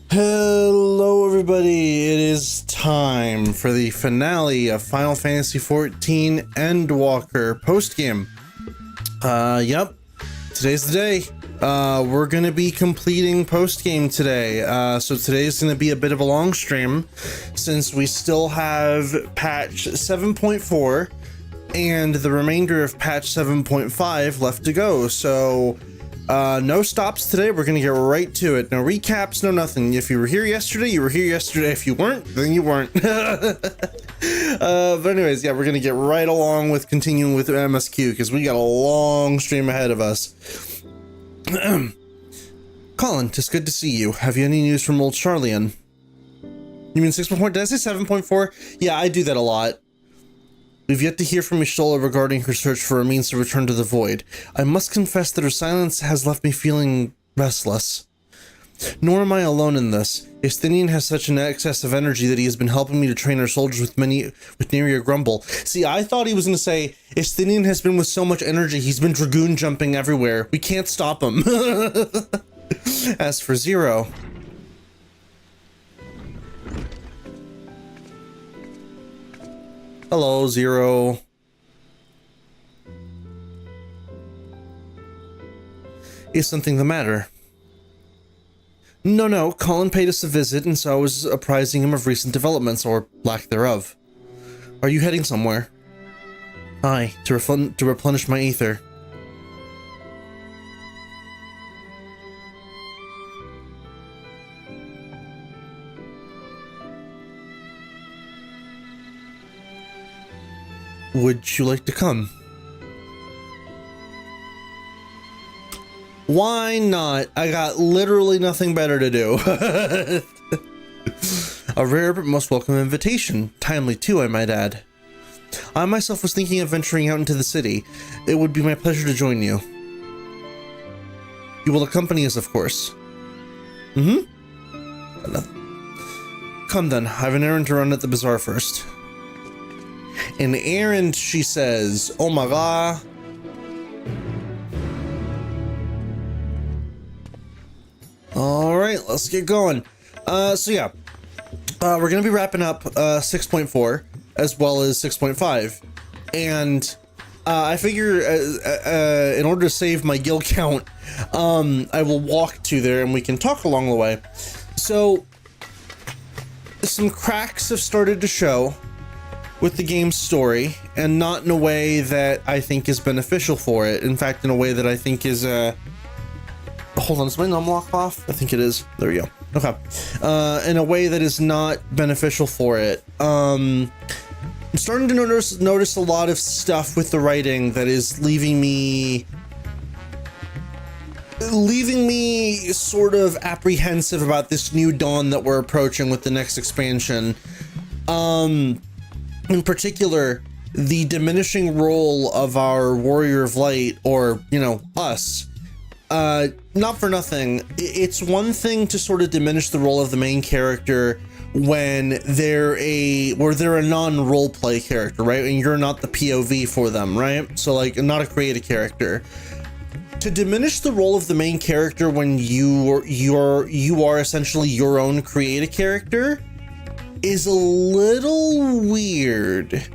Hello everybody, it is time for the finale of Final Fantasy XIV Endwalker post-game. Yep, today's the day. We're gonna be completing post-game today. So today's gonna be a bit of a long stream since we still have patch 7.4 and the remainder of patch 7.5 left to go. So no stops today. We're gonna get right to it. No recaps, no nothing. If you were here yesterday, you were here yesterday. If you weren't, then you weren't. But anyways, yeah, we're gonna get right along with continuing with MSQ because we got a long stream ahead of us. Colin, it's good to see you. Have you any news from old Charlian? You mean 6.4? Did I say 7.4? Yeah, I do that a lot. We've yet to hear from Mishola regarding her search for a means to return to the void. I must confess that her silence has left me feeling restless. Nor am I alone in this. Estinian has such an excess of energy that he has been helping me to train our soldiers with nary a grumble. See, I thought he was going to say, Estinian has been with so much energy, he's been dragoon jumping everywhere. We can't stop him. As for Zero... Hello, Zero. Is something the matter? No, Colin paid us a visit, and so I was apprising him of recent developments, or lack thereof. Are you heading somewhere? Aye, to replenish my ether. Would you like to come? Why not? I got literally nothing better to do. A rare but most welcome invitation. Timely too, I might add. I myself was thinking of venturing out into the city. It would be my pleasure to join you. You will accompany us, of course. Mm-hmm. Come then, I have an errand to run at the bazaar first. An errand, she says. Oh my god. Alright, let's get going. So yeah. We're gonna be wrapping up 6.4 as well as 6.5. And I figure in order to save my guild count, I will walk to there and we can talk along the way. So some cracks have started to show with the game's story, and not in a way that I think is beneficial for it. In fact, in a way that I think is, hold on, is my num lock off? I think it is. There we go. Okay. In a way that is not beneficial for it. I'm starting to notice a lot of stuff with the writing that is leaving me leaving me sort of apprehensive about this new dawn that we're approaching with the next expansion. In particular, the diminishing role of our Warrior of Light, or, you know, us. Not for nothing, it's one thing to sort of diminish the role of the main character when they're a non-roleplay character, right? And you're not the POV for them, right? So like, not a created character. To diminish the role of the main character when you are essentially your own created character is a little weird.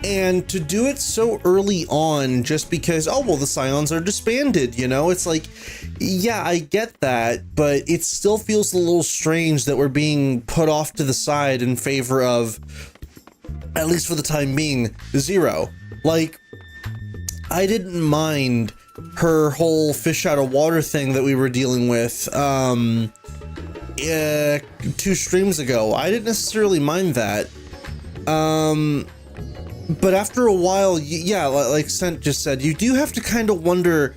And to do it so early on just because, oh, well, the Scions are disbanded, you know? It's like, yeah, I get that, but it still feels a little strange that we're being put off to the side in favor of, at least for the time being, Zero. Like, I didn't mind her whole fish out of water thing that we were dealing with 2 streams ago. I didn't necessarily mind that. But after a while, yeah, like Sent just said, you do have to kind of wonder,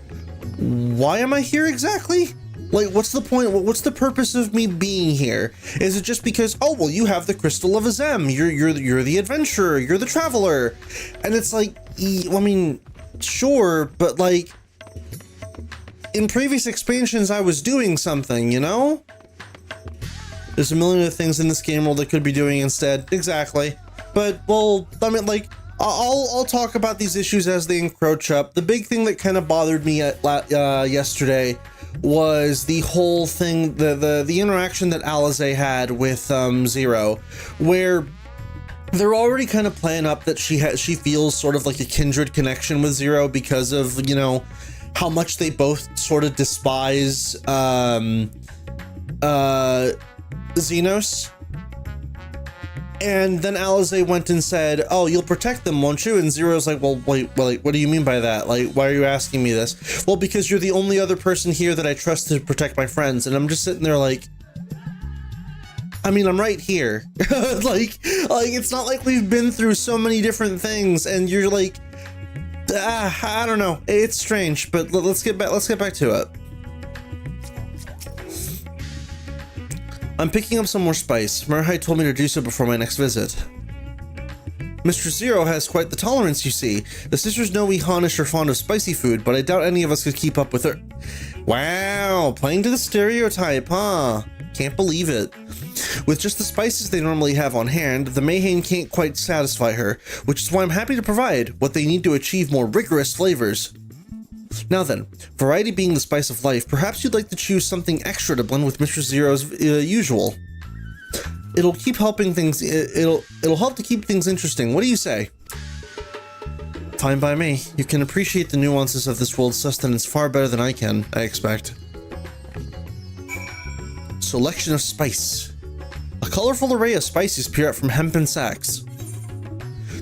why am I here exactly? Like, what's the point? What's the purpose of me being here? Is it just because, oh, well, you have the Crystal of Azem, you're the adventurer, you're the traveler, and it's like, I mean, sure, but like, in previous expansions, I was doing something, you know? There's a million other things in this game world I could be doing instead. Exactly. But, well, I mean, like, I'll talk about these issues as they encroach up. The big thing that kind of bothered me yesterday was the whole thing, the interaction that Alize had with Zero, where they're already kind of playing up that she feels sort of like a kindred connection with Zero because of, you know, how much they both sort of despise Xenos. And then Alize went and said, oh, you'll protect them, won't you? And Zero's like, well, wait, what do you mean by that? Like, why are you asking me this? Well, because you're the only other person here that I trust to protect my friends. And I'm just sitting there like, I mean, I'm right here. like it's not like we've been through so many different things and you're like, I don't know. It's strange, but let's get back to it. I'm picking up some more spice. Marhai told me to do so before my next visit. Mr. Zero has quite the tolerance, you see. The sisters know we Hanish are fond of spicy food, but I doubt any of us could keep up with her. Wow, playing to the stereotype, huh? Can't believe it. With just the spices they normally have on hand, the Mayhem can't quite satisfy her, which is why I'm happy to provide what they need to achieve more rigorous flavors. Now then, variety being the spice of life, perhaps you'd like to choose something extra to blend with Mr. Zero's usual. It'll keep helping things. It'll help to keep things interesting. What do you say? Fine by me. You can appreciate the nuances of this world's sustenance far better than I can, I expect. Selection of spice. A colorful array of spices peer out from hempen sacks.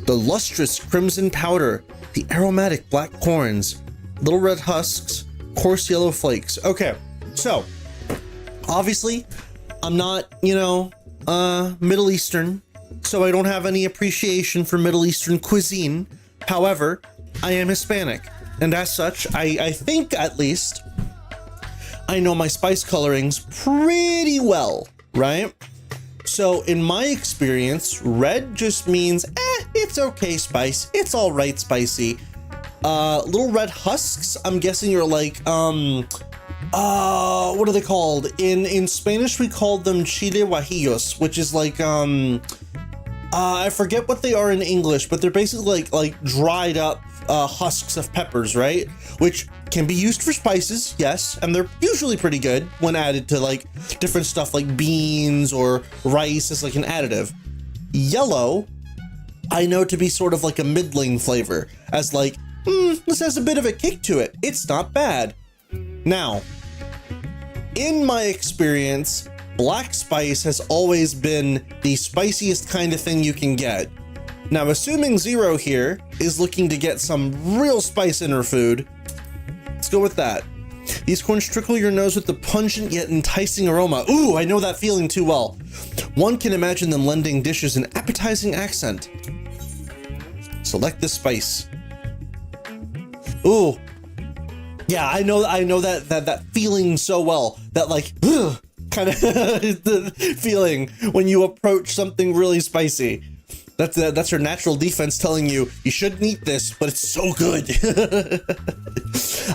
The lustrous crimson powder, the aromatic black corns, little red husks, coarse yellow flakes. Okay, so obviously I'm not, you know, Middle Eastern, so I don't have any appreciation for Middle Eastern cuisine. However, I am Hispanic, and as such, I think at least I know my spice colorings pretty well, right? So in my experience, red just means, it's okay spice, it's all right spicy. Little red husks, I'm guessing you're like, what are they called? In Spanish, we called them chile guajillos, which is like, I forget what they are in English, but they're basically like dried up husks of peppers, right? Which can be used for spices, yes, and they're usually pretty good when added to like different stuff like beans or rice as like an additive. Yellow, I know to be sort of like a middling flavor, as like, this has a bit of a kick to it. It's not bad. Now, in my experience, black spice has always been the spiciest kind of thing you can get. Now, assuming Zero here is looking to get some real spice in her food, let's go with that. These corns trickle your nose with the pungent yet enticing aroma. Ooh, I know that feeling too well. One can imagine them lending dishes an appetizing accent. Select this spice. Ooh, Yeah, I know that feeling so well. That like kind of the feeling when you approach something really spicy. That's your natural defense telling you you shouldn't eat this, but it's so good.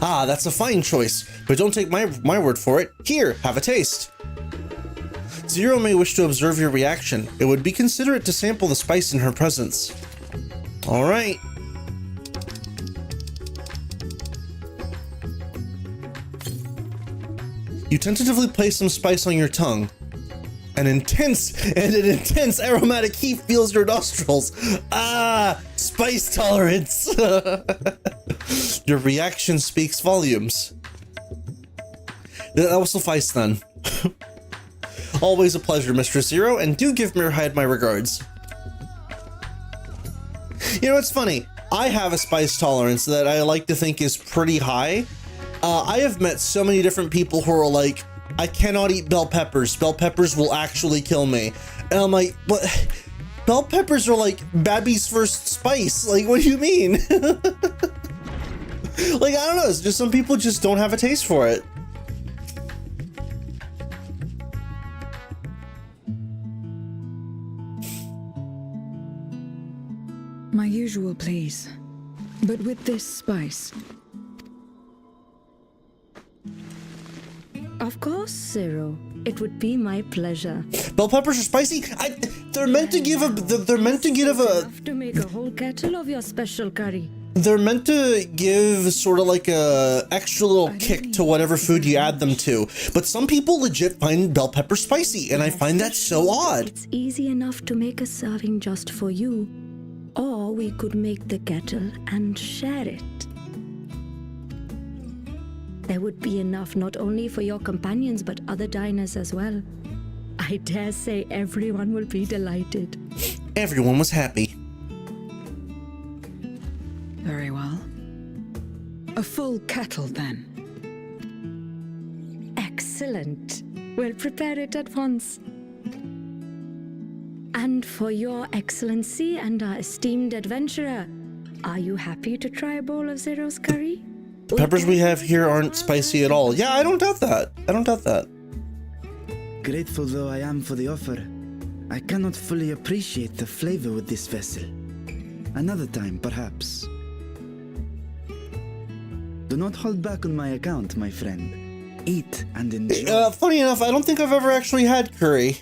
Ah, that's a fine choice, but don't take my word for it. Here, have a taste. Zero may wish to observe your reaction. It would be considerate to sample the spice in her presence. All right. You tentatively place some spice on your tongue. An intense aromatic heat fills your nostrils. Ah, spice tolerance. Your reaction speaks volumes. That will suffice then. Always a pleasure, Mr. Zero, and do give Mirhide my regards. You know, it's funny. I have a spice tolerance that I like to think is pretty high. I have met so many different people who are like, I cannot eat bell peppers. Bell peppers will actually kill me. And I'm like, what? Bell peppers are like Babby's first spice. Like, what do you mean? Like, I don't know. It's just some people just don't have a taste for it. My usual, please. But with this spice. Of course, Zero. It would be my pleasure. Bell peppers are spicy. They're meant to give a. They're meant to give a. Have to make a whole kettle of your special curry. They're meant to give sort of like a extra little kick to whatever food you add them to. But some people legit find bell pepper spicy, and I find that so odd. It's easy enough to make a serving just for you. Or we could make the kettle and share it. There would be enough not only for your companions but other diners as well. I dare say everyone will be delighted. Everyone was happy. Very well. A full kettle, then. Excellent. We'll prepare it at once. And for your excellency and our esteemed adventurer, are you happy to try a bowl of Zero's curry? The peppers we have here aren't spicy at all. Yeah, I don't doubt that. I don't doubt that. Grateful though I am for the offer, I cannot fully appreciate the flavor with this vessel. Another time, perhaps. Do not hold back on my account, my friend. Eat and enjoy. Funny enough, I don't think I've ever actually had curry.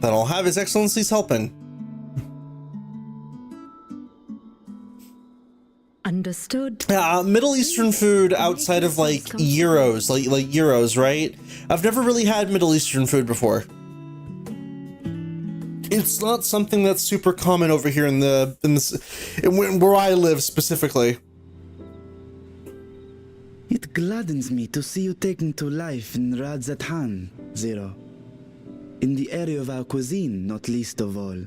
But I'll have His Excellency's helping. Understood. Middle Eastern food outside of like gyros, like gyros, right? I've never really had Middle Eastern food before. It's not something that's super common over here where I live specifically. It gladdens me to see you taking to life in Radzatan, Zero. In the area of our cuisine, not least of all.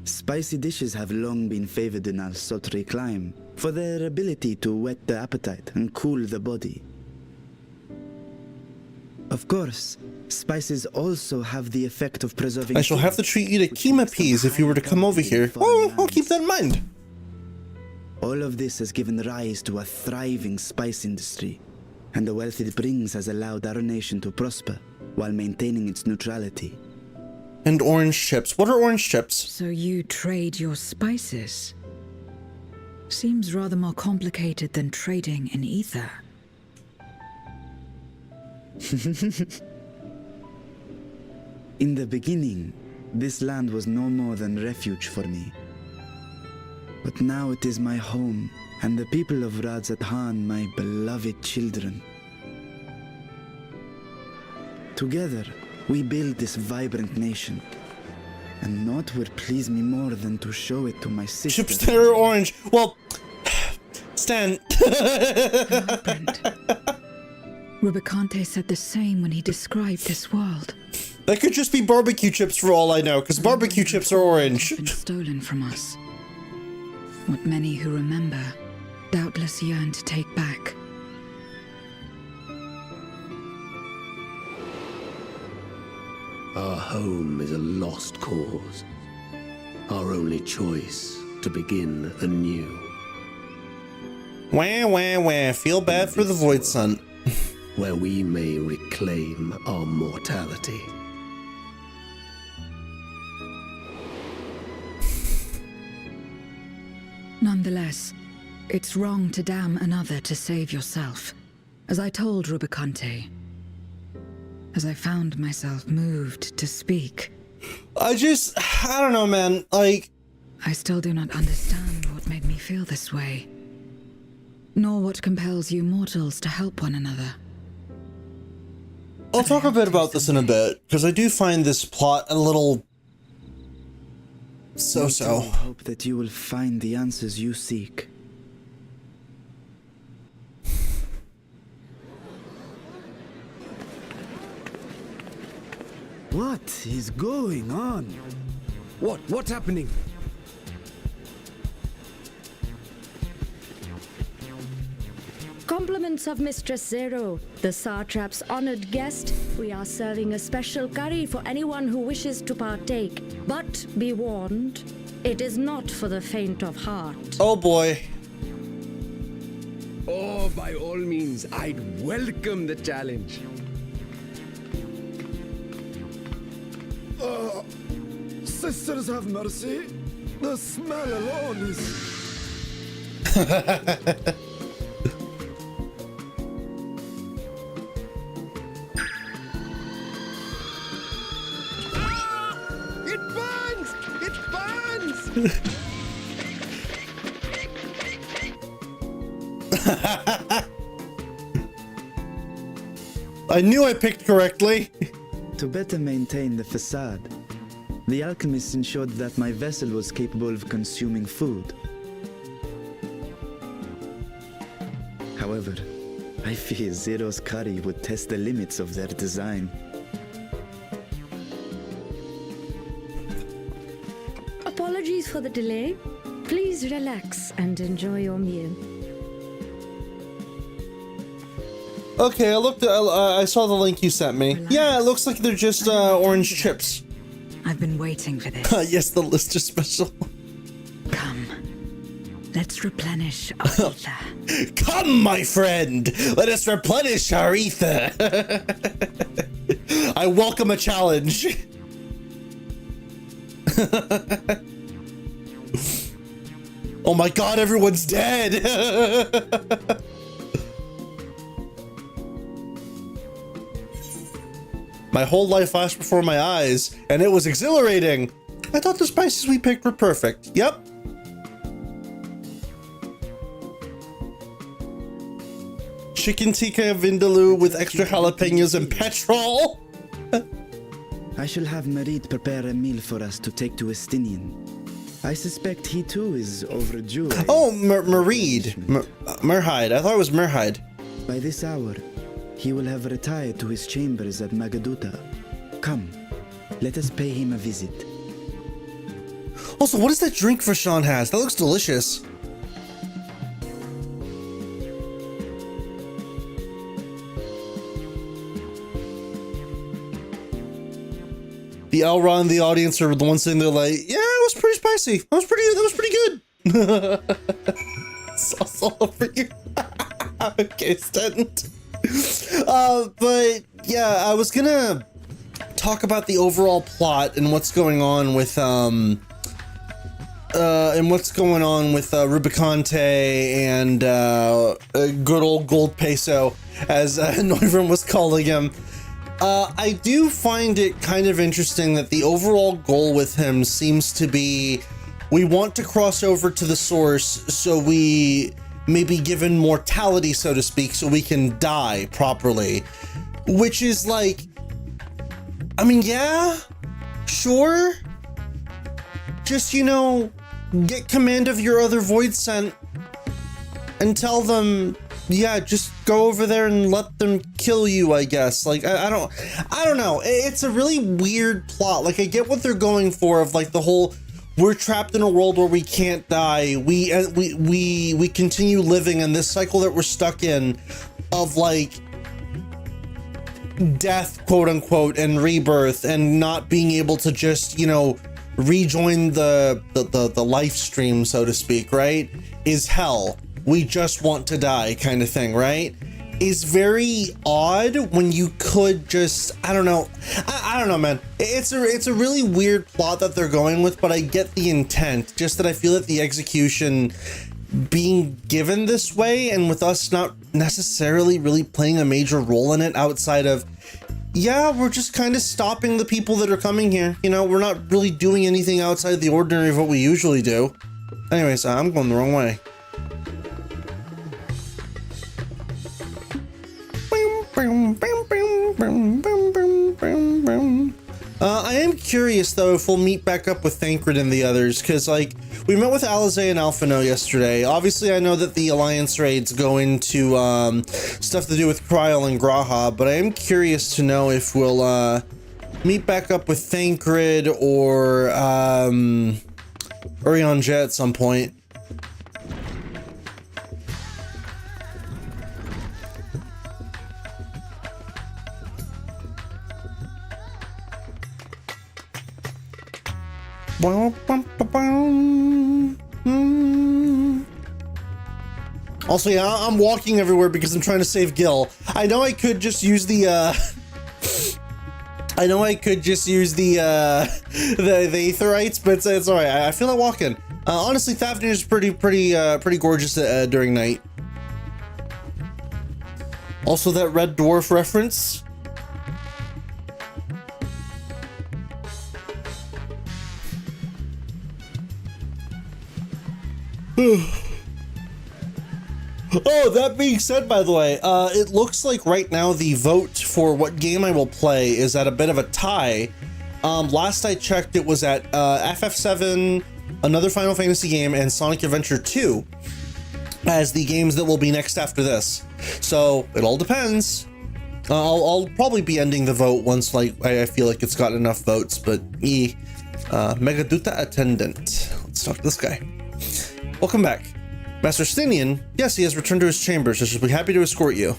Spicy dishes have long been favored in our sultry clime for their ability to whet the appetite and cool the body. Of course, spices also have the effect of preserving. I shall have to treat you to keema peas if you were to come over here. Oh, I'll keep that in mind. All of this has given rise to a thriving spice industry, and the wealth it brings has allowed our nation to prosper while maintaining its neutrality. And orange chips. What are orange chips? So you trade your spices? Seems rather more complicated than trading in ether. In the beginning, this land was no more than refuge for me. But now it is my home, and the people of Radzatan my beloved children. Together, we build this vibrant nation. And naught would please me more than to show it to my sister. Chips that are orange. Well, Stan. Rubicante said the same when he described this world. That could just be barbecue chips for all I know, because barbecue chips are orange. Been stolen from us. What many who remember doubtless yearn to take back. Our home is a lost cause. Our only choice, to begin anew. Wah, wah, wah. Feel bad for the Void Son. Where we may reclaim our mortality. Nonetheless, it's wrong to damn another to save yourself. As I told Rubicante, as I found myself moved to speak. I don't know, man. Like, I still do not understand what made me feel this way, nor what compels you mortals to help one another. I'll talk a bit about this in a bit, because I do find this plot a little so-so. I hope that you will find the answers you seek. What is going on? What's happening? Compliments of Mistress Zero, the Satrap's honored guest. We are serving a special curry for anyone who wishes to partake. But be warned, it is not for the faint of heart. Oh boy. Oh, by all means, I'd welcome the challenge. Sisters have mercy. The smell alone is... It burns! It burns! I knew I picked correctly. To better maintain the facade, the alchemist ensured that my vessel was capable of consuming food. However, I fear Zero's curry would test the limits of their design. Apologies for the delay. Please relax and enjoy your meal. Okay, I saw the link you sent me. Relax. Yeah, it looks like they're just orange chips. I've been waiting for this. Yes, the Lister special. Come, let's replenish our ether. Come, my friend, let us replenish our ether. I welcome a challenge. Oh my god, everyone's dead. My whole life flashed before my eyes, and it was exhilarating. I thought the spices we picked were perfect. Yep. Chicken tikka vindaloo with extra jalapenos and petrol. I shall have Marit prepare a meal for us to take to Estinian. I suspect he too is overdue. Oh, Merhide. I thought it was Merhide. By this hour, he will have retired to his chambers at Magaduta. Come, let us pay him a visit. Also, what is that drink Fashawn has? That looks delicious. The Elrond and the audience are the ones sitting there like, yeah, it was pretty spicy. That was pretty good. Sauce all over you. Okay, Stent. But yeah, I was gonna talk about the overall plot and what's going on with Rubicante and good old GoldPeso, as Neuvern was calling him. I do find it kind of interesting that the overall goal with him seems to be, we want to cross over to the source so we may be given mortality, so to speak, so we can die properly. Which is like, I mean, yeah, sure. Just, you know, get command of your other Void Sent and tell them, yeah, just go over there and let them kill you, I guess. Like, I don't know. It's a really weird plot. Like, I get what they're going for of like the whole, we're trapped in a world where we can't die. We continue living in this cycle that we're stuck in of like death, quote unquote, and rebirth, and not being able to just, you know, rejoin the life stream, so to speak, right, is hell. We just want to die kind of thing, right? Is very odd when you could just, I don't know. I don't know, man. It's a really weird plot that they're going with, but I get the intent. Just that I feel that the execution being given this way, and with us not necessarily really playing a major role in it outside of, yeah, we're just kind of stopping the people that are coming here. You know, we're not really doing anything outside the ordinary of what we usually do. Anyways, I'm going the wrong way. I am curious though if we'll meet back up with Thancred and the others, because like we met with Alizé and Alphino yesterday. Obviously I know that the Alliance raids go into stuff to do with Kryl and Graha, but I am curious to know if we'll meet back up with Thancred or Urianger at some point. Also, yeah, I'm walking everywhere because I'm trying to save Gil. I know I could just use the the Aetherites, but it's alright. I feel like walking. Honestly, Thafnir is pretty gorgeous during night. Also, that red dwarf reference. Oh, that being said, by the way, it looks like right now the vote for what game I will play is at a bit of a tie. Last I checked, it was at FF7, another Final Fantasy game, and Sonic Adventure 2 as the games that will be next after this. So it all depends. I'll probably be ending the vote once like I feel like it's got enough votes, but Megaduta attendant. Let's talk to this guy. Welcome back. Master Stinian, yes, he has returned to his chambers. I shall be happy to escort you.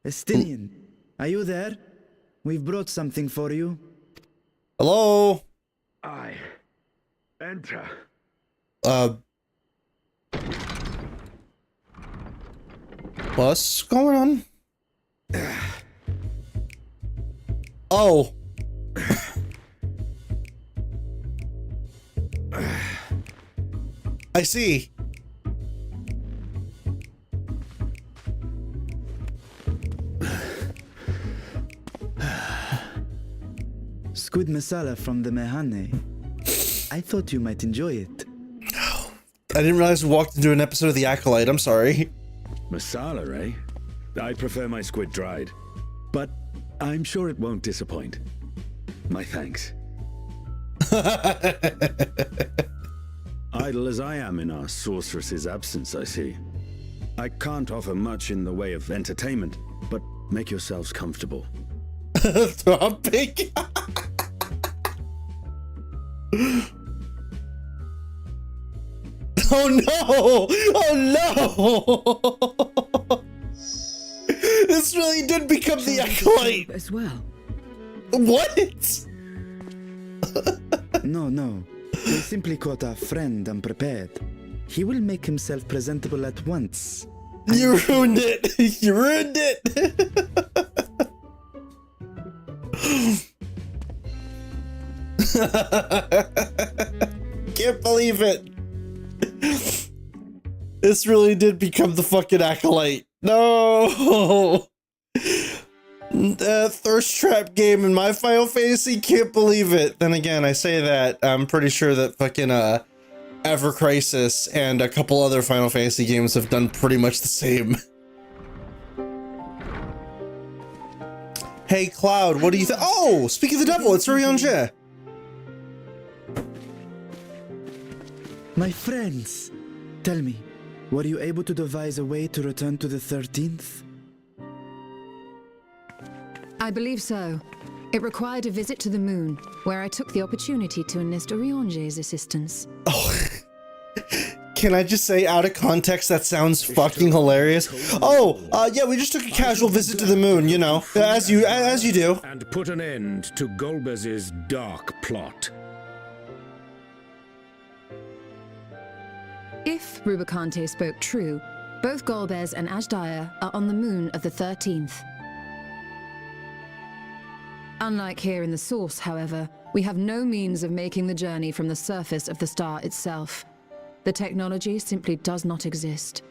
Estinian, are you there? We've brought something for you. Hello? I enter. What's going on? Oh. I see. Squid masala from the Mehane. I thought you might enjoy it. I didn't realize we walked into an episode of The Acolyte. I'm sorry. Masala, eh? I prefer my squid dried. But I'm sure it won't disappoint. My thanks. Idle as I am in our sorceress's absence, I see. I can't offer much in the way of entertainment, but make yourselves comfortable. Topic. Oh no! Oh no! This really did become the Acolyte as well. What? No. They simply caught a friend unprepared. He will make himself presentable at once. You ruined it. You ruined it. Can't believe it. This really did become the fucking Acolyte. No. Thirst trap game in my Final Fantasy, can't believe it. Then again, I say that, I'm pretty sure that fucking Ever Crisis and a couple other Final Fantasy games have done pretty much the same. Hey Cloud, what do you think? Oh, speak of the devil, it's Urianger. My friends, tell me, were you able to devise a way to return to the 13th? I believe so. It required a visit to the moon, where I took the opportunity to enlist Urianger's assistance. Oh, Can I just say, out of context, that sounds fucking hilarious. Oh, yeah, we just took a casual visit to the moon, you know, as you do. And put an end to Golbez's dark plot. If Rubicante spoke true, both Golbez and Ashdaya are on the moon of the 13th. Unlike here in the source, however, we have no means of making the journey from the surface of the star itself. The technology simply does not exist.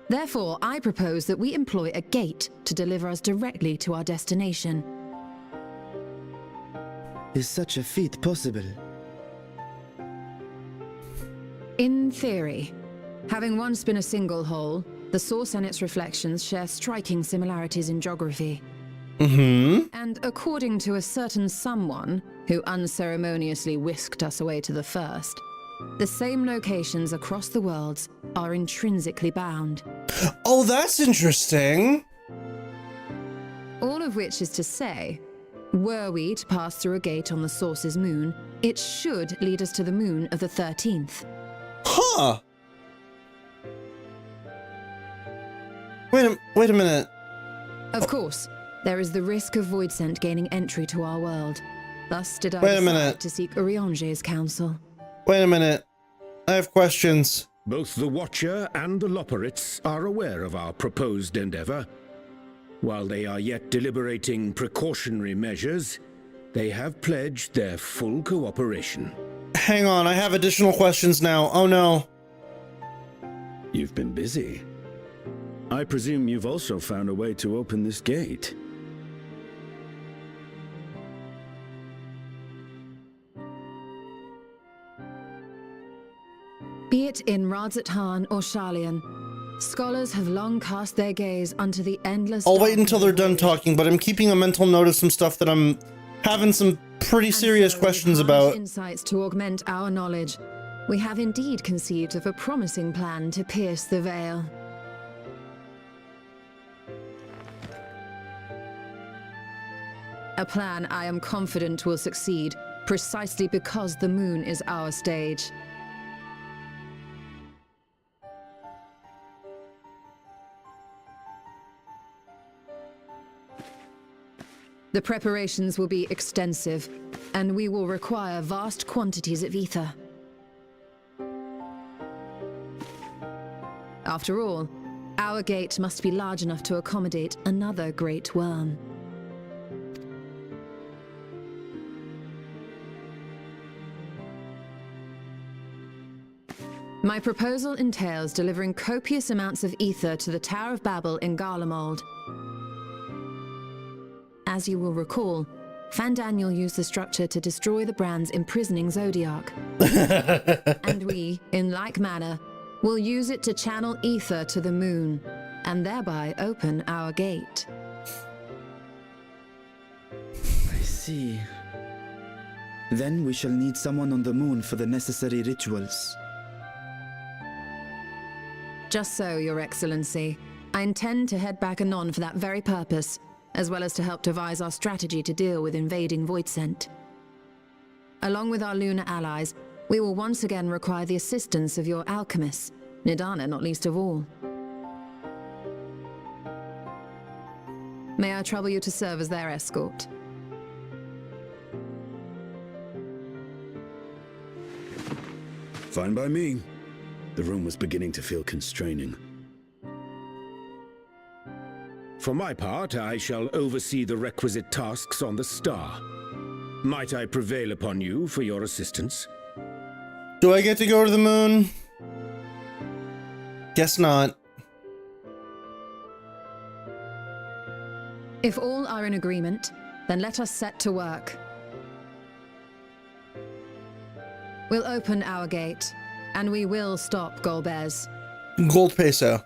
Therefore, I propose that we employ a gate to deliver us directly to our destination. Is such a feat possible? In theory. Having once been a single hole, the source and its reflections share striking similarities in geography. And according to a certain someone who unceremoniously whisked us away to the first, the same locations across the worlds are intrinsically bound. Oh, that's interesting. All of which is to say, were we to pass through a gate on the source's moon, it should lead us to the moon of the 13th. Huh. Wait a minute. Of course, there is the risk of Voidsent gaining entry to our world. Thus did I Wait a decide minute. to seek Urianger's counsel. Wait a minute. I have questions. Both the Watcher and the Loporrits are aware of our proposed endeavor. While they are yet deliberating precautionary measures, they have pledged their full cooperation. Hang on, I have additional questions now. Oh no. You've been busy. I presume you've also found a way to open this gate. Be it in Radzat-Han or Sharlayan, scholars have long cast their gaze unto the endless... I'll wait until they're done talking, but I'm keeping a mental note of some stuff that I'm having some pretty serious questions about. Insights to augment our knowledge. We have indeed conceived of a promising plan to pierce the veil. A plan I am confident will succeed, precisely because the moon is our stage. The preparations will be extensive, and we will require vast quantities of ether. After all, our gate must be large enough to accommodate another great worm. My proposal entails delivering copious amounts of ether to the Tower of Babel in Garlemald. As you will recall, Fandaniel used the structure to destroy the Brand's imprisoning Zodiac. And we, in like manner, will use it to channel ether to the moon, and thereby open our gate. I see. Then we shall need someone on the moon for the necessary rituals. Just so, Your Excellency. I intend to head back anon for that very purpose, as well as to help devise our strategy to deal with invading Voidsent. Along with our lunar allies, we will once again require the assistance of your alchemists, Nidana not least of all. May I trouble you to serve as their escort? Fine by me. The room was beginning to feel constraining. For my part, I shall oversee the requisite tasks on the star. Might I prevail upon you for your assistance? Do I get to go to the moon? Guess not. If all are in agreement, then let us set to work. We'll open our gate, and we will stop Golbez. GoldPeso.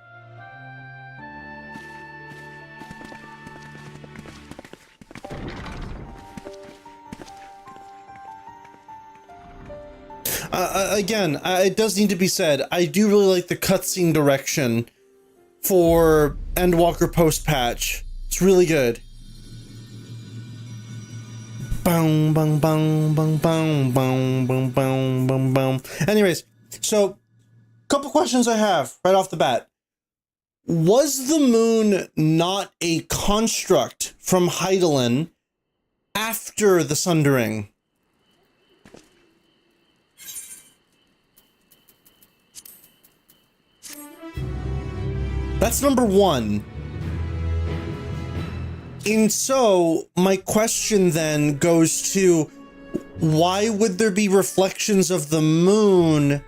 Again, it does need to be said, I do really like the cutscene direction for Endwalker post-patch. It's really good. Boom, boom, boom, boom, boom, boom, boom, boom, boom, boom. Anyways, so Couple questions I have right off the bat. Was the moon not a construct from Hydaelyn after the Sundering? That's number one. And so my question then goes to, why would there be reflections of the moon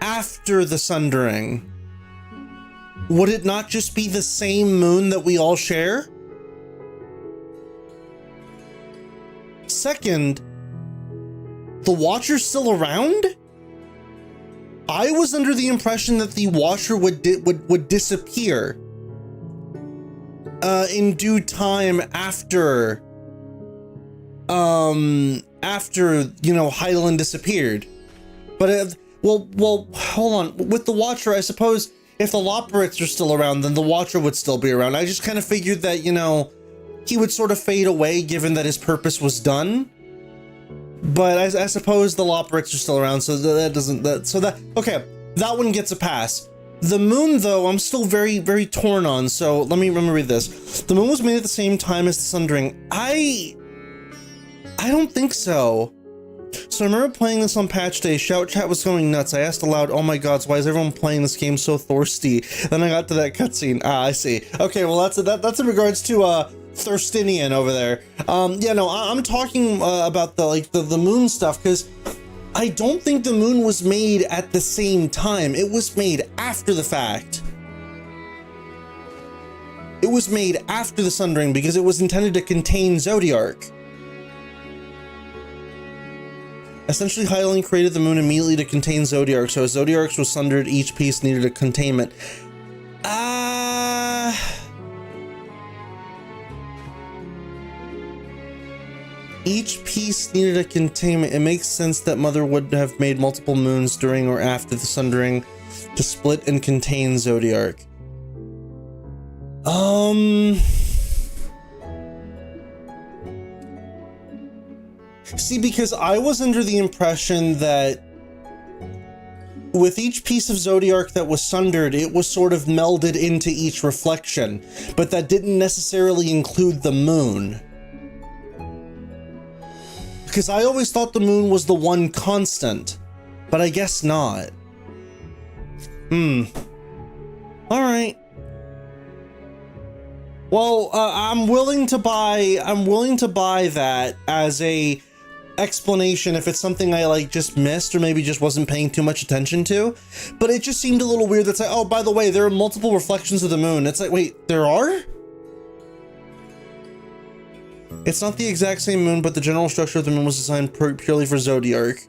after the Sundering? Would it not just be the same moon that we all share? Second, the Watcher's still around? I was under the impression that the Watcher would disappear in due time after you know, Hydaelyn disappeared. But well, hold on. With the Watcher, I suppose if the Loporrits are still around, then the Watcher would still be around. I just kind of figured that, you know, he would sort of fade away given that his purpose was done. But I suppose the Loporrits are still around, so okay, that one gets a pass. The moon, though, I'm still very, very torn on, so let me read this. The moon was made at the same time as the Sundering. I don't think so. So I remember playing this on patch day. Shout chat was going nuts. I asked aloud, "Oh my god, why is everyone playing this game so thirsty?" Then I got to that cutscene. I see. Okay, well that's in regards to Thirstinian over there. Yeah, no, I'm talking about the moon stuff, because I don't think the moon was made at the same time. It was made after the fact. It was made after the Sundering because it was intended to contain Zodiark. Essentially, Hydaelyn created the moon immediately to contain Zodiark, so as Zodiarks was sundered, each piece needed a containment. Each piece needed a containment. It makes sense that Mother would have made multiple moons during or after the Sundering to split and contain Zodiark. See, because I was under the impression that with each piece of Zodiark that was sundered, it was sort of melded into each reflection, but that didn't necessarily include the moon. Because I always thought the moon was the one constant, but I guess not. Alright. Well, I'm willing to buy that as a explanation if it's something I just missed or maybe just wasn't paying too much attention to. But it just seemed a little weird that's like, oh, by the way, there are multiple reflections of the moon. It's like, wait, there are? It's not the exact same moon, but the general structure of the moon was designed purely for Zodiark.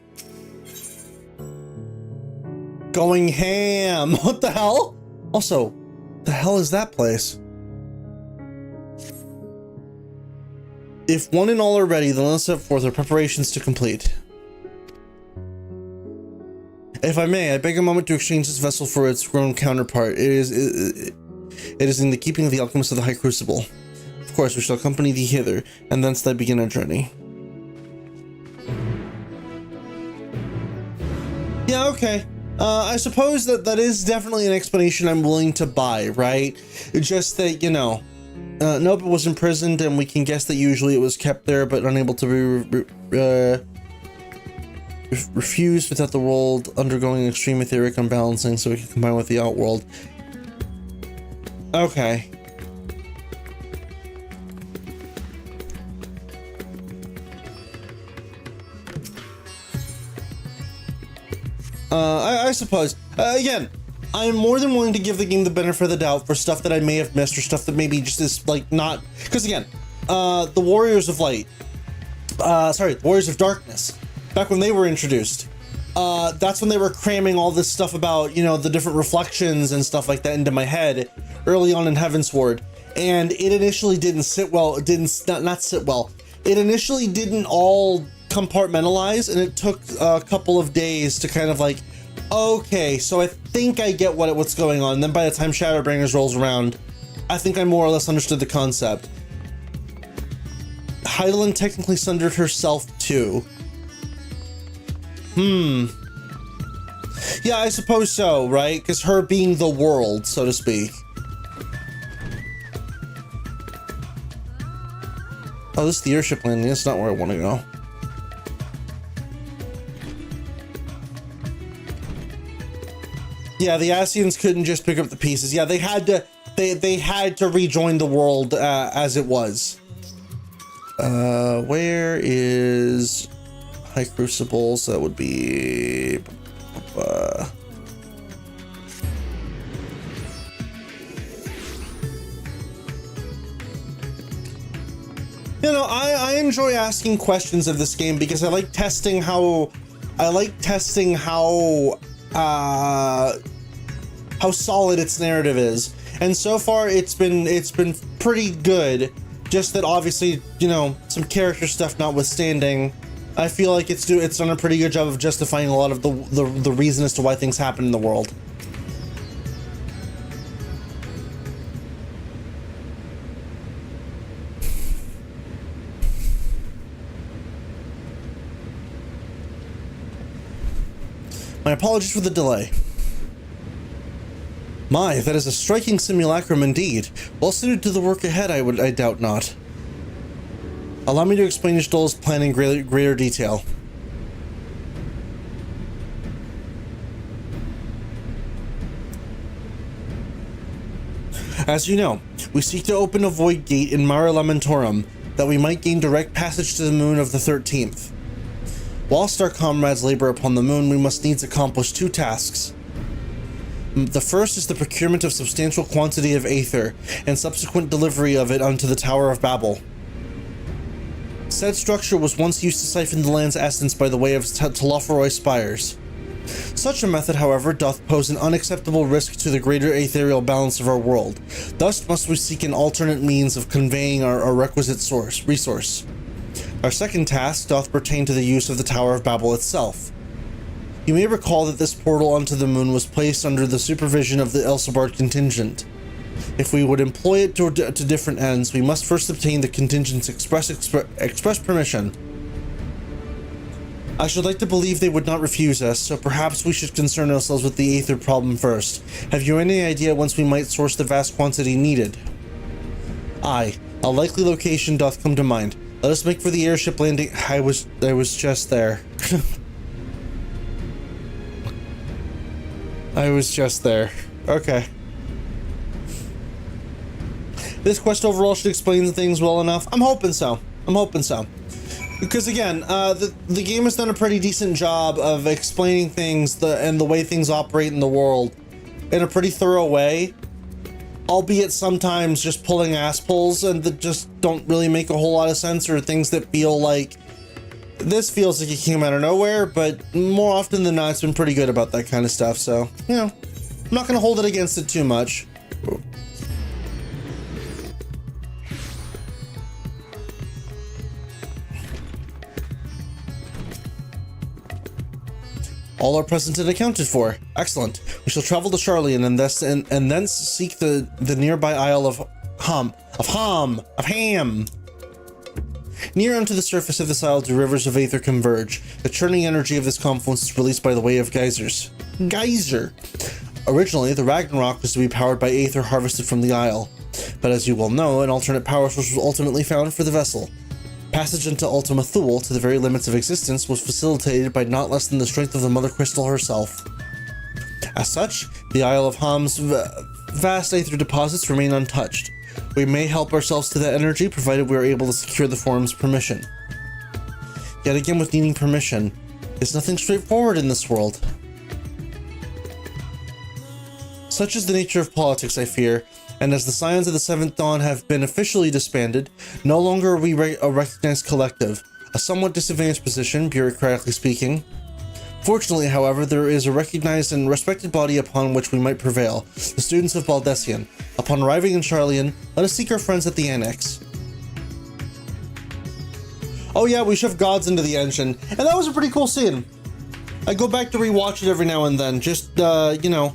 Going ham. What the hell? Also, the hell is that place? If one and all are ready, then let's set forth our preparations to complete. If I may, I beg a moment to exchange this vessel for its grown counterpart. It is in the keeping of the alchemist of the High Crucible. Of course, we shall accompany thee hither, and thence thy begin our journey. Yeah, okay. I suppose that is definitely an explanation I'm willing to buy, right? Just that, you know, nope, it was imprisoned, and we can guess that usually it was kept there, but unable to be refused without the world undergoing extreme etheric unbalancing, so we can combine with the outworld. Okay. I suppose. Again, I'm more than willing to give the game the benefit of the doubt for stuff that I may have missed or stuff that maybe just is not, because again, the Warriors of Light, the Warriors of Darkness, back when they were introduced, that's when they were cramming all this stuff about, you know, the different reflections and stuff like that into my head early on in Heavensward, and it initially didn't sit well. It didn't not sit well. It initially didn't all compartmentalize, and it took a couple of days to kind of okay, so I think I get what's going on. And then by the time Shadowbringers rolls around, I think I more or less understood the concept. Hydaelyn technically sundered herself too. Yeah, Yeah, I suppose so, right? Because her being the world, so to speak. Oh, this is the airship landing. That's not where I want to go. Yeah, the Asians couldn't just pick up the pieces. Yeah, they had to. They had to rejoin the world as it was. Where is High Crucibles? That would be. You know, I enjoy asking questions of this game because I like testing how solid its narrative is, and so far it's been pretty good. Just that obviously, you know, some character stuff notwithstanding, I feel like it's done a pretty good job of justifying a lot of the reason as to why things happen in the world. My apologies for the delay. My, that is a striking simulacrum indeed. Well suited to the work ahead, I doubt not. Allow me to explain Yshdol's plan in greater detail. As you know, we seek to open a void gate in Mare Lamentorum, that we might gain direct passage to the moon of the 13th. Whilst our comrades labor upon the moon, we must needs accomplish two tasks. The first is the procurement of substantial quantity of aether, and subsequent delivery of it unto the Tower of Babel. Said structure was once used to siphon the land's essence by the way of Telophoroi spires. Such a method, however, doth pose an unacceptable risk to the greater ethereal balance of our world. Thus must we seek an alternate means of conveying our requisite resource. Our second task doth pertain to the use of the Tower of Babel itself. You may recall that this portal onto the moon was placed under the supervision of the Elsebard contingent. If we would employ it to different ends, we must first obtain the contingent's express permission. I should like to believe they would not refuse us, so perhaps we should concern ourselves with the aether problem first. Have you any idea whence we might source the vast quantity needed? Aye, a likely location doth come to mind. Let us make for the airship landing. I was just there. I was just there. Okay. This quest overall should explain things well enough. I'm hoping so. Because again, the game has done a pretty decent job of explaining things and the way things operate in the world in a pretty thorough way. Albeit sometimes just pulling ass pulls and that just don't really make a whole lot of sense, or things that feel like this feels like it came out of nowhere, but more often than not it's been pretty good about that kind of stuff. So, you know, I'm not gonna hold it against it too much. All are present and accounted for. Excellent. We shall travel to Charlian and thence seek the nearby Isle of Ham. Near unto the surface of this isle do rivers of aether converge. The churning energy of this confluence is released by the way of geysers. Originally, the Ragnarok was to be powered by aether harvested from the isle, but as you well know, an alternate power source was ultimately found for the vessel. Passage into Ultima Thule to the very limits of existence was facilitated by not less than the strength of the Mother Crystal herself. As such, the Isle of Ham's vast aether deposits remain untouched. We may help ourselves to that energy provided we are able to secure the forum's permission. Yet again, with needing permission, there's nothing straightforward in this world. Such is the nature of politics, I fear, and as the Scions of the Seventh Dawn have been officially disbanded, no longer are we a recognized collective, a somewhat disadvantaged position, bureaucratically speaking. Fortunately, however, there is a recognized and respected body upon which we might prevail, the students of Baldessian. Upon arriving in Charlian, let us seek our friends at the Annex. Oh yeah, we shove gods into the engine, and that was a pretty cool scene. I go back to rewatch it every now and then, just, you know,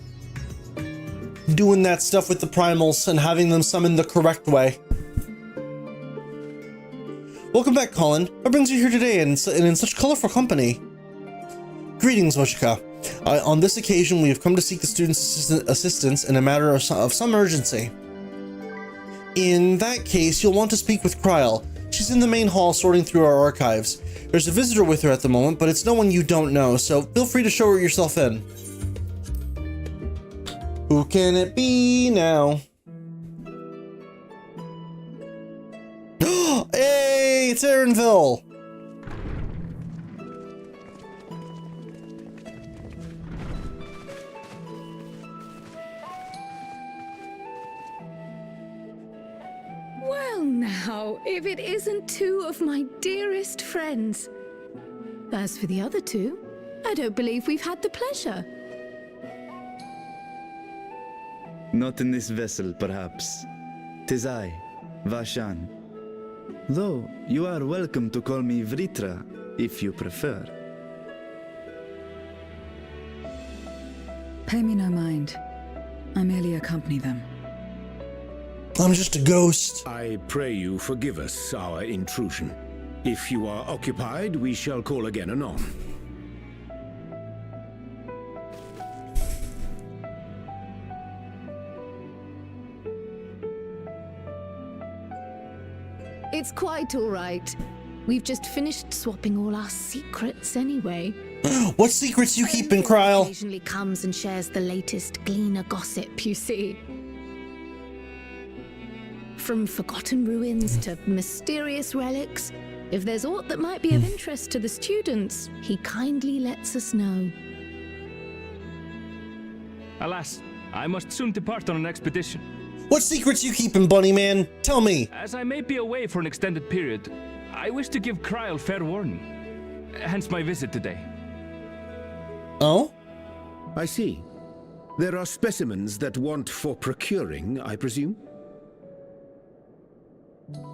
doing that stuff with the primals and having them summon the correct way. Welcome back, Colin. What brings you here today and in such colorful company? Greetings, Voshika. On this occasion, we have come to seek the student's assistance in a matter of some urgency. In that case, you'll want to speak with Kryl. She's in the main hall sorting through our archives. There's a visitor with her at the moment, but it's no one you don't know, so feel free to show her yourself in. Who can it be now? Hey, it's Aaronville! Well now, if it isn't two of my dearest friends. As for the other two, I don't believe we've had the pleasure. Not in this vessel, perhaps. 'Tis I, Vashan. Though you are welcome to call me Vritra, if you prefer. Pay me no mind. I merely accompany them. I'm just a ghost. I pray you forgive us our intrusion. If you are occupied, we shall call again anon. It's quite all right. We've just finished swapping all our secrets anyway. What secrets you keeping, Kryl? Occasionally comes and shares the latest Gleaner gossip, you see. From forgotten ruins to mysterious relics, if there's aught that might be of interest to the students, he kindly lets us know. Alas, I must soon depart on an expedition. What secrets you keeping, Bunny Man? Tell me. As I may be away for an extended period, I wish to give Kryl fair warning. Hence my visit today. Oh? I see. There are specimens that want for procuring, I presume?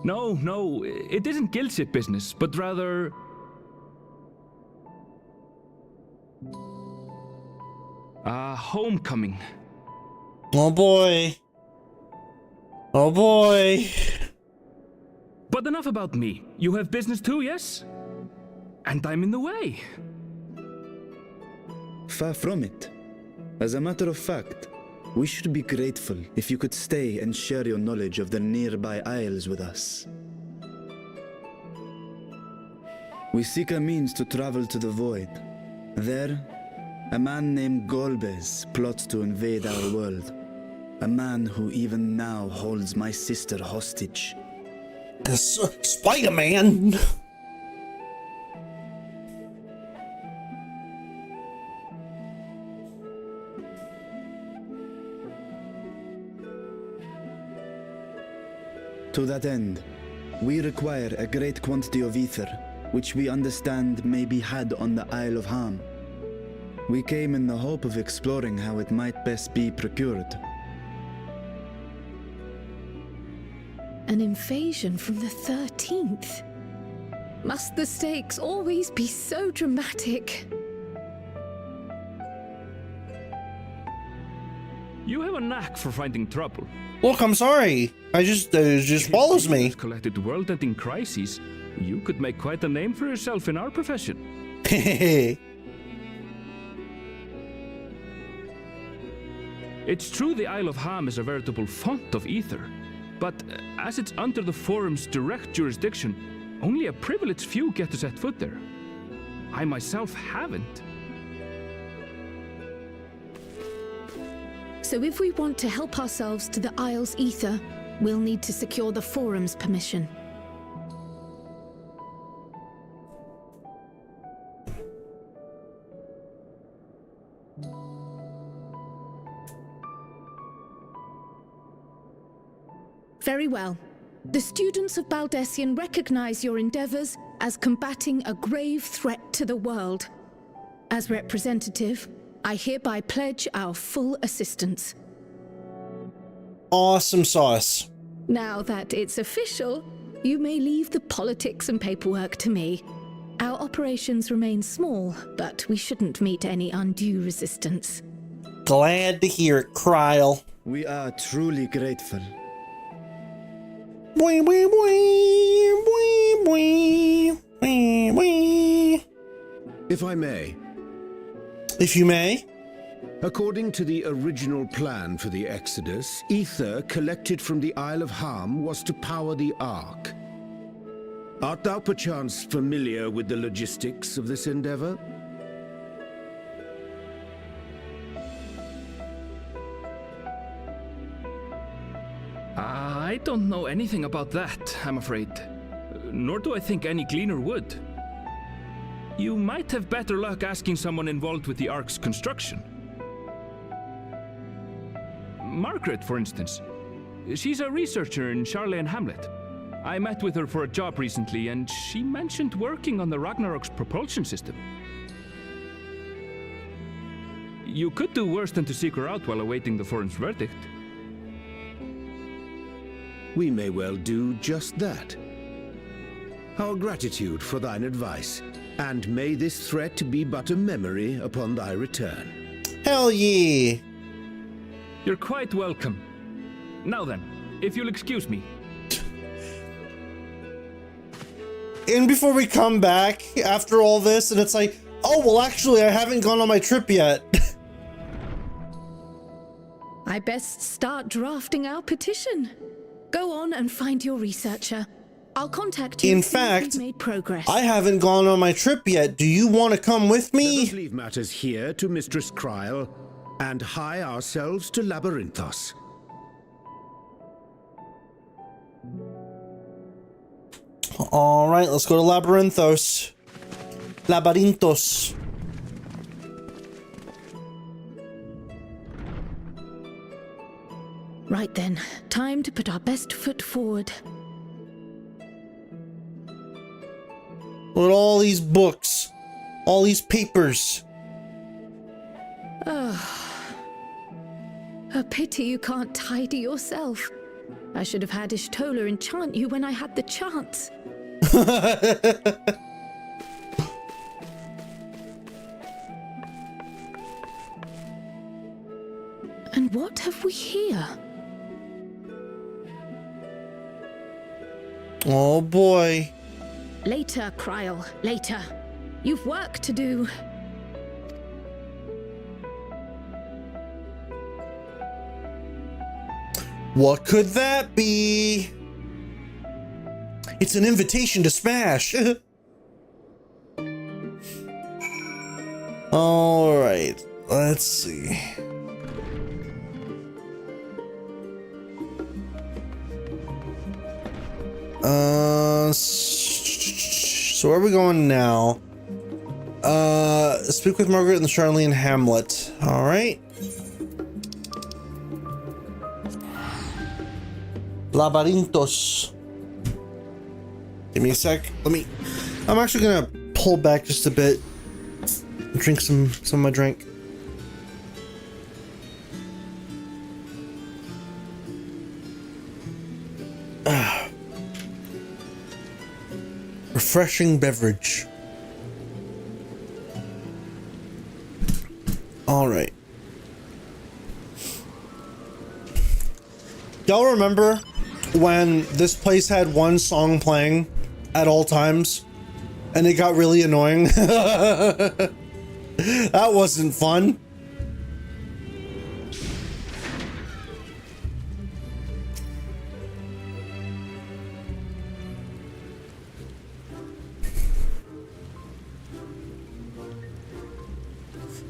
No, it isn't guild ship business, but rather... homecoming. Oh boy. Oh boy. But enough about me. You have business too, yes? And I'm in the way. Far from it. As a matter of fact, we should be grateful if you could stay and share your knowledge of the nearby isles with us. We seek a means to travel to the Void. There, a man named GoldPeso plots to invade our world. A man who even now holds my sister hostage. Spider-Man! To that end, we require a great quantity of ether, which we understand may be had on the Isle of Ham. We came in the hope of exploring how it might best be procured. An invasion from the 13th? Must the stakes always be so dramatic? You have a knack for finding trouble. Look, I'm sorry. It just follows me. If you collected world-ending crises, you could make quite a name for yourself in our profession. It's true the Isle of Ham is a veritable font of ether, but as it's under the Forum's direct jurisdiction, only a privileged few get to set foot there. I myself haven't. So if we want to help ourselves to the Isle's ether, we'll need to secure the Forum's permission. Very well. The students of Baldessian recognize your endeavors as combating a grave threat to the world. As representative, I hereby pledge our full assistance. Awesome sauce. Now that it's official, you may leave the politics and paperwork to me. Our operations remain small, but we shouldn't meet any undue resistance. Glad to hear it, Kryl. We are truly grateful. Wee, wee, wee, wee, wee, wee, wee. If I may. If you may. According to the original plan for the Exodus, ether collected from the Isle of Harm was to power the Ark. Art thou perchance familiar with the logistics of this endeavor? I don't know anything about that, I'm afraid. Nor do I think any gleaner would. You might have better luck asking someone involved with the Ark's construction. Margaret, for instance. She's a researcher in Charley and Hamlet. I met with her for a job recently, and she mentioned working on the Ragnarok's propulsion system. You could do worse than to seek her out while awaiting the forum's verdict. We may well do just that. Our gratitude for thine advice, and may this threat be but a memory upon thy return. Hell yeah! You're quite welcome. Now then, if you'll excuse me. And before we come back after all this, and it's like, oh, well, actually, I haven't gone on my trip yet. I best start drafting our petition. Go on and find your researcher. I'll contact you. In as soon as fact, we've made progress. I haven't gone on my trip yet. Do you want to come with me? Let us leave matters here to Mistress Kryl and hie ourselves to Labyrinthos. All right, let's go to Labyrinthos. Labyrinthos. Right then, time to put our best foot forward. Look at all these books, all these papers. A pity you can't tidy yourself. I should have had Ishtola enchant you when I had the chance. And what have we here? Oh boy. Later, Kryl, later. You've work to do. What could that be? It's an invitation to smash. All right, let's see. So where are we going now? Speak with Margaret and the Charley and Hamlet. All right. Labyrinthos. Give me a sec. I'm actually gonna pull back just a bit. Drink some of my drink. Refreshing beverage. All right. Y'all remember when this place had one song playing at all times and it got really annoying? That wasn't fun.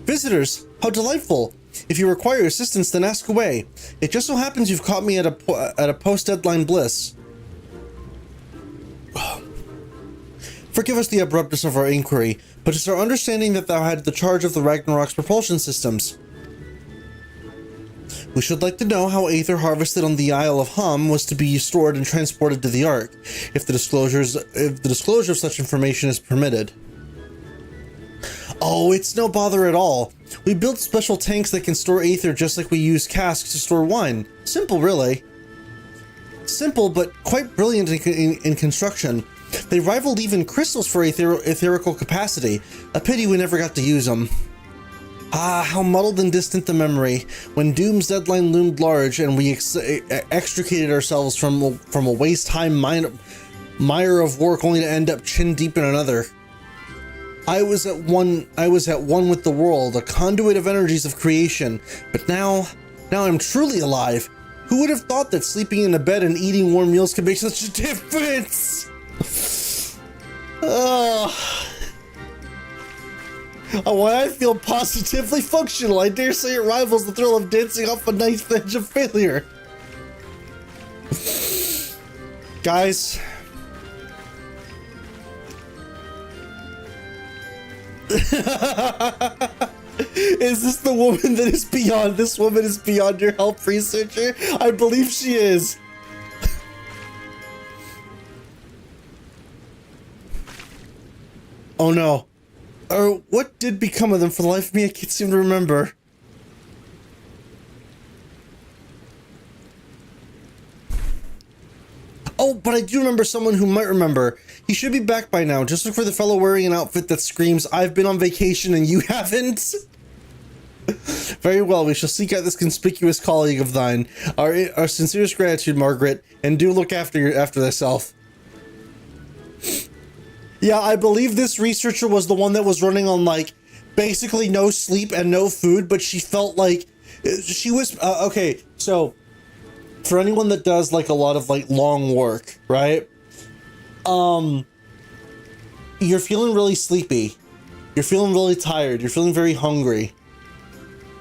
Visitors, how delightful. If you require assistance, then ask away. It just so happens you've caught me at a post-deadline bliss. Forgive us the abruptness of our inquiry, but it's our understanding that thou had the charge of the Ragnarok's propulsion systems. We should like to know how aether harvested on the Isle of Hum was to be stored and transported to the Ark, if the disclosure of such information is permitted. Oh, it's no bother at all. We built special tanks that can store aether just like we use casks to store wine. Simple, really. Simple, but quite brilliant in construction. They rivaled even crystals for etherical capacity. A pity we never got to use them. Ah, how muddled and distant the memory, when Doom's deadline loomed large and we extricated ourselves from a waste-time mire of work only to end up chin-deep in another. I was at one with the world, a conduit of energies of creation. But now I'm truly alive. Who would have thought that sleeping in a bed and eating warm meals could make such a difference? Why I feel positively functional. I dare say it rivals the thrill of dancing off a knife's edge of failure. Guys. Is this the woman that is beyond? This woman is beyond your help, researcher? I believe she is. Oh no. What did become of them? For the life of me, I can't seem to remember. Oh, but I do remember someone who might remember. He should be back by now. Just look for the fellow wearing an outfit that screams, "I've been on vacation and you haven't." Very well, we shall seek out this conspicuous colleague of thine. Our sincerest gratitude, Margaret, and do look after thyself. Yeah, I believe this researcher was the one that was running on, like, basically no sleep and no food, but she felt like she was, okay, so for anyone that does, like, a lot of, like, long work, right? You're feeling really sleepy. You're feeling really tired. You're feeling very hungry.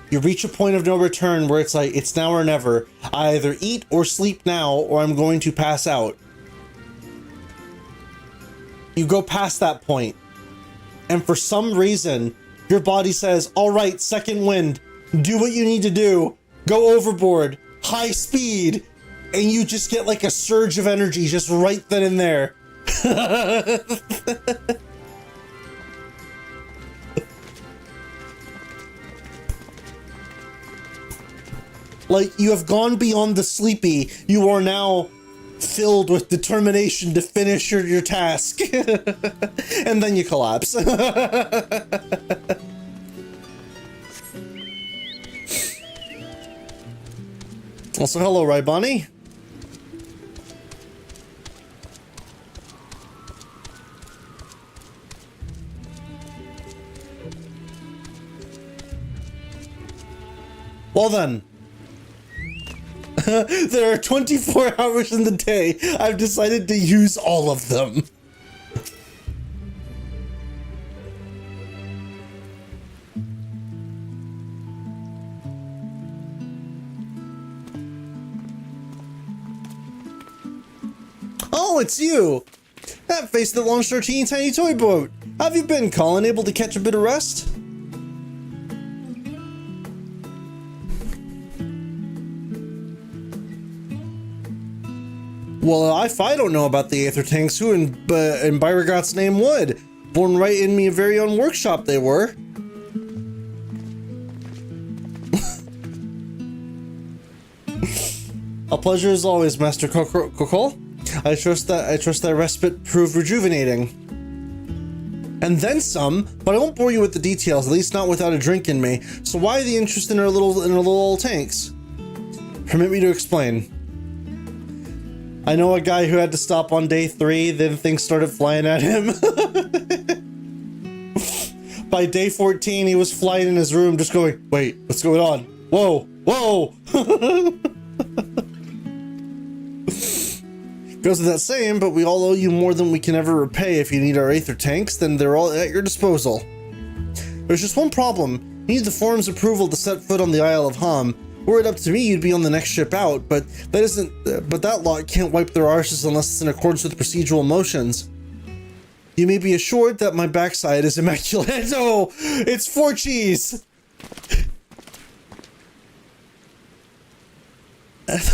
You reach a point of no return where it's like, it's now or never. I either eat or sleep now, or I'm going to pass out. You go past that point, and for some reason, your body says, all right, second wind, do what you need to do, go overboard, high speed, and you just get like a surge of energy just right then and there. Like, you have gone beyond the sleepy, you are now filled with determination to finish your task. And then you collapse. Also, hello, Raibani. Well then. There are 24 hours in the day. I've decided to use all of them. Oh, it's you! That face that launched our teeny tiny toy boat. How have you been, Colin? Able to catch a bit of rest? Well, if I don't know about the Aether Tanks, who in Byragot's name would? Born right in me very own workshop they were. A pleasure as always, Master Kokol. I trust that respite proved rejuvenating. And then some, but I won't bore you with the details, at least not without a drink in me. So why the interest in our little old tanks? Permit me to explain. I know a guy who had to stop on day 3, then things started flying at him. By day 14, he was flying in his room just going, wait, what's going on? Whoa, whoa! Goes without saying, but we all owe you more than we can ever repay. If you need our Aether Tanks, then they're all at your disposal. There's just one problem. You need the forum's approval to set foot on the Isle of Ham. Were it up to me, you'd be on the next ship out, but that lot can't wipe their arses unless it's in accordance with procedural motions. You may be assured that my backside is immaculate. Oh, it's 4 cheese!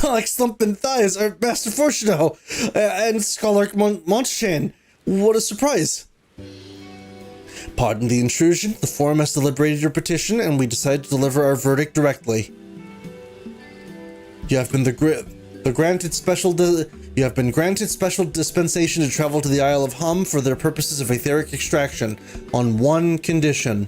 Like slumping thighs are Master Fortuno and Scholar Montchain. What a surprise. Pardon the intrusion. The forum has deliberated your petition and we decided to deliver our verdict directly. You have been granted special dispensation to travel to the Isle of Ham for their purposes of etheric extraction on one condition.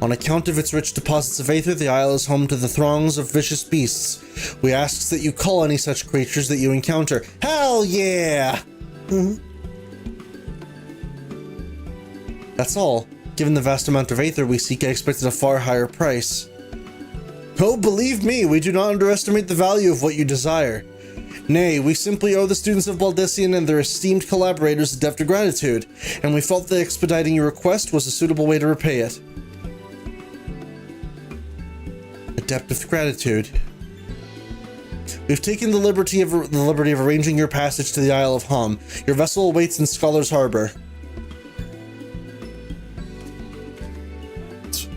On account of its rich deposits of aether, the isle is home to the throngs of vicious beasts. We ask that you cull any such creatures that you encounter. Hell yeah! That's all. Given the vast amount of aether we seek, I expected a far higher price. Oh, believe me, we do not underestimate the value of what you desire. Nay, we simply owe the students of Baldessian and their esteemed collaborators a debt of gratitude, and we felt that expediting your request was a suitable way to repay it. A debt of gratitude. We've taken the liberty of arranging your passage to the Isle of Hum. Your vessel awaits in Scholar's Harbor.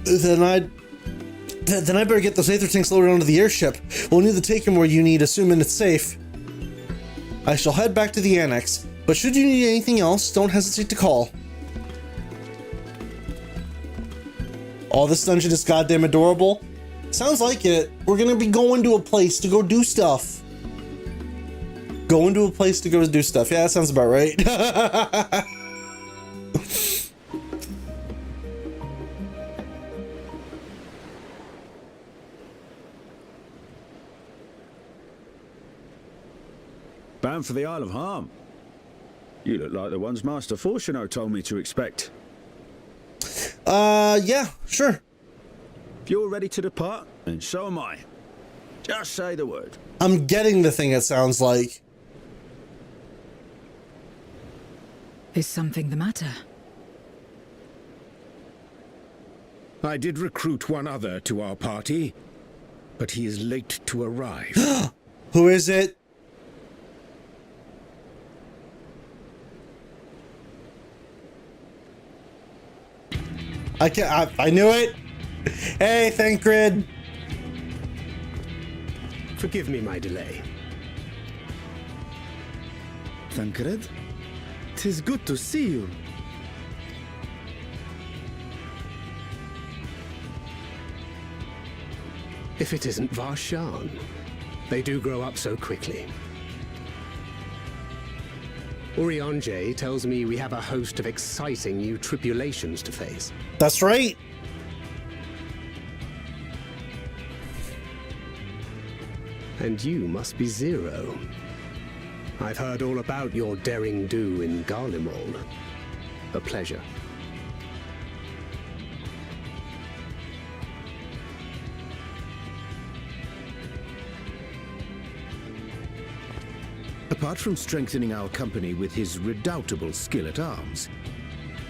Then I better get those aether tanks loaded onto the airship. We'll need to take them where you need, assuming it's safe. I shall head back to the annex, but should you need anything else, don't hesitate to call. Oh, this dungeon is goddamn adorable. Sounds like it. We're gonna be going to a place to go do stuff. Going to a place to go do stuff. Yeah, that sounds about right. Bound for the Isle of Harm. You look like the ones Master Fortuno told me to expect. Yeah, sure. If you're ready to depart, then so am I. Just say the word. I'm getting the thing it sounds like. Is something the matter? I did recruit one other to our party, but he is late to arrive. Who is it? I knew it. Hey, Thancred. Forgive me my delay. Thancred? 'Tis good to see you. If it isn't Varshan. They do grow up so quickly. Urianger tells me we have a host of exciting new tribulations to face. That's right. And you must be Zero. I've heard all about your daring do in Garlemald. A pleasure. Apart from strengthening our company with his redoubtable skill at arms,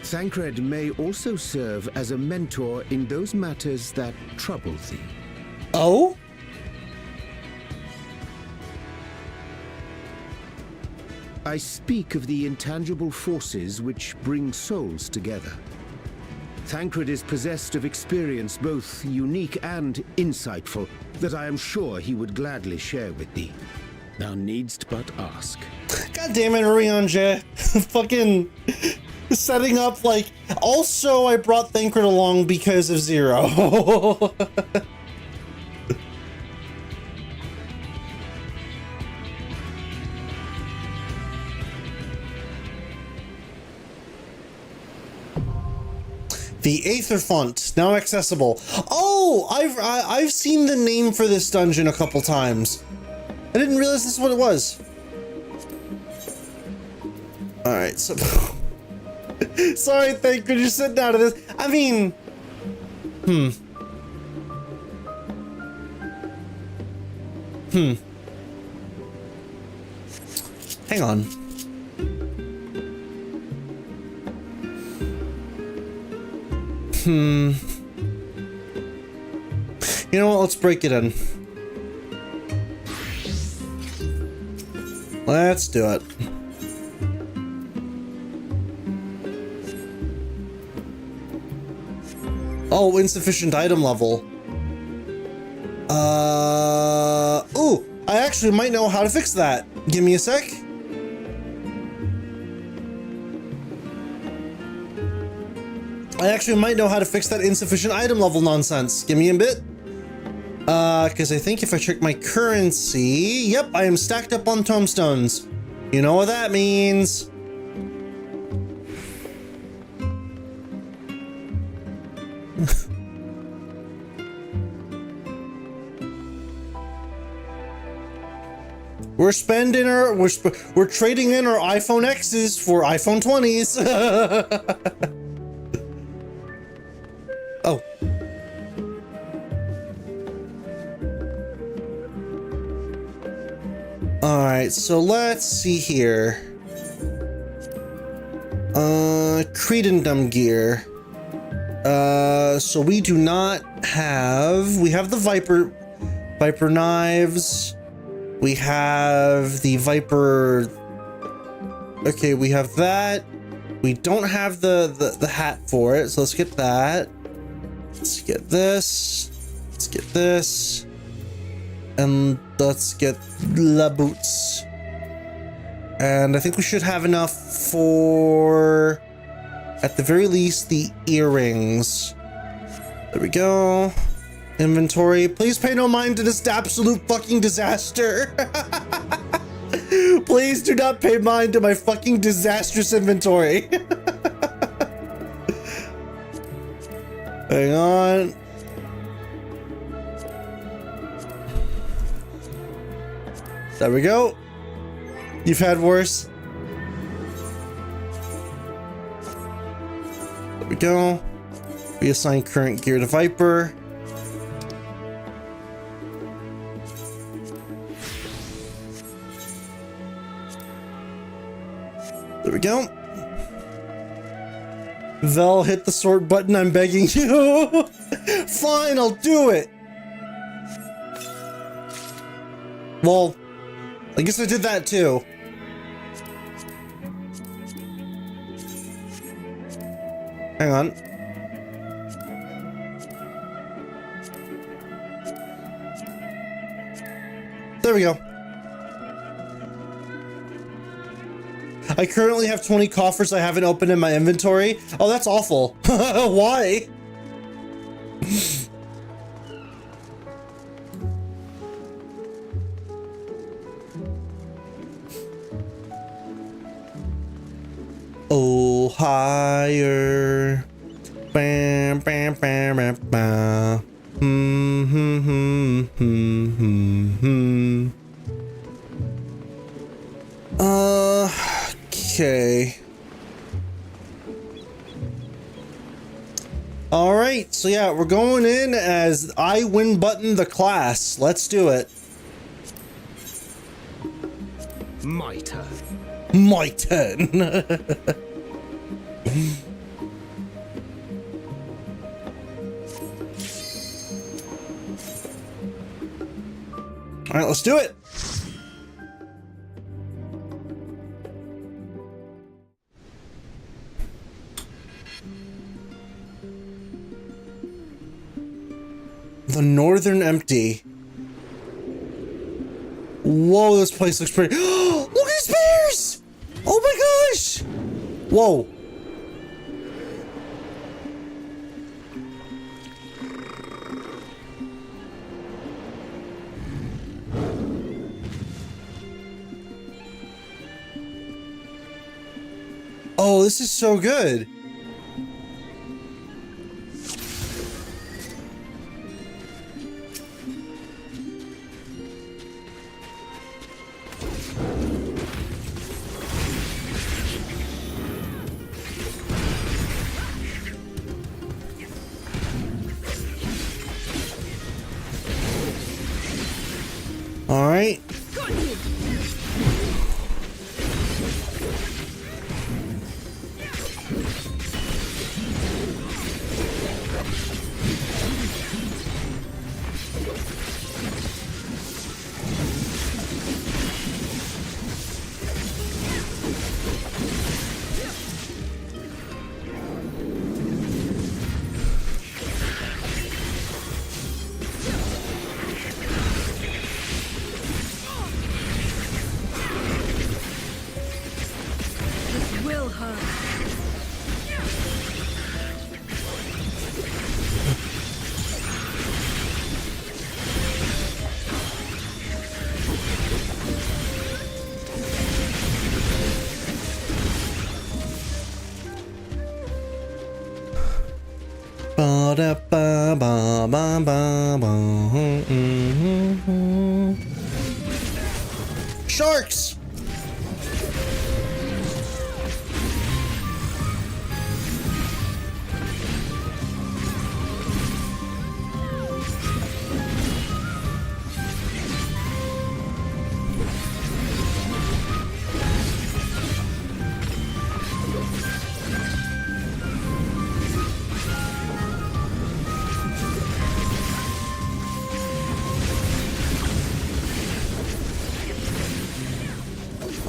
Thancred may also serve as a mentor in those matters that trouble thee. Oh? I speak of the intangible forces which bring souls together. Thancred is possessed of experience both unique and insightful that I am sure he would gladly share with thee. Thou needst but ask. God damn it, Urianger. Fucking setting up like... Also, I brought Thancred along because of Zero. The Aether Font, now accessible. Oh, I've seen the name for this dungeon a couple times. I didn't realize this is what it was. Alright, so... Sorry, Thancred, you're sitting out of this. I mean... Hang on. You know what, let's break it in. Let's do it. Oh, insufficient item level. Ooh, I actually might know how to fix that. Give me a sec. I actually might know how to fix that insufficient item level nonsense. Give me a bit. Because I think if I check my currency, yep, I am stacked up on tombstones. You know what that means. We're spending our, we're trading in our iPhone X's for iPhone 20s. Alright, so let's see here. Credendum gear. So we do not have... We have the Viper knives. We have the Viper... Okay, we have that. We don't have the hat for it, so let's get that. Let's get this. Let's get this. And let's get the boots. And I think we should have enough for, at the very least, the earrings. There we go. Inventory. Please pay no mind to this absolute fucking disaster. Please do not pay mind to my fucking disastrous inventory. Hang on. There we go. You've had worse. There we go. Reassign current gear to Viper. There we go. Vel, hit the sort button, I'm begging you. Fine, I'll do it. Well, I guess I did that too. Hang on. There we go. I currently have 20 coffers I haven't opened in my inventory. Oh, that's awful. Why? Oh, higher. Bam, bam, bam, bam, bam. Okay. All right, so yeah, we're going in as I win button the class. Let's do it. My turn. My turn. All right, let's do it. The Northern Empty. Whoa, this place looks pretty. Look at these bears! Oh my gosh! Whoa. Oh, this is so good. All right. Sharks!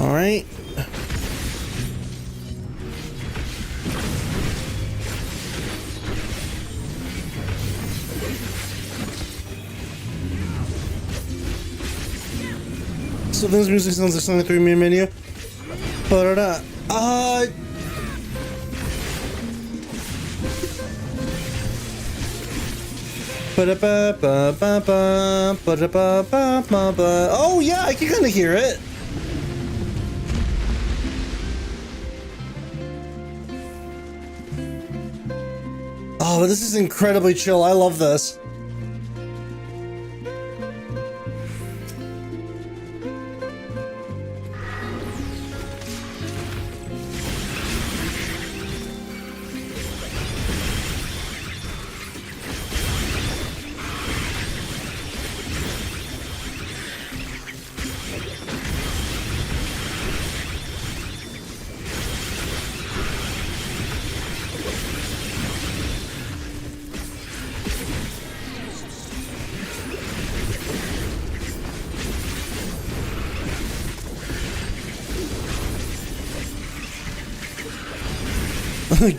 All right. So this music sounds like something through me menu. Ba-da-da. Oh yeah, I can kind of hear it. Oh, but this is incredibly chill. I love this.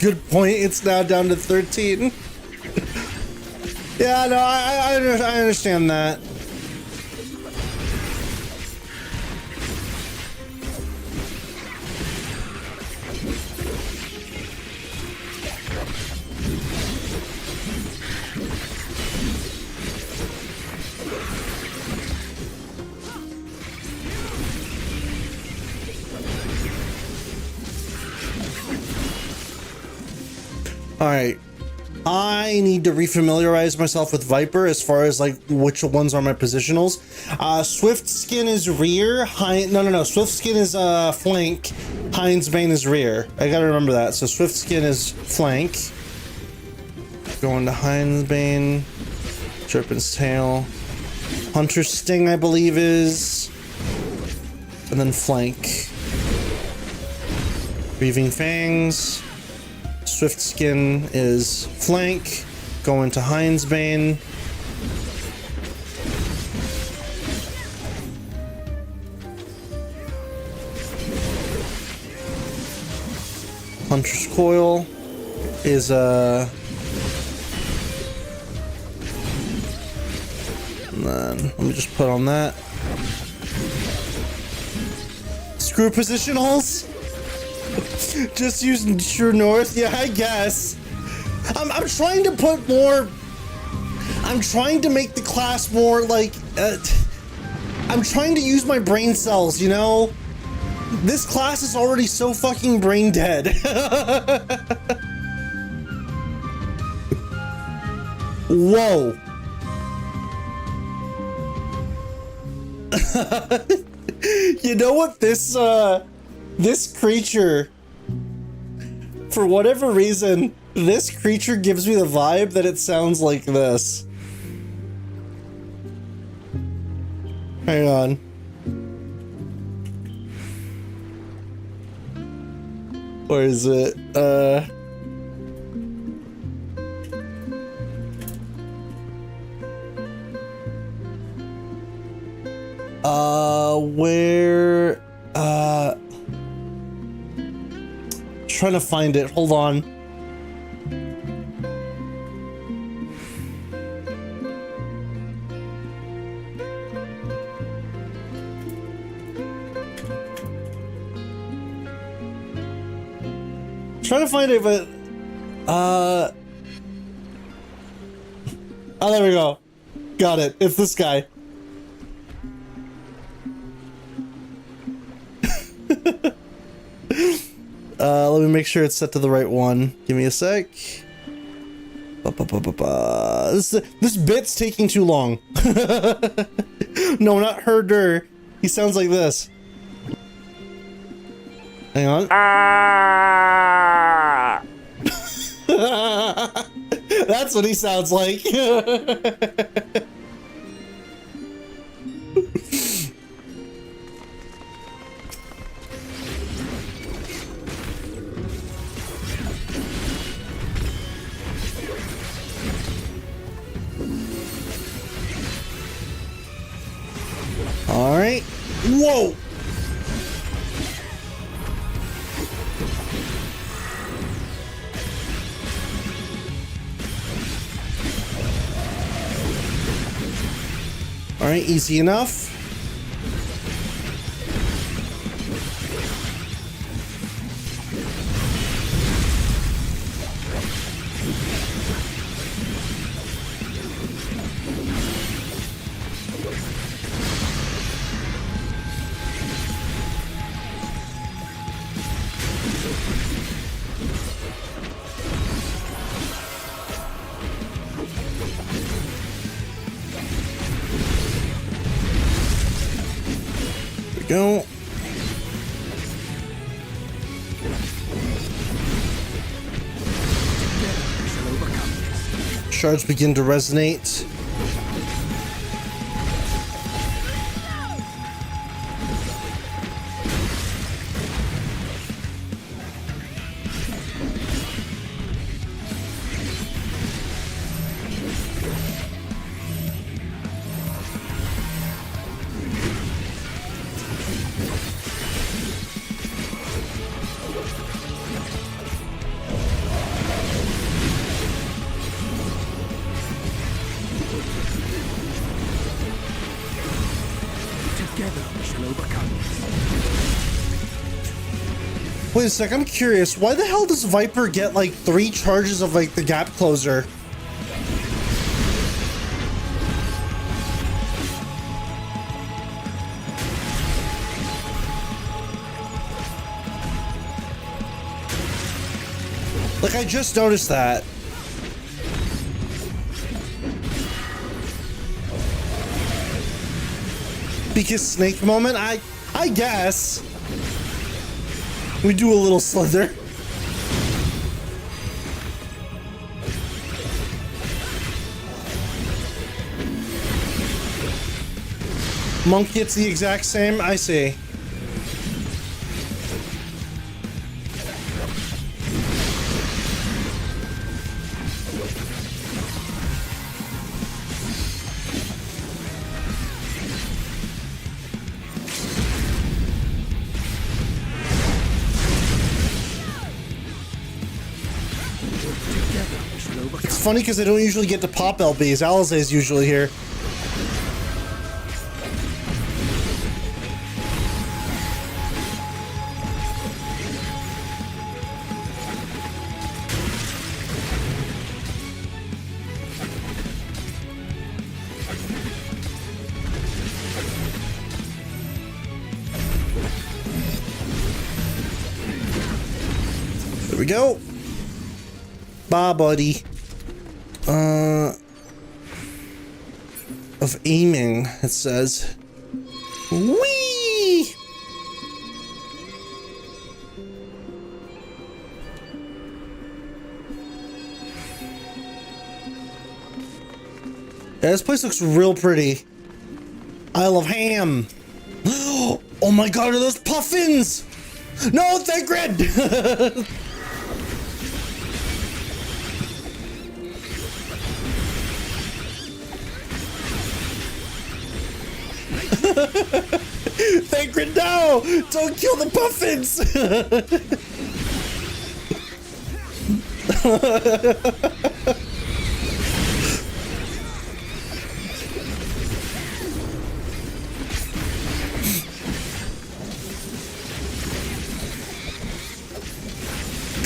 Good point. It's now down to 13. Yeah, no, I understand that. All right, I need to refamiliarize myself with Viper as far as like which ones are my positionals. Swift Skin is rear. No. Swift Skin is flank. Hind's Bane is rear. I gotta remember that. So Swift Skin is flank. Going to Hind's Bane. Serpent's Tail. Hunter's Sting, I believe, is, and then flank. Breathing Fangs. Swift Skin is flank, going to Hind's Bane. Hunter's Coil is and then let me just put on that. Screw positionals. Just using true north, yeah, I guess. I'm trying to put more. I'm trying to make the class more like. I'm trying to use my brain cells, you know. This class is already so fucking brain dead. Whoa. You know what this creature, for whatever reason, this creature gives me the vibe that it sounds like this. Hang on. Where is it? Where, trying to find it. Hold on. Trying to find it, but oh, there we go. Got it. It's this guy. Let me make sure it's set to the right one. Give me a sec. This bit's taking too long. No, not herder. He sounds like this. Hang on. That's what he sounds like. All right. Whoa. All right, easy enough. Go. Shards begin to resonate. Wait a sec, I'm curious. Why the hell does Viper get like 3 charges of like the gap closer? Like, I just noticed that. Because snake moment, I guess. We do a little slither. Monk gets the exact same, I see. It's funny because I don't usually get to pop LBs. Alize is usually here. There we go. Bye, buddy. Of aiming, it says. Whee! Yeah, this place looks real pretty. Isle of Ham. Oh my god, are those puffins? No, thank Grid! Thancred, no! Don't kill the puffins!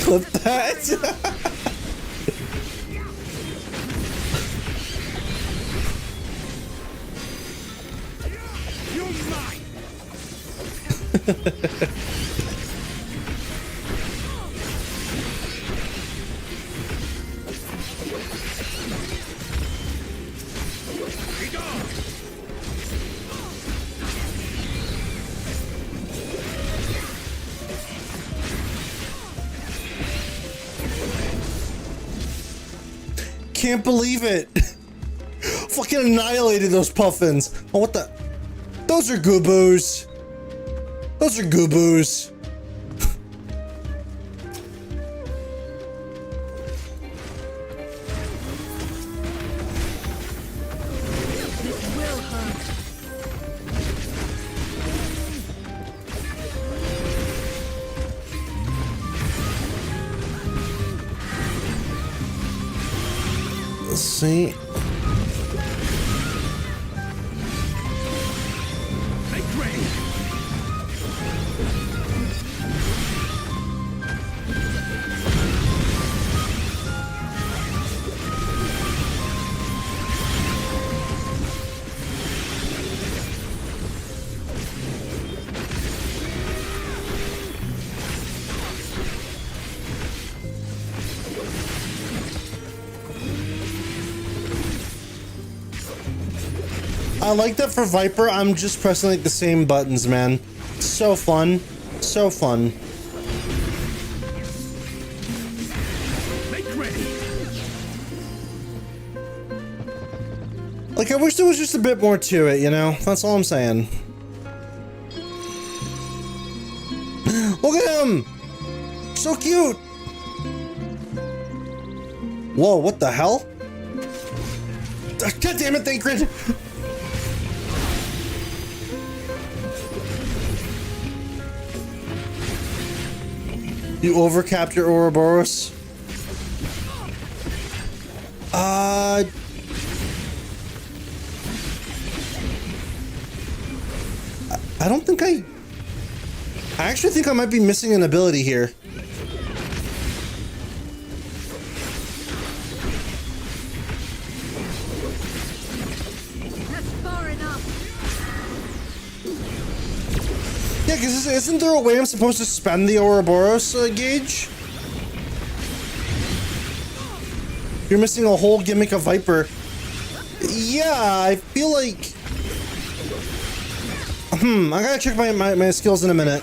Clip that! Can't believe it! Fucking annihilated those puffins. Oh, what the? Those are gooboos. Those are gooboos. This will hurt. Let's see. I like that for Viper, I'm just pressing like the same buttons, man. So fun. So fun. Make ready. Like, I wish there was just a bit more to it, you know? That's all I'm saying. Look at him! So cute! Whoa, what the hell? God damn it, Thancred! You overcapped your Ouroboros? I don't think I actually think I might be missing an ability here. That's far enough. Yeah, because isn't there a way I'm supposed to spend the Ouroboros gauge? You're missing a whole gimmick of Viper. Yeah, I feel like... I gotta check my skills in a minute.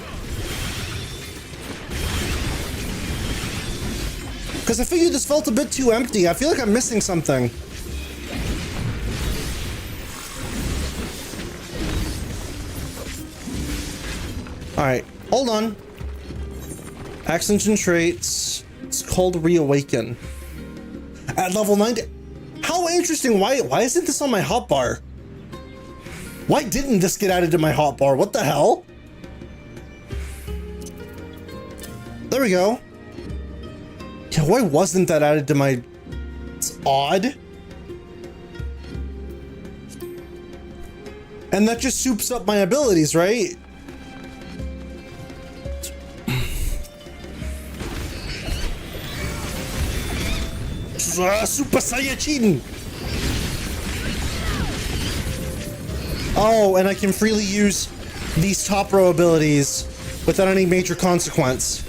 Because I figured this felt a bit too empty. I feel like I'm missing something. Alright, hold on. Accents and traits. It's called Reawaken. At level 90. How interesting. Why isn't this on my hotbar? Why didn't this get added to my hotbar? What the hell? There we go. Yeah, why wasn't that added to my... It's odd. And that just soups up my abilities, right? Super Saiyajin! Oh, and I can freely use these top row abilities without any major consequence.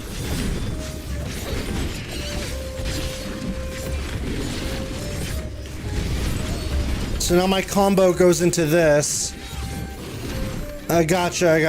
So now my combo goes into this. I gotcha.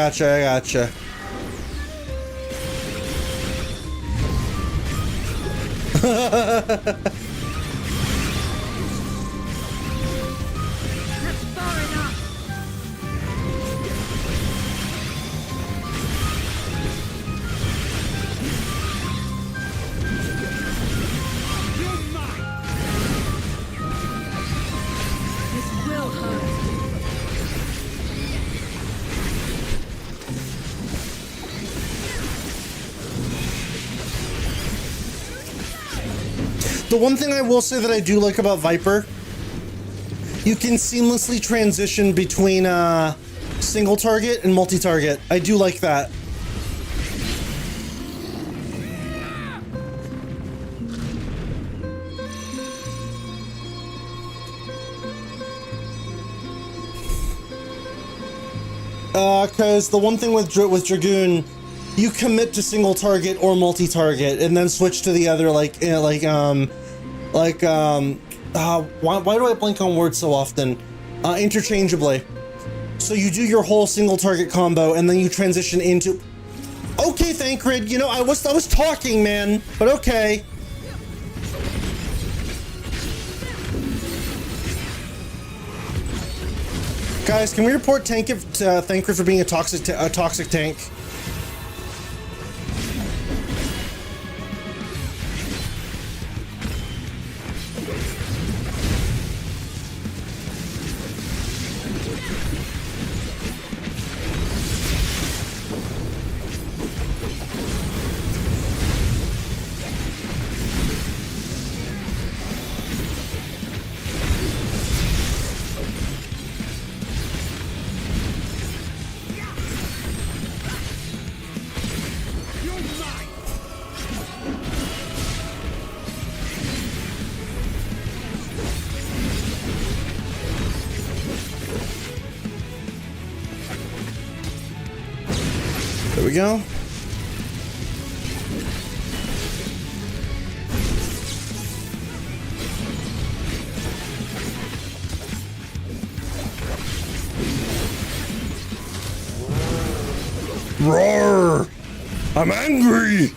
The one thing I will say that I do like about Viper, you can seamlessly transition between single target and multi-target. I do like that. Because the one thing with Dragoon, you commit to single target or multi-target, and then switch to the other, why do I blank on words so often? Interchangeably. So you do your whole single target combo, and then you transition into... Okay, Thancred, you know, I was talking, man, but okay. Guys, can we report Thancred for being a toxic tank? There we go. Roar! I'm angry!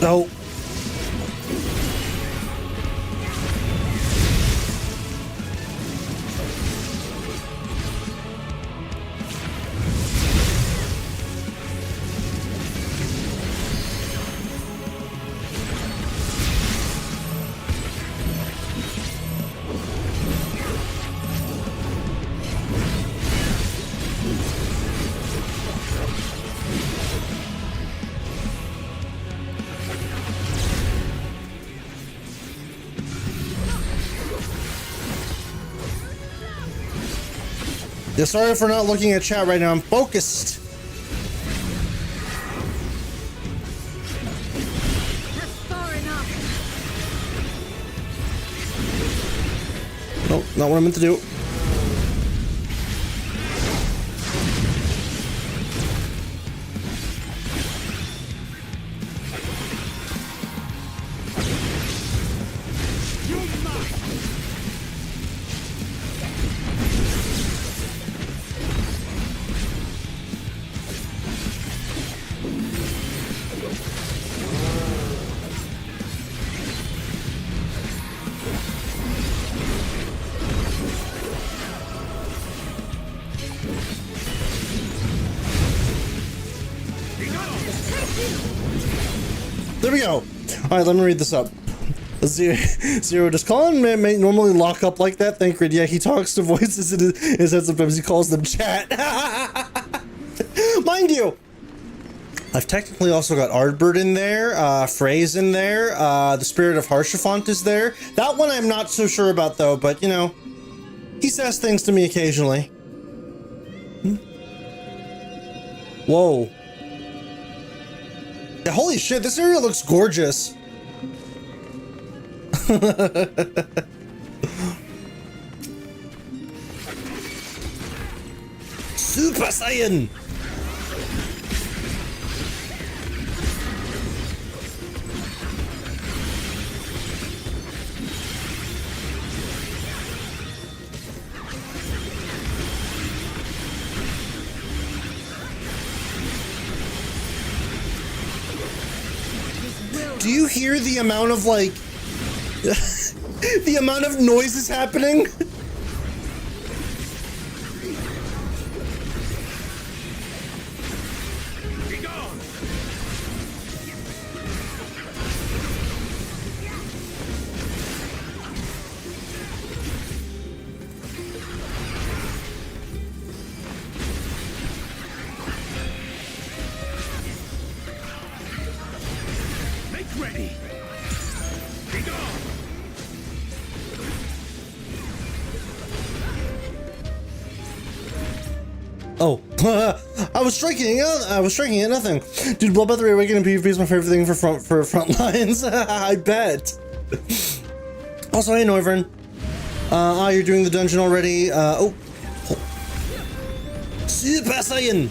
No. Yeah, sorry for not looking at chat right now. I'm focused. That's far enough. Nope, not what I meant to do. There we go. Alright, let me read this up. Zero, does Colin may normally lock up like that? Thancred, yeah, he talks to voices in his head sometimes. He calls them chat. Mind you, I've technically also got Ardbird in there, Frey's in there, the Spirit of Harshaphant is there. That one I'm not so sure about though, but you know, he says things to me occasionally. Whoa. Yeah, holy shit, this area looks gorgeous. Super Saiyan! Do you hear the amount of like the amount of noises happening? Oh, I was striking at nothing. Dude, Bloodbath Reawakening PvP is my favorite thing for front lines. I bet. Also, hey Noivern. You're doing the dungeon already. Super Saiyan.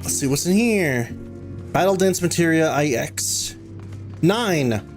Let's see what's in here. Battle Dance Materia IX 9.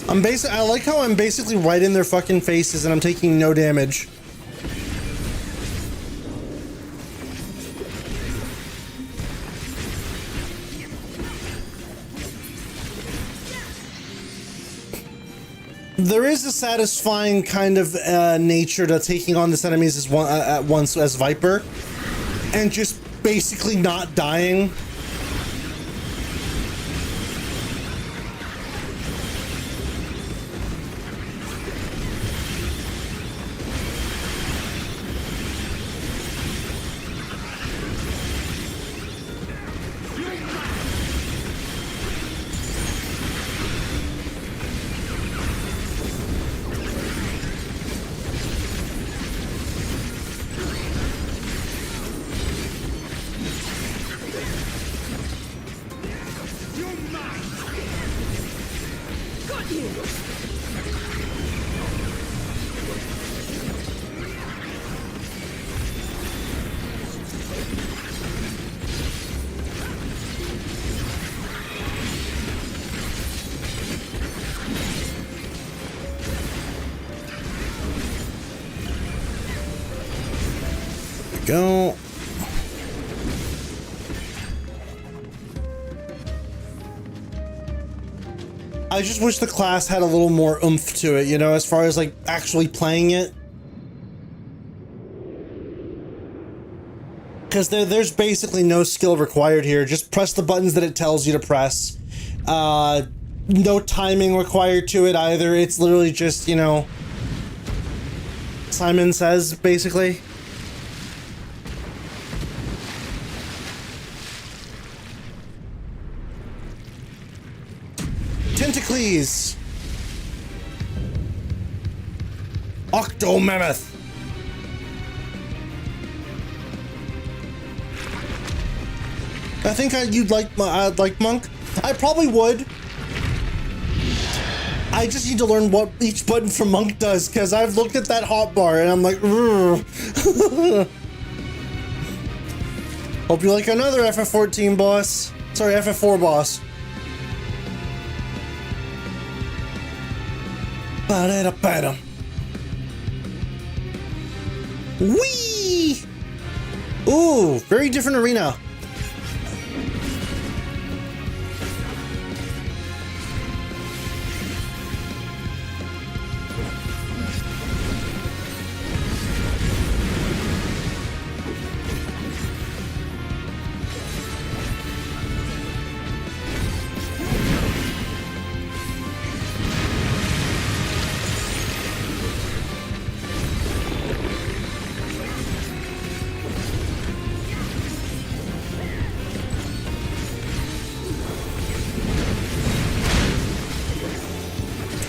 I like how I'm basically right in their fucking faces and I'm taking no damage. There is a satisfying kind of nature to taking on this enemies as at once as Viper and just basically not dying. Go. I just wish the class had a little more oomph to it, you know, as far as like actually playing it. Because there's basically no skill required here. Just press the buttons that it tells you to press. No timing required to it either. It's literally just, you know, Simon Says, basically. Tentacles! Octo Mammoth! I think you'd like Monk. I probably would. I just need to learn what each button for Monk does, because I've looked at that hotbar and I'm like, hope you like another FF14 boss. Sorry, FF4 boss. Ba-da-da-ba-da. Whee! Ooh, very different arena.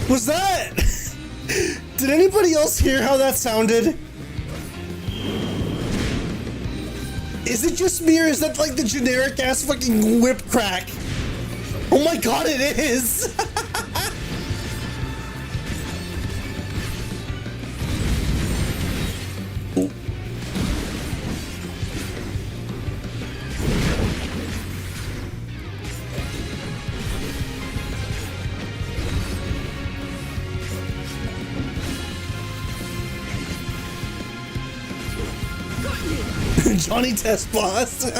Was that? Did anybody else hear how that sounded? Is it just me or is that like the generic ass fucking whip crack? Oh my god, it is! Johnny Test Boss.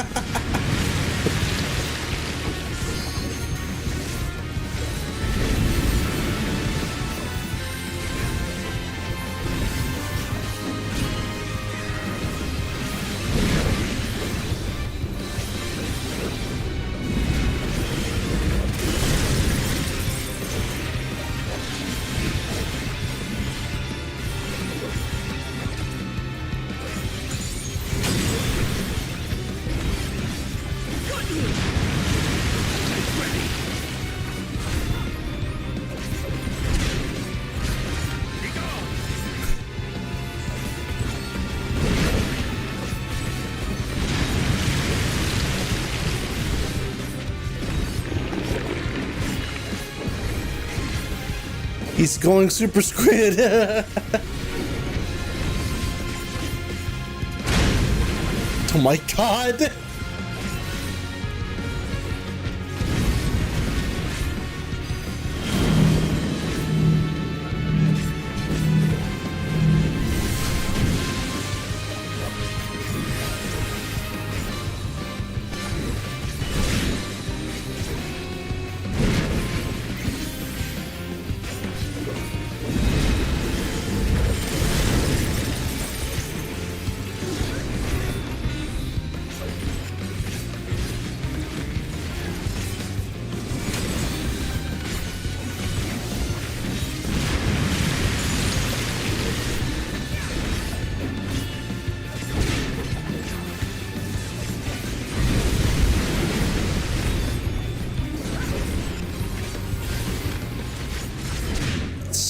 He's going super squid. Oh my god.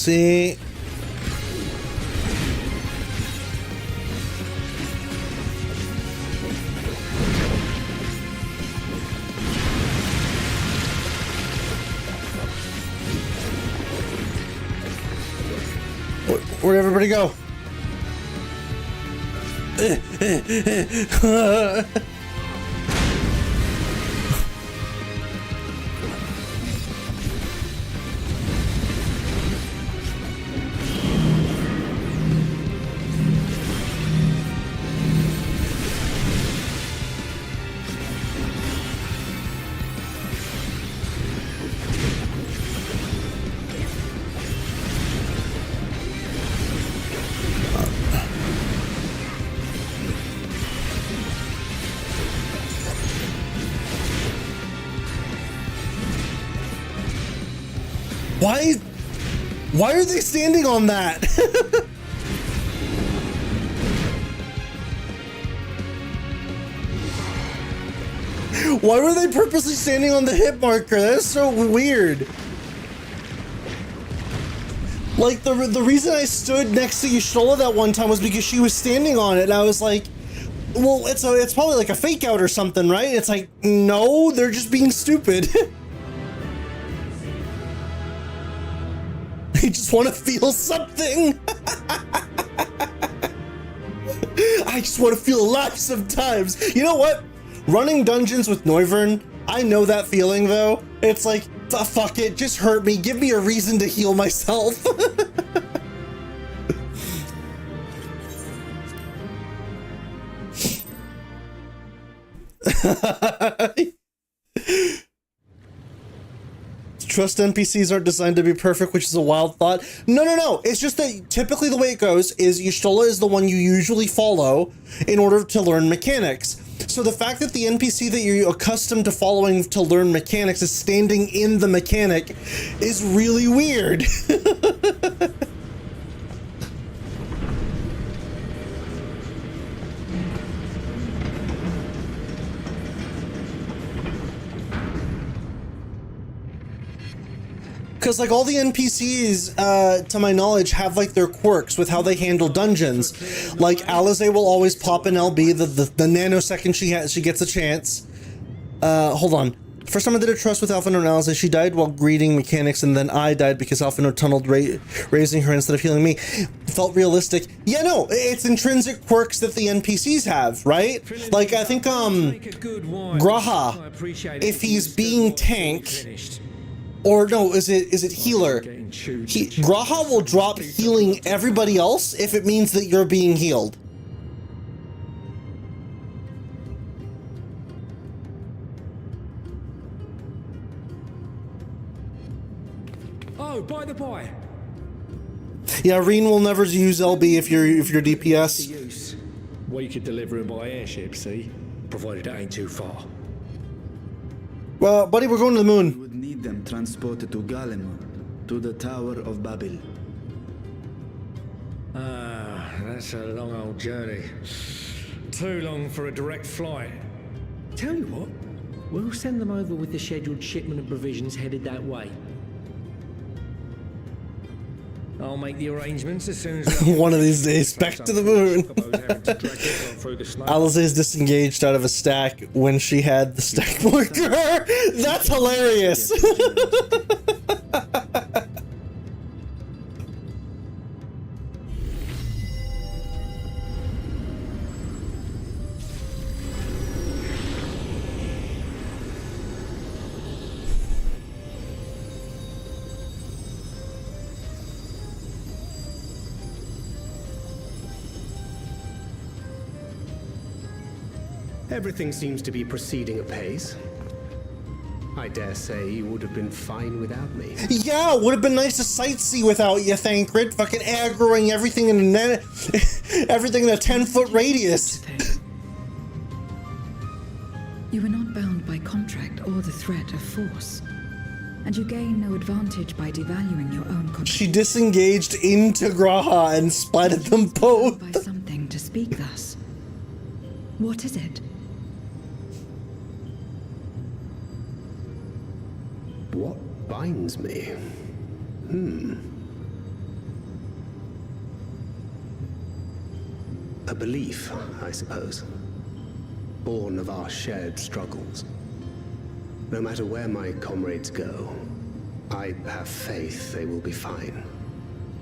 see. Where'd everybody go? Why are they standing on that? Why were they purposely standing on the hit marker? That's so weird. Like, the reason I stood next to Y'shtola that one time was because she was standing on it, and I was like, well, it's probably like a fake out or something, right? It's like, no, they're just being stupid. They just want to feel something. I just want to feel alive sometimes. You know what? Running dungeons with Noivern, I know that feeling though. It's like, fuck it, just hurt me. Give me a reason to heal myself. Trust NPCs aren't designed to be perfect, which is a wild thought. No. It's just that typically the way it goes is Y'shtola is the one you usually follow in order to learn mechanics. So the fact that the NPC that you're accustomed to following to learn mechanics is standing in the mechanic is really weird. Because, like, all the NPCs, to my knowledge, have, like, their quirks with how they handle dungeons. Like, Alize will always pop an LB the nanosecond she gets a chance. Hold on. First time I did a trust with Alphinaud and Alize, she died while greeting mechanics, and then I died because Alphinaud tunneled, raising her instead of healing me. Felt realistic. Yeah, no, it's intrinsic quirks that the NPCs have, right? Like, I think, Graha, if he's being tank... Or no, is it healer? Graha will drop healing everybody else if it means that you're being healed. Oh, by the by. Yeah, Reen will never use LB if you're DPS. We could deliver him by airship, see? Provided it ain't too far. Well, buddy, we're going to the moon. We would need them transported to Garlemald, to the Tower of Babel. Ah, that's a long old journey. Too long for a direct flight. Tell you what, we'll send them over with the scheduled shipment of provisions headed that way. I'll make the arrangements as soon as... One of these days, back to the moon. Alize is disengaged out of a stack when she had the stack marker. That's hilarious. Everything seems to be proceeding apace. I dare say you would have been fine without me. Yeah, it would have been nice to sightsee without you, Thancred. Fucking aggroing everything in a everything in a 10-foot radius. You are not bound by contract or the threat of force, and you gain no advantage by devaluing your own contract. She disengaged into Graha and splatted them both. By something to speak thus. What is it? What binds me? A belief, I suppose. Born of our shared struggles. No matter where my comrades go, I have faith they will be fine.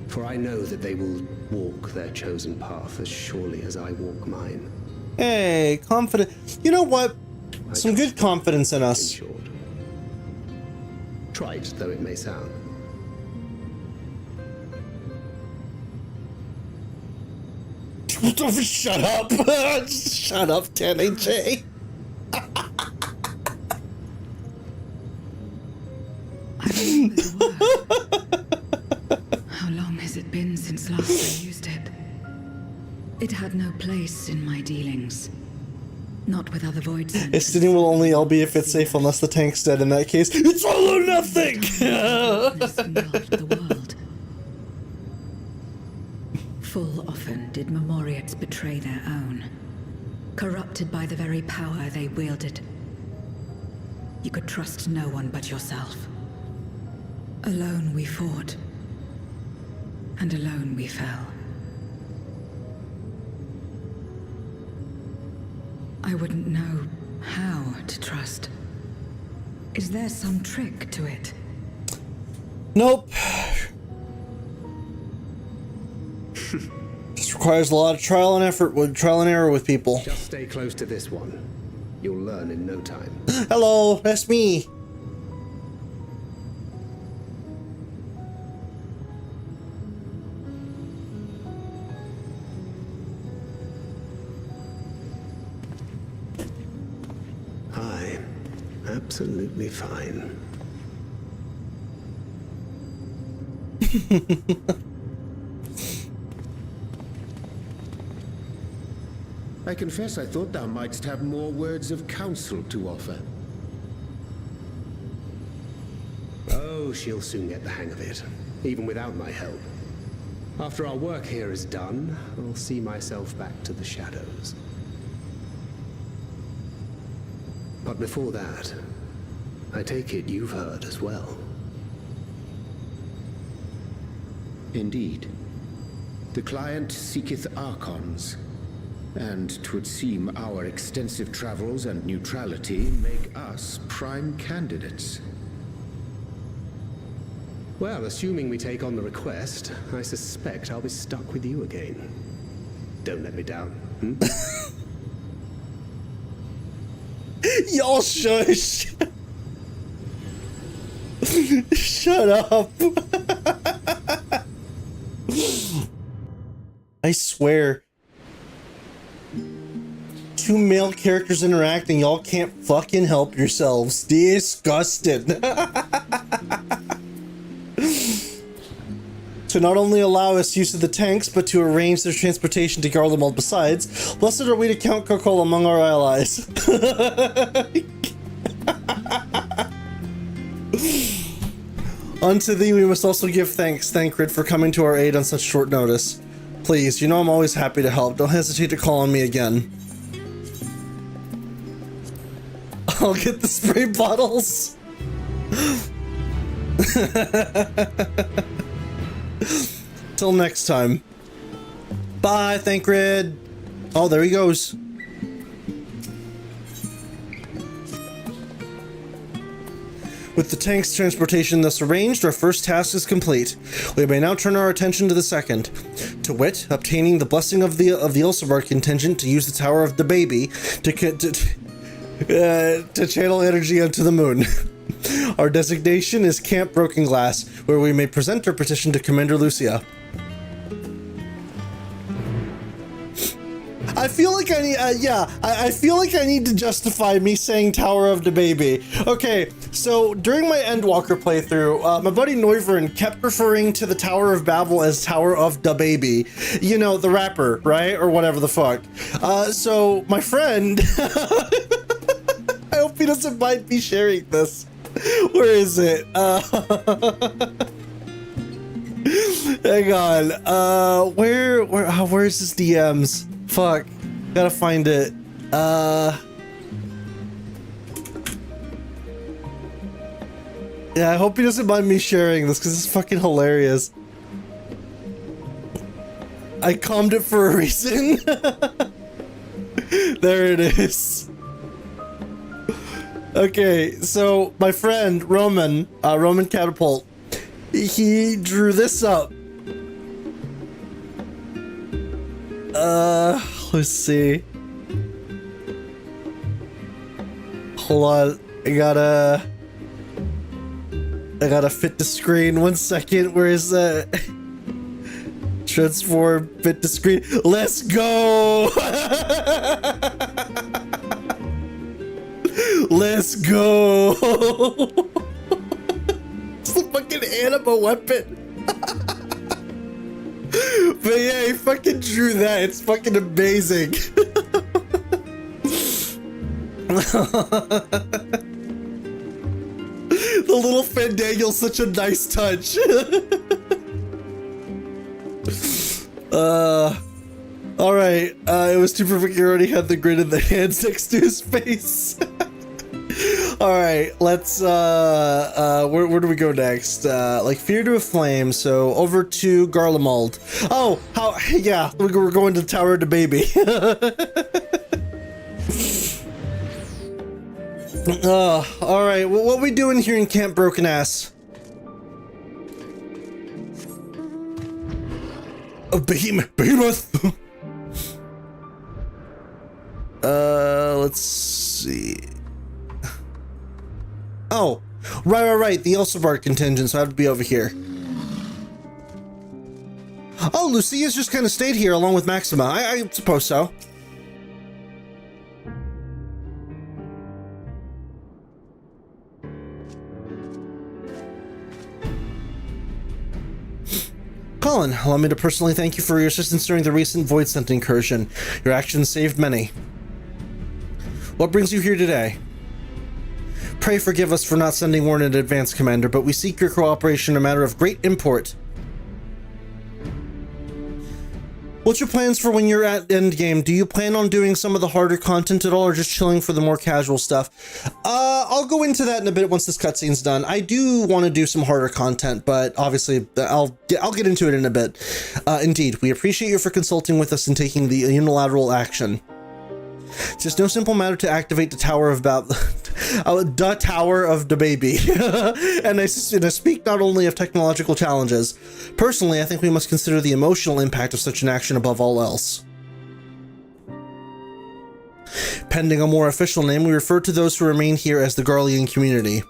For I know that they will walk their chosen path as surely as I walk mine. Hey, confident. You know what? Some good confidence in us. In short. Trite though it may sound. Shut up! Shut up, 10AJ. I remember the word. How long has it been since last I used it? It had no place in my dealings. Not with other void centers. Sitting will only L be if it's safe unless the tank's dead. In that case, it's all or nothing! Engulfed the world. Full often did Memoriates betray their own, corrupted by the very power they wielded. You could trust no one but yourself. Alone we fought, and alone we fell. I wouldn't know how to trust. Is there some trick to it? Nope. This requires a lot of trial and error with people. Just stay close to this one. You'll learn in no time. Hello, that's me. Hi. Absolutely fine. I confess I thought thou mightst have more words of counsel to offer. Oh, she'll soon get the hang of it, even without my help. After our work here is done, I'll see myself back to the shadows. But before that, I take it you've heard as well. Indeed. The client seeketh Archons, and 'twould seem our extensive travels and neutrality make us prime candidates. Well, assuming we take on the request, I suspect I'll be stuck with you again. Don't let me down, hmm? Y'all shush. Shut up. I swear. Two male characters interacting, y'all can't fucking help yourselves. Disgusted. To not only allow us use of the tanks, but to arrange their transportation to Garlemald besides. Blessed are we to count Kokol among our allies. Unto thee we must also give thanks, Thancred, for coming to our aid on such short notice. Please, you know I'm always happy to help. Don't hesitate to call on me again. I'll get the spray bottles. Till next time. Bye, Thancred. Oh, there he goes. With the tank's transportation thus arranged, our first task is complete. We may now turn our attention to the second. To wit, obtaining the blessing of the Ilsabar contingent to use the Tower of the Baby to channel energy onto the moon. Our designation is Camp Broken Glass, where we may present our petition to Commander Lucia. I feel like I need, I feel like I need to justify me saying Tower of the Baby. Okay, so during my Endwalker playthrough, my buddy Neuvern kept referring to the Tower of Babel as Tower of the Baby. You know, the rapper, right? Or whatever the fuck. So my friend, I hope he doesn't mind me sharing this. Where is it? Hang on. Where's his DMs? Fuck. Gotta find it. Yeah, I hope he doesn't mind me sharing this because it's fucking hilarious. I calmed it for a reason. There it is. Okay, so my friend Roman, Roman Catapult, he drew this up. Let's see. Hold on, I gotta fit the screen. 1 second. Where is that? Transform, fit the screen. Let's go. Let's go. It's the fucking anima weapon. But yeah, he fucking drew that. It's fucking amazing. The little Fandangle's such a nice touch. Alright, it was too perfect. You already had the grin in the hands next to his face. Alright, let's, where do we go next? Like fear to a flame, so over to Garlemald. Oh, yeah, we're going to the Tower of the Baby. Alright, well, what are we doing here in Camp Broken Ass? A behemoth! Let's see. Oh, right, the Elsebard contingent, so I have to be over here. Oh, Lucia's just kind of stayed here along with Maxima. I suppose so. Colin, allow me to personally thank you for your assistance during the recent Void Scent incursion. Your actions saved many. What brings you here today? Pray forgive us for not sending word in advance, Commander, but we seek your cooperation in a matter of great import. What's your plans for when you're at endgame? Do you plan on doing some of the harder content at all, or just chilling for the more casual stuff? I'll go into that in a bit once this cutscene's done. I do want to do some harder content, but obviously I'll get into it in a bit. Indeed, we appreciate you for consulting with us and taking the unilateral action. It's just no simple matter to activate the Tower of the Tower of the Baby. And I speak not only of technological challenges. Personally, I think we must consider the emotional impact of such an action above all else. Pending a more official name, we refer to those who remain here as the Garlean community.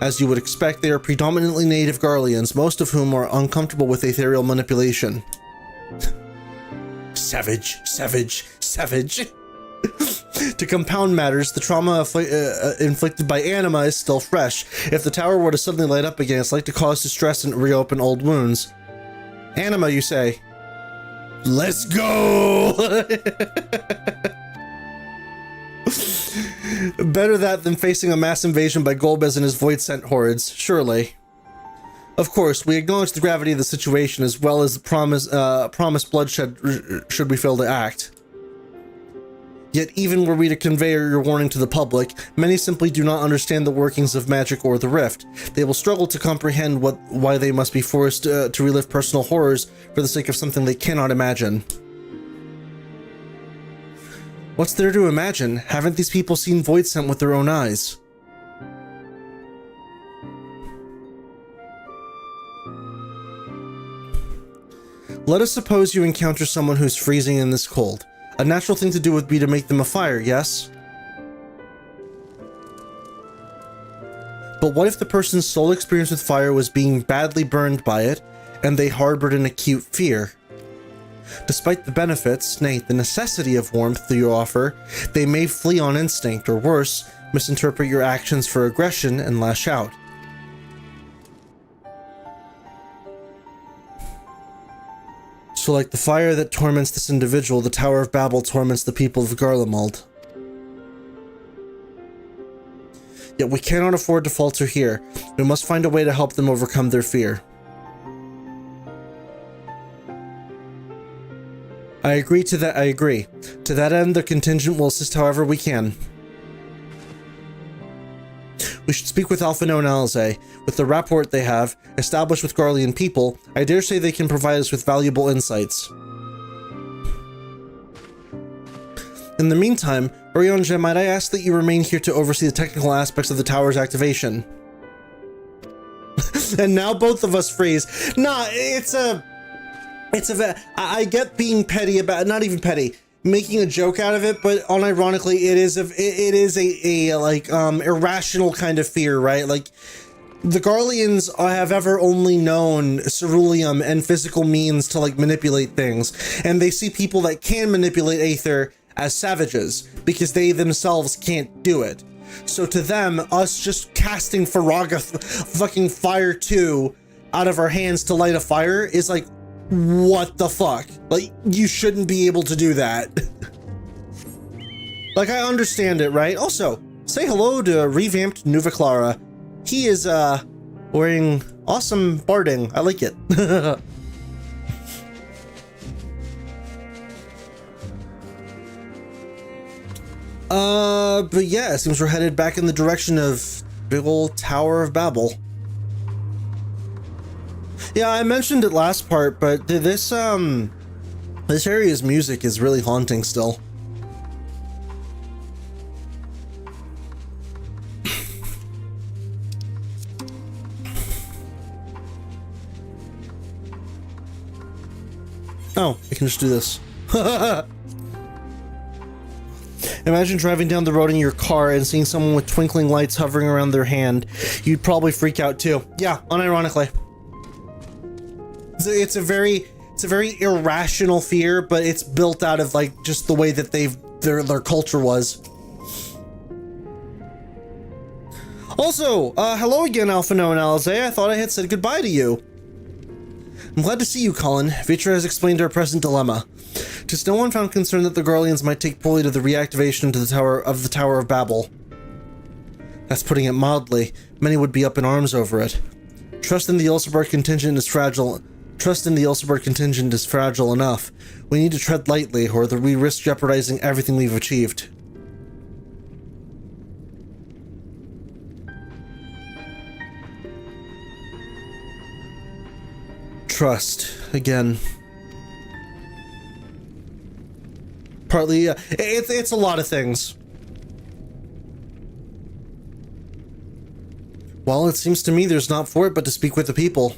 As you would expect, they are predominantly native Garleans, most of whom are uncomfortable with ethereal manipulation. Savage. To compound matters, the trauma inflicted by anima is still fresh. If the tower were to suddenly light up again, it's like to cause distress and reopen old wounds. Anima, you say? Let's go! Better that than facing a mass invasion by Golbez and his Void Scent hordes, surely. Of course, we acknowledge the gravity of the situation as well as the promised bloodshed should we fail to act. Yet even were we to convey your warning to the public, many simply do not understand the workings of magic or the rift. They will struggle to comprehend why they must be forced to relive personal horrors for the sake of something they cannot imagine. What's there to imagine? Haven't these people seen Void Scent with their own eyes? Let us suppose you encounter someone who's freezing in this cold. A natural thing to do would be to make them a fire, yes? But what if the person's sole experience with fire was being badly burned by it, and they harbored an acute fear? Despite the benefits, nay, the necessity of warmth you offer, they may flee on instinct, or worse, misinterpret your actions for aggression and lash out. So like the fire that torments this individual, the Tower of Babel torments the people of Garlemald. Yet we cannot afford to falter here. We must find a way to help them overcome their fear. I agree. To that end, the contingent will assist however we can. We should speak with Alphino and Alize. With the rapport they have, established with Garlean people, I dare say they can provide us with valuable insights. In the meantime, Orionja, might I ask that you remain here to oversee the technical aspects of the tower's activation? And now both of us freeze. Nah, I get being petty about, not even petty, making a joke out of it, but unironically, it is a like irrational kind of fear, right? Like, the Garleans have ever only known ceruleum and physical means to like manipulate things, and they see people that can manipulate Aether as savages because they themselves can't do it. So to them, us just casting Faraga fucking Fire 2 out of our hands to light a fire is like, what the fuck? Like, you shouldn't be able to do that. Like, I understand it, right? Also, say hello to revamped Nuva Clara. He is, wearing awesome barding. I like it. But yeah, it seems we're headed back in the direction of big old Tower of Babel. Yeah, I mentioned it last part, but this area's music is really haunting still. Oh, I can just do this. Imagine driving down the road in your car and seeing someone with twinkling lights hovering around their hand. You'd probably freak out too. Yeah, unironically. It's a very irrational fear, but it's built out of like just the way that their culture was. Also, hello again, Alphino and Alize. I thought I had said goodbye to you. I'm glad to see you, Colin. Vitra has explained our present dilemma. 'Tis no one found concerned that the Garleans might take poorly to the reactivation to the Tower of Babel. That's putting it mildly. Many would be up in arms over it. Trust in the Ulcerbard contingent is fragile. Trust in the Ulcerbard contingent is fragile enough. We need to tread lightly, or we risk jeopardizing everything we've achieved. Trust again. Partly, it's a lot of things. Well, it seems to me there's not for it but to speak with the people.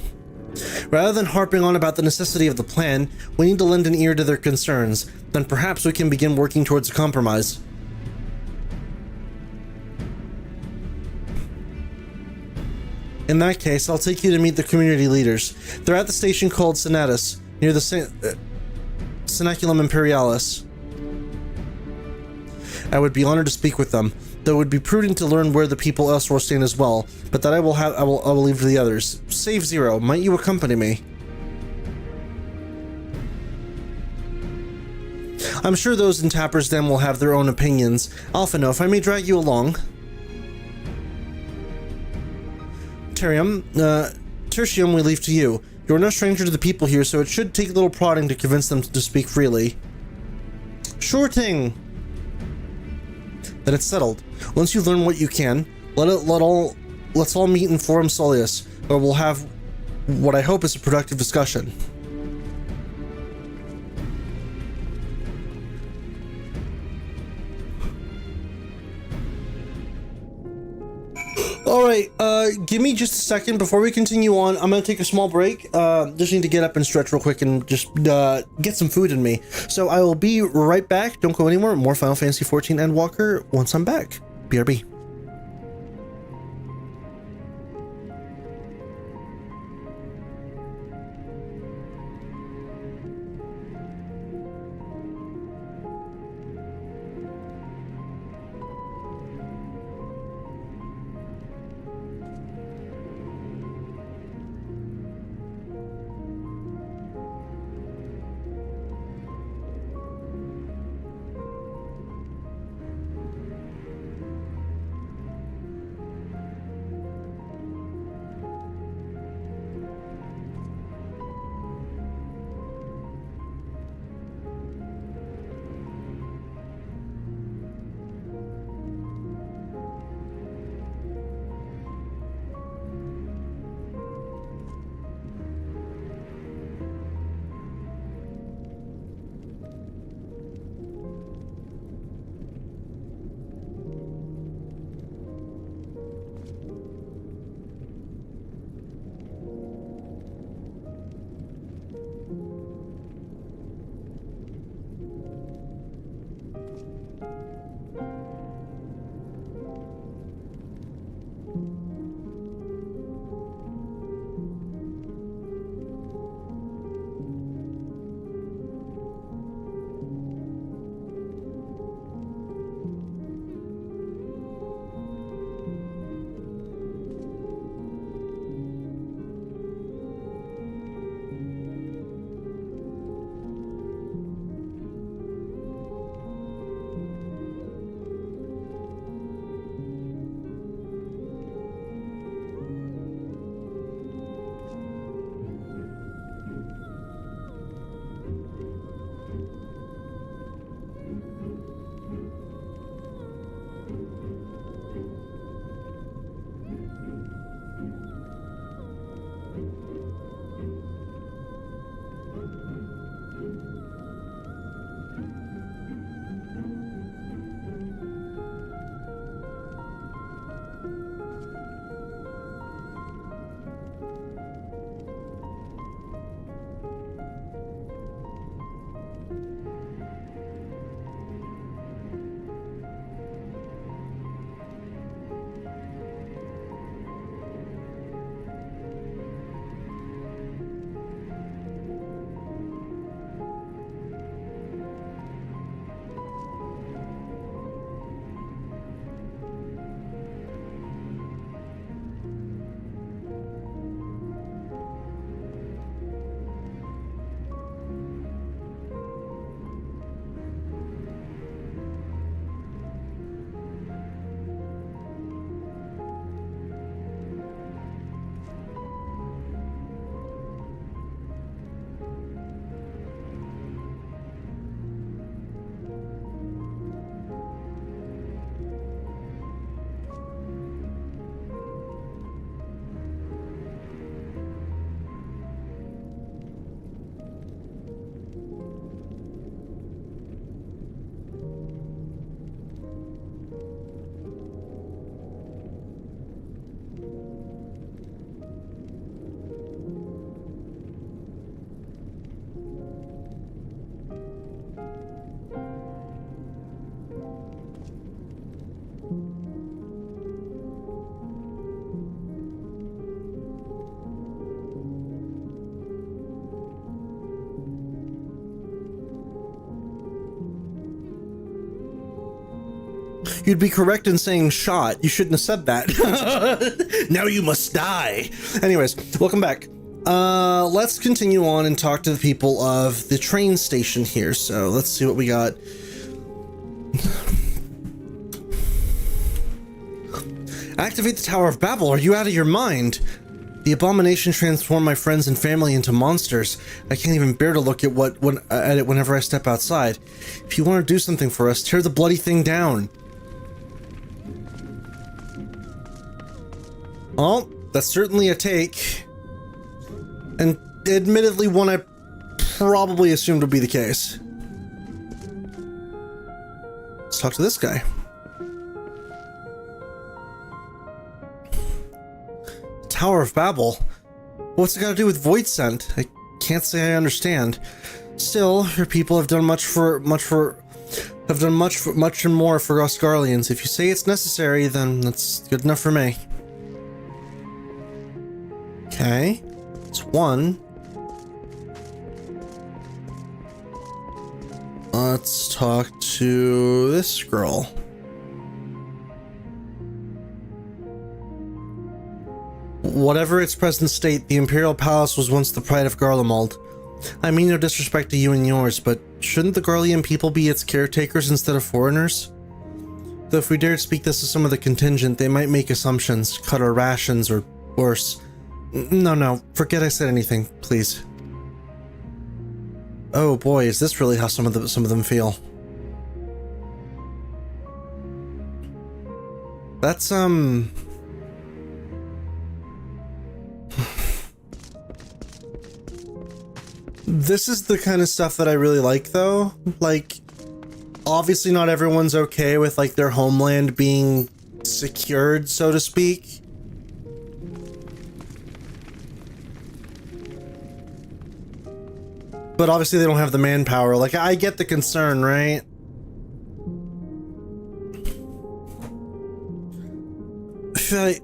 Rather than harping on about the necessity of the plan, we need to lend an ear to their concerns. Then perhaps we can begin working towards a compromise. In that case, I'll take you to meet the community leaders. They're at the station called Senatus, near the Senaculum Imperialis. I would be honored to speak with them, though it would be prudent to learn where the people elsewhere stand as well, but that I will leave to the others. Save Zero, might you accompany me? I'm sure those in Tapper's Den will have their own opinions. Alphino, if I may drag you along. Tertium, we leave to you. You're no stranger to the people here, so it should take a little prodding to convince them to speak freely. Sure thing. Then it's settled. Once you learn what you can, let's all meet in Forum Solius, where we'll have what I hope is a productive discussion. Alright, give me just a second before we continue on. I'm gonna take a small break. Just need to get up and stretch real quick and just get some food in me. So I will be right back. Don't go anywhere. More Final Fantasy XIV Endwalker once I'm back. BRB. You'd be correct in saying shot. You shouldn't have said that. Now you must die. Anyways, welcome back. Let's continue on and talk to the people of the train station here. So let's see what we got. Activate the Tower of Babel. Are you out of your mind? The abomination transformed my friends and family into monsters. I can't even bear to look at it whenever I step outside. If you want to do something for us, tear the bloody thing down. Oh, that's certainly a take. And admittedly, one I probably assumed would be the case. Let's talk to this guy. Tower of Babel? What's it got to do with Void Scent? I can't say I understand. Still, your people have done much and more for us Garleans. If you say it's necessary, then that's good enough for me. Okay, it's one. Let's talk to this girl. Whatever its present state, the Imperial Palace was once the pride of Garlemald. I mean no disrespect to you and yours, but shouldn't the Garlean people be its caretakers instead of foreigners? Though if we dared speak this to some of the contingent, they might make assumptions, cut our rations, or worse. No, forget I said anything, please. Oh boy, is this really how some of them feel? That's This is the kind of stuff that I really like, though. Like, obviously not everyone's okay with, like, their homeland being secured, so to speak. But obviously they don't have the manpower. Like, I get the concern, right? That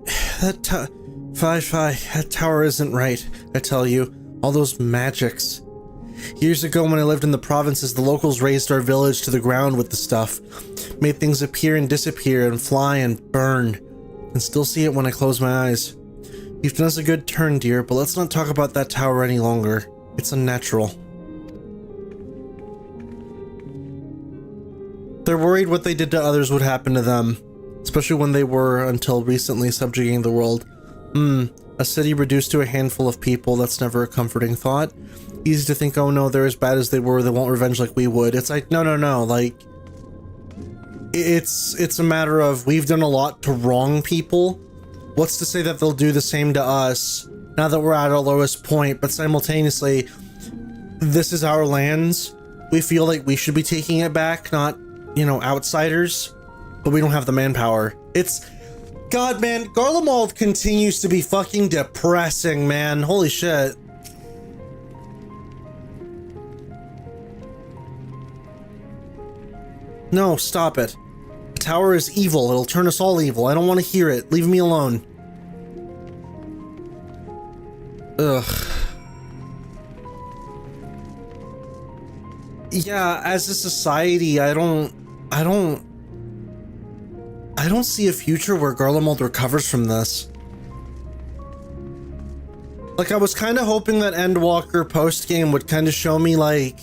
tower isn't right, I tell you. All those magics. Years ago when I lived in the provinces, the locals razed our village to the ground with the stuff. Made things appear and disappear and fly and burn. And still see it when I close my eyes. You've done us a good turn, dear, but let's not talk about that tower any longer. It's unnatural. They're worried what they did to others would happen to them. Especially when they were, until recently, subjugating the world. A city reduced to a handful of people, that's never a comforting thought. Easy to think, oh no, they're as bad as they were, they won't revenge like we would. It's like, no, like... It's a matter of, we've done a lot to wrong people. What's to say that they'll do the same to us, now that we're at our lowest point, but simultaneously, this is our lands. We feel like we should be taking it back, not, you know, outsiders. But we don't have the manpower. It's... God, man, Garlemald continues to be fucking depressing, man. Holy shit. No, stop it. The tower is evil. It'll turn us all evil. I don't want to hear it. Leave me alone. Ugh. Yeah, as a society, I don't see a future where Garlemald recovers from this. Like, I was kind of hoping that Endwalker post-game would kind of show me, like...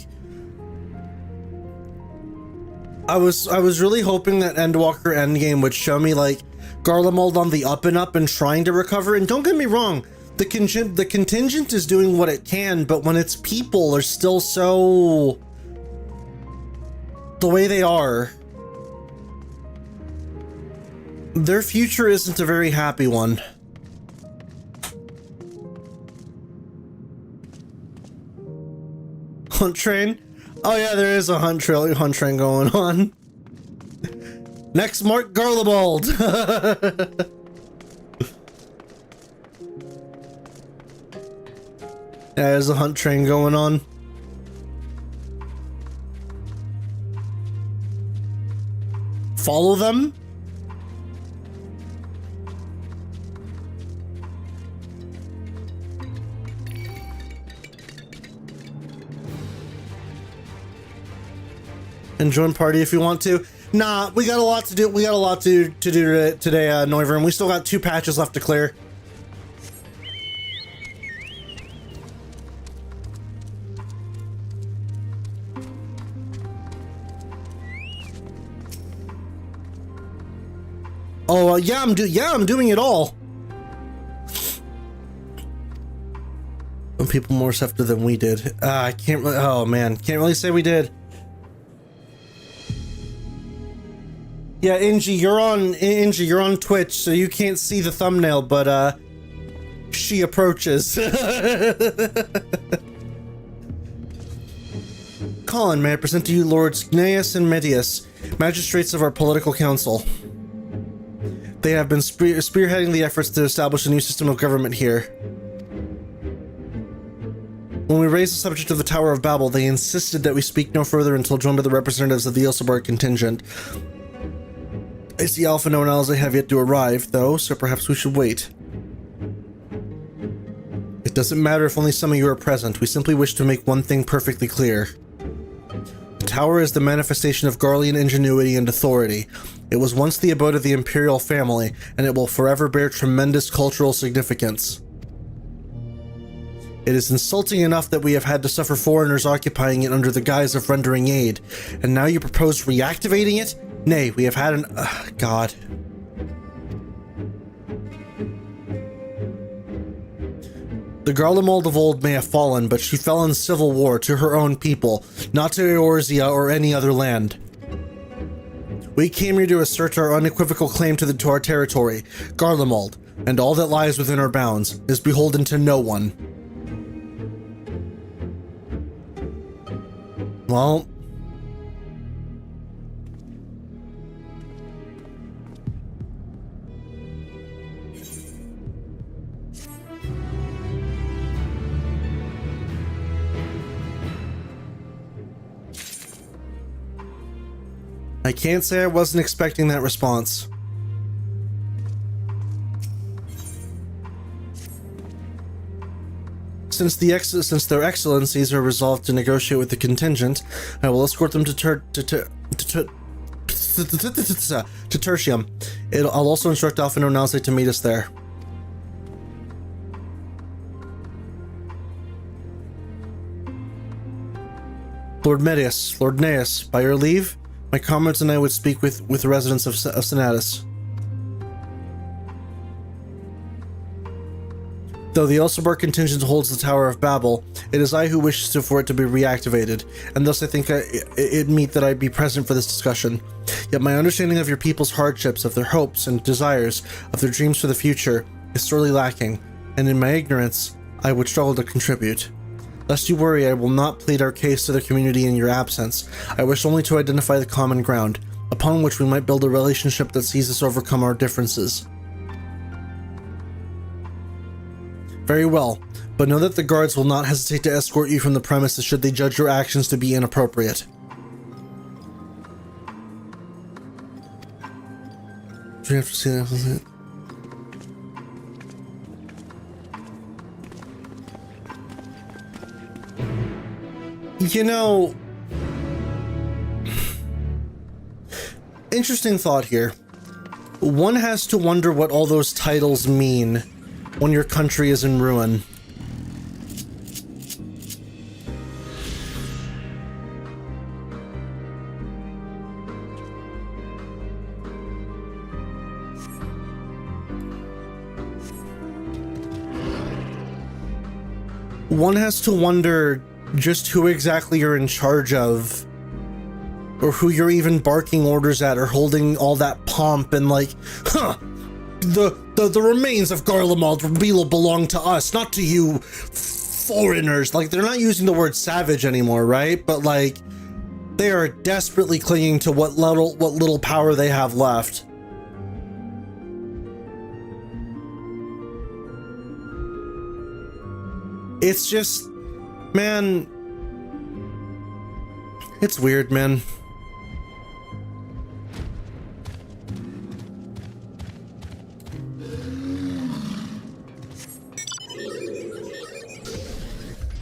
I was really hoping that Endwalker endgame would show me, like, Garlemald on the up and up and trying to recover. And don't get me wrong, the contingent is doing what it can, but when its people are still so... the way they are... their future isn't a very happy one. Hunt train? Oh yeah, there is a hunt train going on. Next mark, Garlemald. Yeah, there's a hunt train going on. Follow them? And join party if you want to. Nah, we got a lot to do. We got a lot to do today, Noivern, and we still got 2 patches left to clear. Oh, yeah, I'm doing it all. Some people more receptive than we did. I can't really, oh man, can't really say we did. Yeah, Inji, you're on Twitch, so you can't see the thumbnail, but she approaches. Colin, may I present to you Lords Gnaeus and Medius, magistrates of our political council. They have been spearheading the efforts to establish a new system of government here. When we raised the subject of the Tower of Babel, they insisted that we speak no further until joined by the representatives of the Ilsebar contingent. I see Alpha No and Alze have yet to arrive, though, so perhaps we should wait. It doesn't matter if only some of you are present. We simply wish to make one thing perfectly clear. The Tower is the manifestation of Garlean ingenuity and authority. It was once the abode of the Imperial family, and it will forever bear tremendous cultural significance. It is insulting enough that we have had to suffer foreigners occupying it under the guise of rendering aid, and now you propose reactivating it? Nay, we have had an... God. The Garlemald of old may have fallen, but she fell in civil war to her own people, not to Eorzea or any other land. We came here to assert our unequivocal claim to our territory, Garlemald, and all that lies within our bounds is beholden to no one. Well... I can't say I wasn't expecting that response. Since their excellencies are resolved to negotiate with the contingent, I will escort them to Tertium. I'll also instruct Alpha No and Alze to meet us there. Lord Medius, Lord Gnaeus, by your leave, my comrades and I would speak with the residents of Senatus. Though the Ilsebar contingent holds the Tower of Babel, it is I who wishes for it to be reactivated, and thus I think it meet that I be present for this discussion. Yet my understanding of your people's hardships, of their hopes and desires, of their dreams for the future, is sorely lacking, and in my ignorance, I would struggle to contribute. Lest you worry, I will not plead our case to the community in your absence. I wish only to identify the common ground, upon which we might build a relationship that sees us overcome our differences. Very well, but know that the guards will not hesitate to escort you from the premises should they judge your actions to be inappropriate. Do you have to see that? You know, interesting thought here. One has to wonder what all those titles mean when your country is in ruin. One has to wonder just who exactly you're in charge of, or who you're even barking orders at or holding all that pomp and like, the remains of Garlemald belong to us, not to you foreigners. Like, they're not using the word savage anymore, right? But like, they are desperately clinging to what little power they have left. It's just, man, it's weird, man.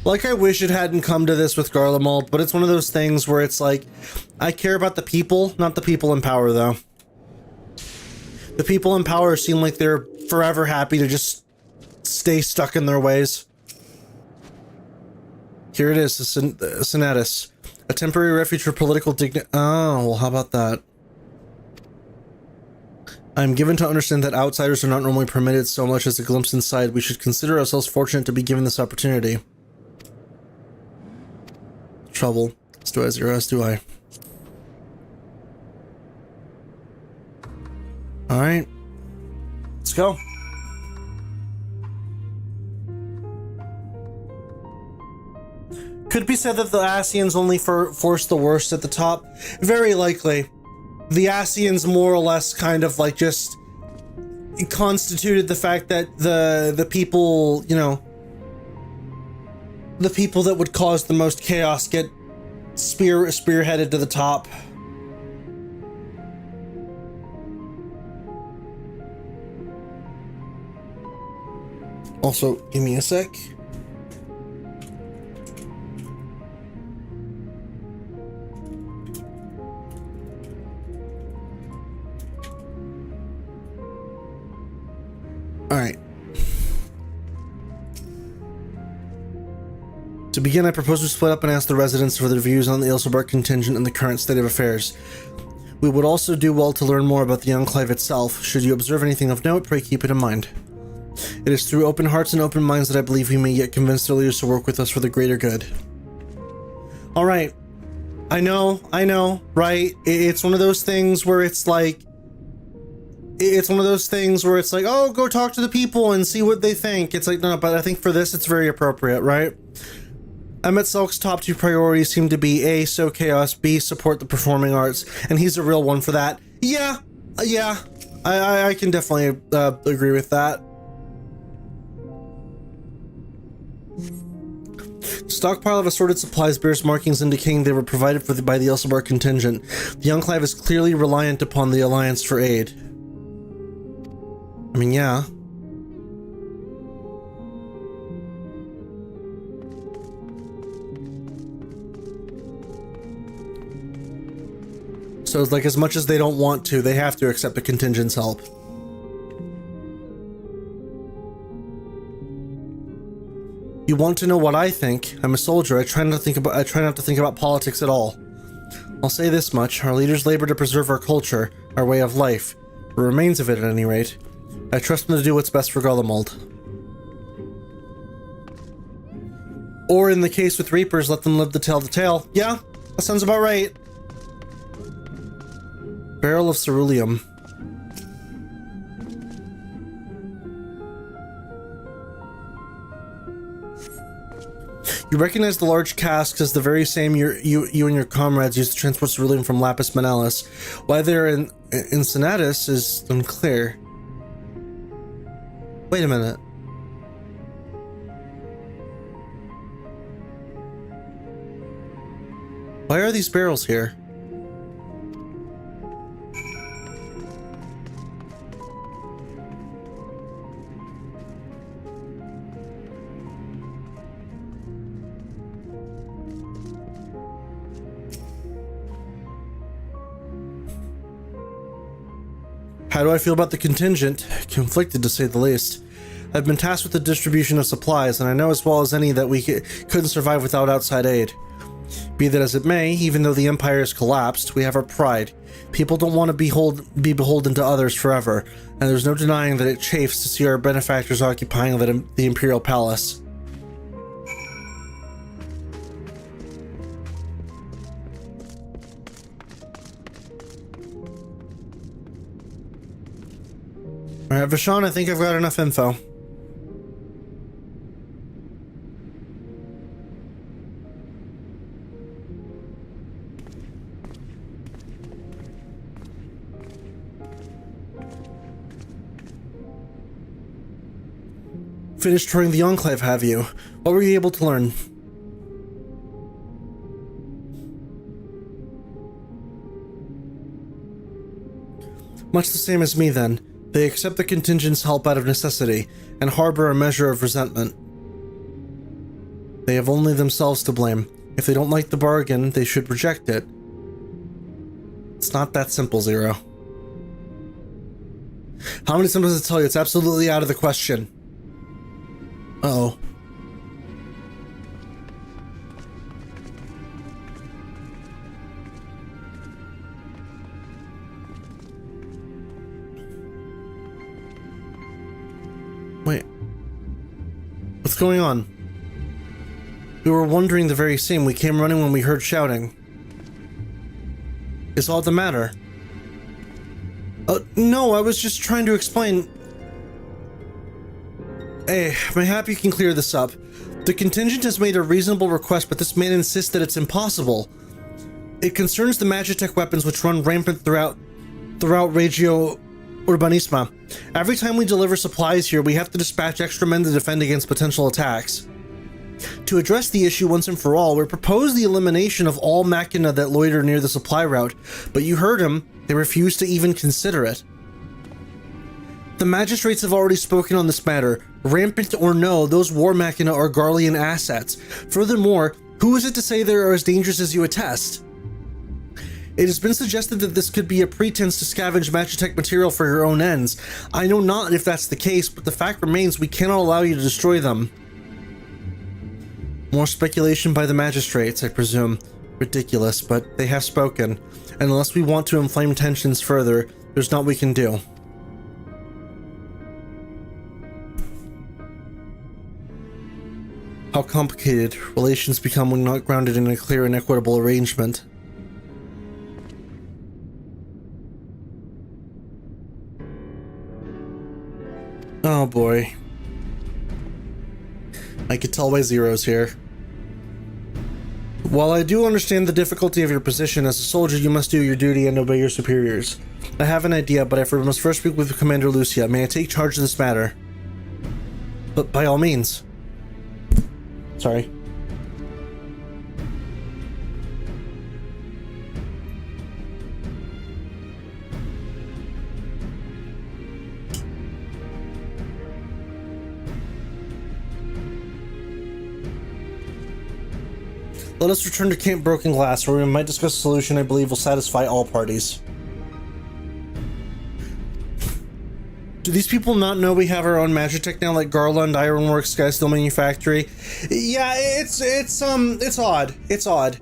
Like, I wish it hadn't come to this with Garlemald, but it's one of those things where it's like, I care about the people, not the people in power, though. The people in power seem like they're forever happy to just stay stuck in their ways. Here it is, the Senatus. A temporary refuge for political dignity. Oh, well, how about that? I'm given to understand that outsiders are not normally permitted so much as a glimpse inside. We should consider ourselves fortunate to be given this opportunity. Trouble. As do I, zero, as do I. Alright. Let's go. Could it be said that the Ascians only force the worst at the top? Very likely. The Ascians more or less kind of like just constituted the fact that the people, you know, the people that would cause the most chaos get spearheaded to the top. Also, give me a sec. Alright. To begin, I propose we split up and ask the residents for their views on the Ilsebark contingent and the current state of affairs. We would also do well to learn more about the Enclave itself. Should you observe anything of note, pray keep it in mind. It is through open hearts and open minds that I believe we may yet convince the leaders to work with us for the greater good. Alright. I know, right? It's one of those things where it's like, oh, go talk to the people and see what they think. It's like, no, but I think for this, it's very appropriate, right? Emmett Selk's top two priorities seem to be A, sow chaos, B, support the performing arts, and he's a real one for that. Yeah, I can definitely agree with that. Stockpile of assorted supplies bears markings indicating they were provided by the Ilsebark contingent. The Enclave is clearly reliant upon the Alliance for aid. I mean, yeah. So it's like, as much as they don't want to, they have to accept the contingent's help. You want to know what I think? I'm a soldier. I try not to think about politics at all. I'll say this much: our leaders labor to preserve our culture, our way of life, the remains of it at any rate. I trust them to do what's best for Gullimald. Or in the case with Reapers, let them live to tell the tale. Yeah, that sounds about right. Barrel of ceruleum. You recognize the large casks as the very same you and your comrades used to transport ceruleum from Lapis Manalis. Why they're in Senatus is unclear. Wait a minute. Why are these barrels here? How do I feel about the contingent? Conflicted, to say the least. I've been tasked with the distribution of supplies, and I know as well as any that we couldn't survive without outside aid. Be that as it may, even though the Empire has collapsed, we have our pride. People don't want to be beholden to others forever, and there's no denying that it chafes to see our benefactors occupying the Imperial Palace. Alright, Vashon, I think I've got enough info. Finished touring the Enclave, have you? What were you able to learn? Much the same as me, then. They accept the contingent's help out of necessity, and harbor a measure of resentment. They have only themselves to blame. If they don't like the bargain, they should reject it. It's not that simple, Zero. How many times does it tell you? It's absolutely out of the question. Uh-oh. Wait. What's going on? We were wondering the very same. We came running when we heard shouting. Is all the matter? No, I was just trying to explain. Hey, mayhap you can clear this up. The contingent has made a reasonable request, but this man insists that it's impossible. It concerns the Magitech weapons which run rampant throughout Regio Urbanisma. Every time we deliver supplies here, we have to dispatch extra men to defend against potential attacks. To address the issue once and for all, we propose the elimination of all machina that loiter near the supply route, but you heard him. They refuse to even consider it. The magistrates have already spoken on this matter. Rampant or no, those war machina are Garlean assets. Furthermore, who is it to say they are as dangerous as you attest? It has been suggested that this could be a pretense to scavenge Magitech material for your own ends. I know not if that's the case, but the fact remains we cannot allow you to destroy them. More speculation by the magistrates, I presume. Ridiculous, but they have spoken. And unless we want to inflame tensions further, there's naught we can do. How complicated relations become when not grounded in a clear and equitable arrangement. Oh boy. I could tell by Zero's here. While I do understand the difficulty of your position, as a soldier you must do your duty and obey your superiors. I have an idea, but I must first speak with Commander Lucia. May I take charge of this matter? But by all means. Sorry. Let us return to Camp Broken Glass, where we might discuss a solution I believe will satisfy all parties. Do these people not know we have our own Magitech now, like Garland, Ironworks, Skysteel Manufactory? Yeah, it's odd. It's odd.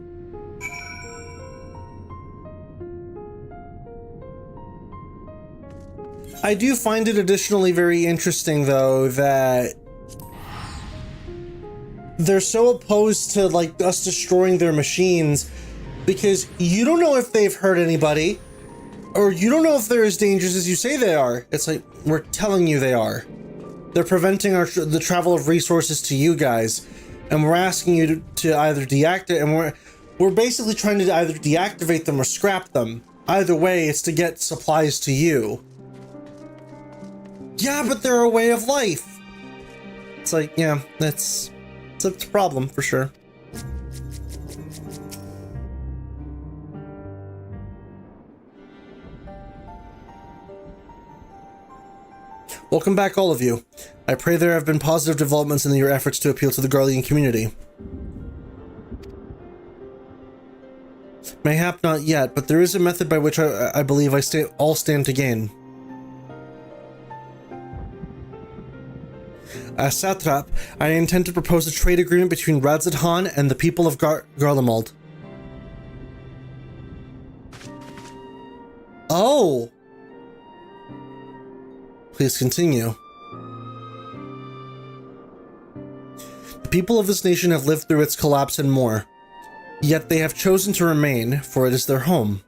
I do find it additionally very interesting, though, that they're so opposed to, like, us destroying their machines because you don't know if they've hurt anybody, or you don't know if they're as dangerous as you say they are. It's like, we're telling you they are. They're preventing the travel of resources to you guys, and we're asking you to either deactivate, and we're basically trying to either deactivate them or scrap them. Either way, it's to get supplies to you. Yeah, but they're a way of life. It's like, yeah, it's a problem for sure. Welcome back, all of you. I pray there have been positive developments in your efforts to appeal to the Garlean community. Mayhap not yet, but there is a method by which I believe all stand to gain. As satrap, I intend to propose a trade agreement between Radzadhan and the people of Garlemald. Oh! Please continue. The people of this nation have lived through its collapse and more, yet they have chosen to remain, for it is their home.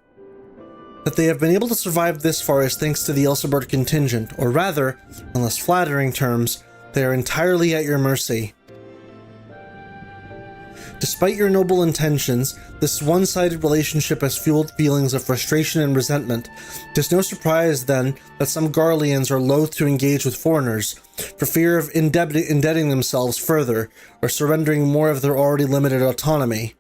That they have been able to survive this far is thanks to the Elsebert contingent, or rather, in less flattering terms, they are entirely at your mercy. Despite your noble intentions, this one-sided relationship has fueled feelings of frustration and resentment. It is no surprise, then, that some Garleans are loath to engage with foreigners, for fear of indebting themselves further, or surrendering more of their already limited autonomy.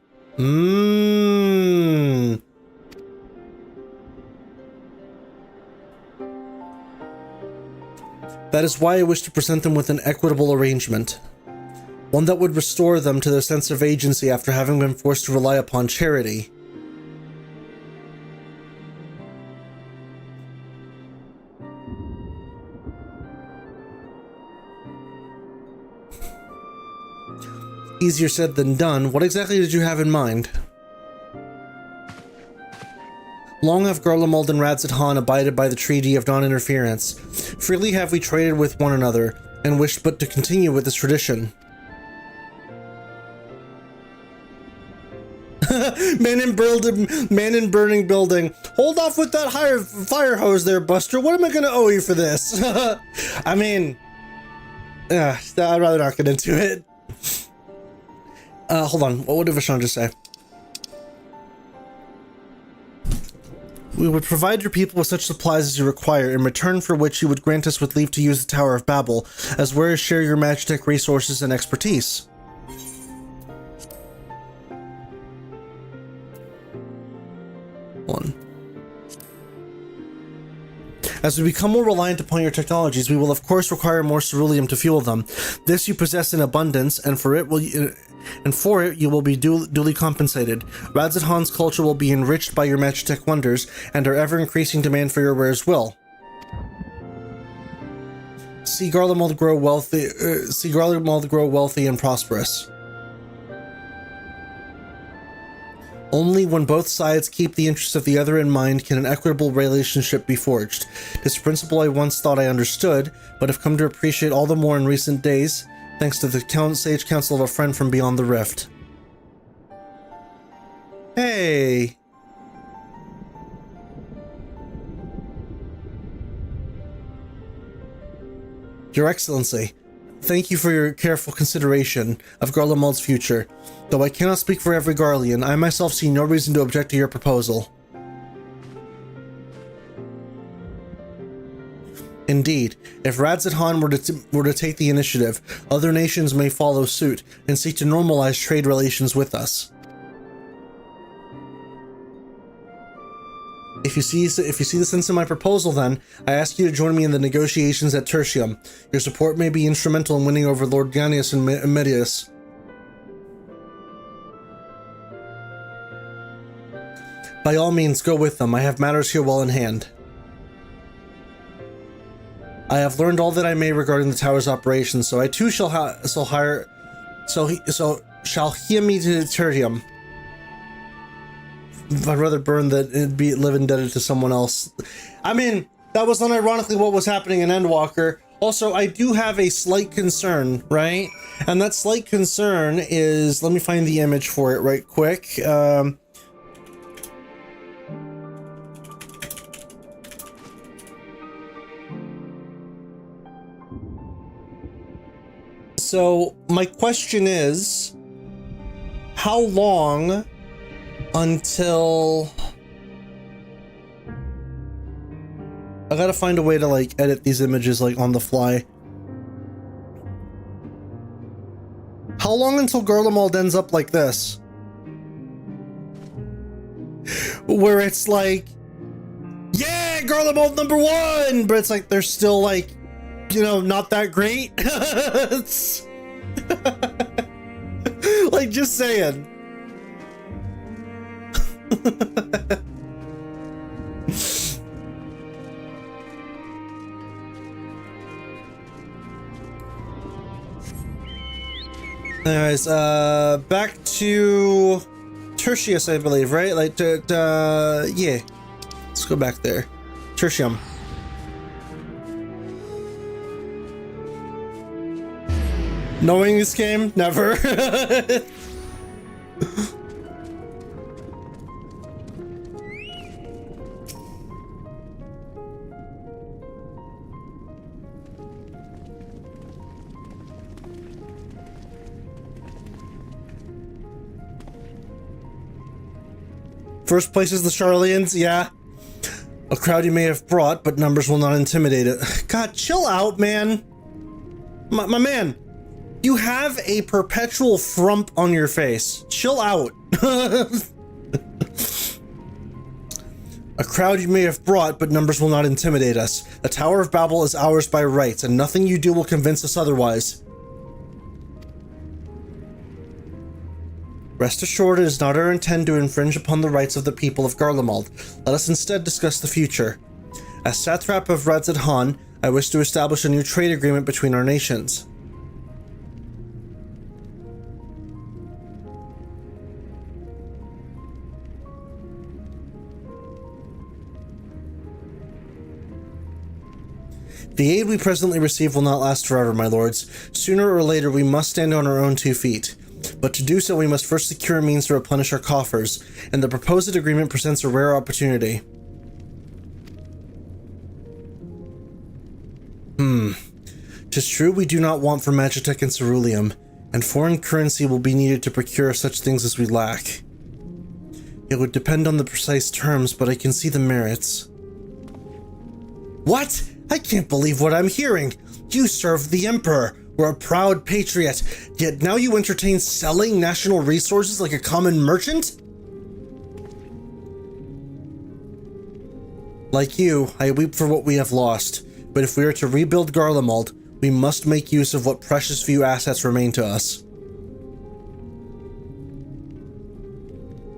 That is why I wish to present them with an equitable arrangement. One that would restore them to their sense of agency after having been forced to rely upon charity. Easier said than done. What exactly did you have in mind? Long have Garlemald and Radzat abided by the treaty of non-interference. Freely have we traded with one another, and wished but to continue with this tradition. Man in burning building. Hold off with that fire hose there, Buster. What am I gonna owe you for this? I mean, I'd rather not get into it. Hold on. What did Vashon just say? We would provide your people with such supplies as you require, in return for which you would grant us with leave to use the Tower of Babel, as well as share your Magitech resources and expertise. As we become more reliant upon your technologies, we will of course require more ceruleum to fuel them. This you possess in abundance, and for it you will be duly compensated. Radzat culture will be enriched by your Magitech wonders, and our ever-increasing demand for your wares will. See Garlemald grow wealthy and prosperous. Only when both sides keep the interests of the other in mind can an equitable relationship be forged. This principle I once thought I understood, but have come to appreciate all the more in recent days, thanks to the sage counsel of a friend from beyond the rift. Hey! Your Excellency, thank you for your careful consideration of Garlemald's future. Though I cannot speak for every Garlean, I myself see no reason to object to your proposal. Indeed, if Radzat were to take the initiative, other nations may follow suit and seek to normalize trade relations with us. If you see the sense in my proposal, then I ask you to join me in the negotiations at Tertium. Your support may be instrumental in winning over Lord Ganius and Medius. By all means, go with them. I have matters here well in hand. I have learned all that I may regarding the tower's operations, so I too shall hear me to Tertium. I'd rather burn than live indebted to someone else. I mean, that was unironically what was happening in Endwalker. Also, I do have a slight concern, right? And that slight concern is, let me find the image for it right quick. So my question is, how long until I gotta find a way to like edit these images like on the fly. How long until Garlemald ends up like this? Where it's like, yeah, Garlemald #1, but it's like they're still like, you know, not that great. It's like, just saying. Anyways, back to Tertius, I believe, right? Like, yeah. Let's go back there. Tertium. Knowing this game? Never. First place is the Charlians, yeah. A crowd you may have brought, but numbers will not intimidate it. God, chill out, man. My man, you have a perpetual frump on your face. Chill out. A crowd you may have brought, but numbers will not intimidate us. The Tower of Babel is ours by rights, and nothing you do will convince us otherwise. Rest assured, it is not our intent to infringe upon the rights of the people of Garlemald. Let us instead discuss the future. As satrap of Radzat, I wish to establish a new trade agreement between our nations. The aid we presently receive will not last forever, my lords. Sooner or later, we must stand on our own 2 feet. But to do so, we must first secure a means to replenish our coffers, and the proposed agreement presents a rare opportunity. Tis true we do not want for Magitech and Ceruleum, and foreign currency will be needed to procure such things as we lack. It would depend on the precise terms, but I can see the merits. What? I can't believe what I'm hearing! You served the Emperor, were a proud patriot, yet now you entertain selling national resources like a common merchant? Like you, I weep for what we have lost, but if we are to rebuild Garlemald, we must make use of what precious few assets remain to us.